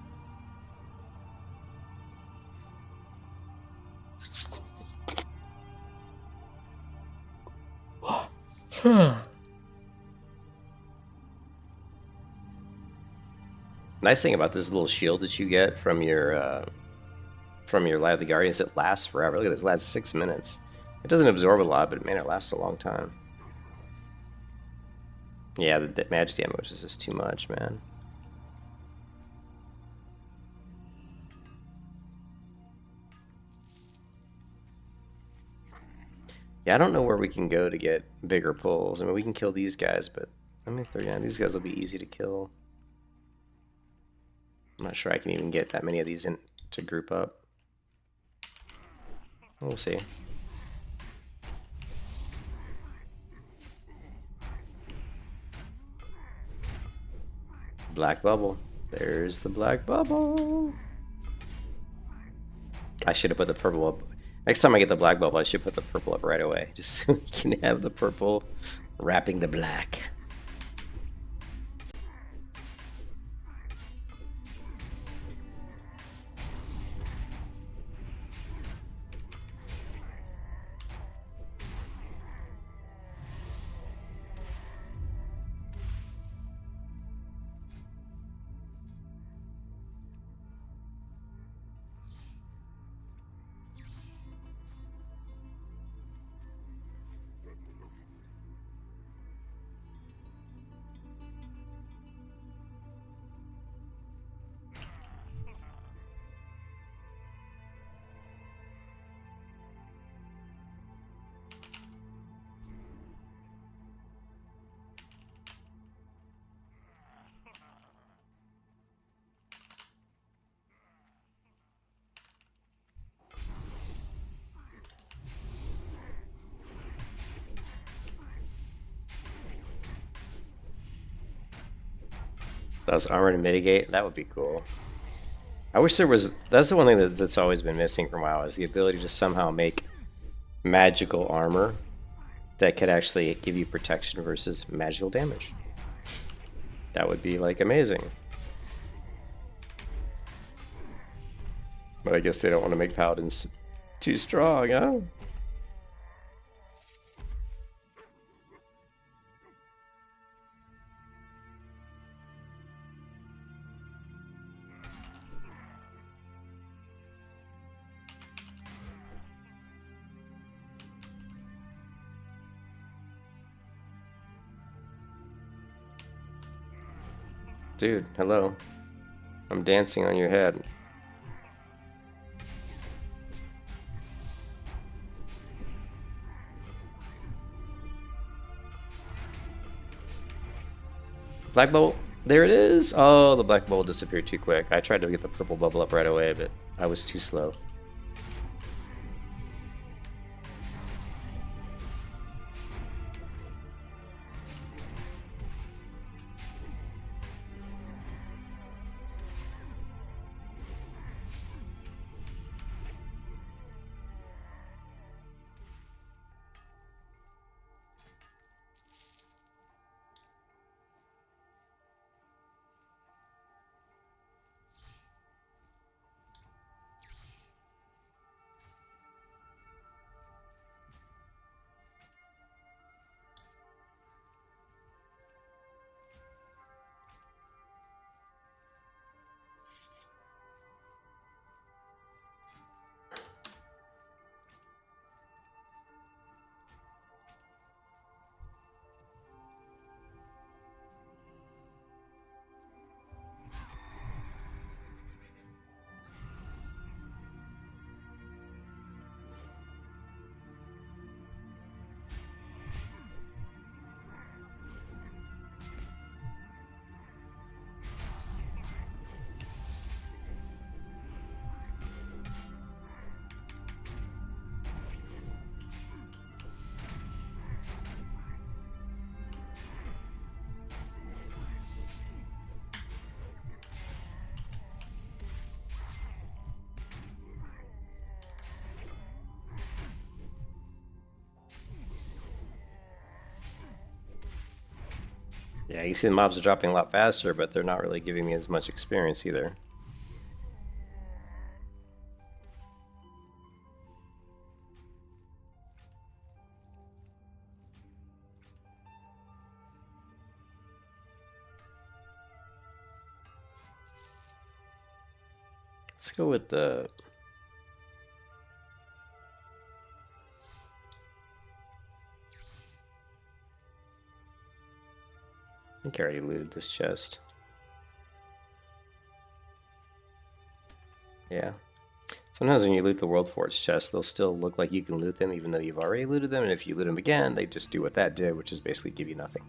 Nice thing about this little shield that you get from your Light of the Guardian is it lasts forever. Look at this, it lasts 6 minutes. It doesn't absorb a lot, but man, it lasts a long time. Yeah, the magic damage is just too much, man. Yeah, I don't know where we can go to get bigger pulls. I mean, we can kill these guys, but I mean, 39, these guys will be easy to kill. I'm not sure I can even get that many of these in to group up. We'll see. Black bubble. There's the black bubble. I should have put the purple up. Next time I get the black bubble, I should put the purple up right away, just so we can have the purple wrapping the black. That's armor to mitigate. That would be cool. I wish there was. That's the one thing that's always been missing from WoW is the ability to somehow make magical armor that could actually give you protection versus magical damage. That would be like amazing. But I guess they don't want to make paladins too strong, huh? Dude, hello. I'm dancing on your head. Black bubble. There it is. Oh, the black bubble disappeared too quick. I tried to get the purple bubble up right away, but I was too slow. Yeah, you see the mobs are dropping a lot faster, but they're not really giving me as much experience either. Let's go with the... I think I already looted this chest. Yeah. Sometimes when you loot the World Forge chests, they'll still look like you can loot them even though you've already looted them, and if you loot them again, they just do what that did, which is basically give you nothing.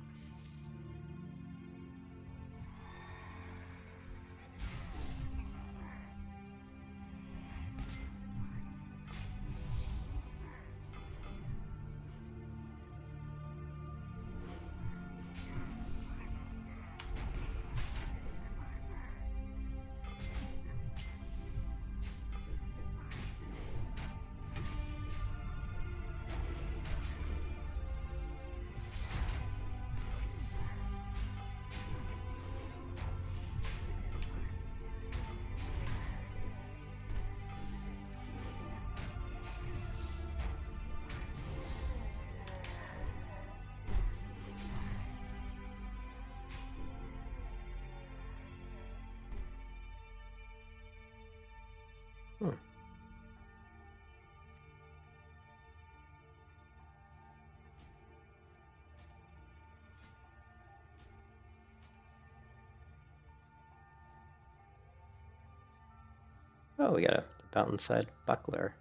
Oh, we got a mountainside buckler.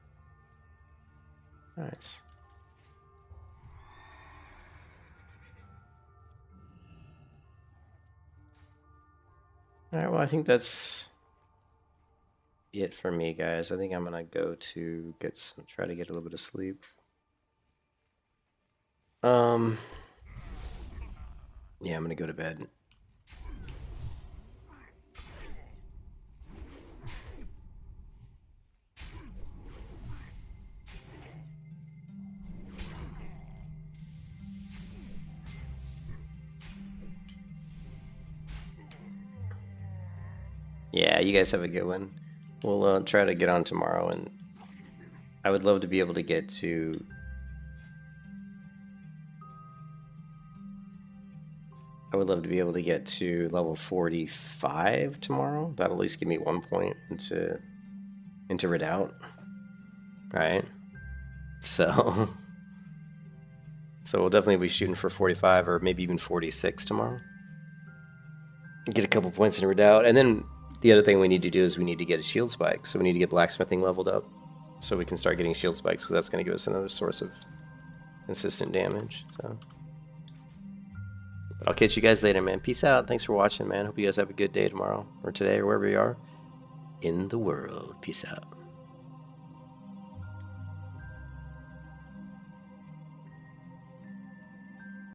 Nice. Alright, well, I think that's it for me, guys. I think I'm gonna go to try to get a little bit of sleep. Yeah, I'm gonna go to bed. Yeah, you guys have a good one. We'll try to get on tomorrow, and I would love to be able to get to... I would love to be able to get to level 45 tomorrow. That'll at least give me 1 point into Redoubt. Right? So... So we'll definitely be shooting for 45 or maybe even 46 tomorrow. Get a couple points in Redoubt, and then the other thing we need to do is we need to get a shield spike. So we need to get blacksmithing leveled up so we can start getting shield spikes, because that's going to give us another source of consistent damage. So, but I'll catch you guys later, man. Peace out. Thanks for watching, man. Hope you guys have a good day tomorrow or today or wherever you are in the world. Peace out.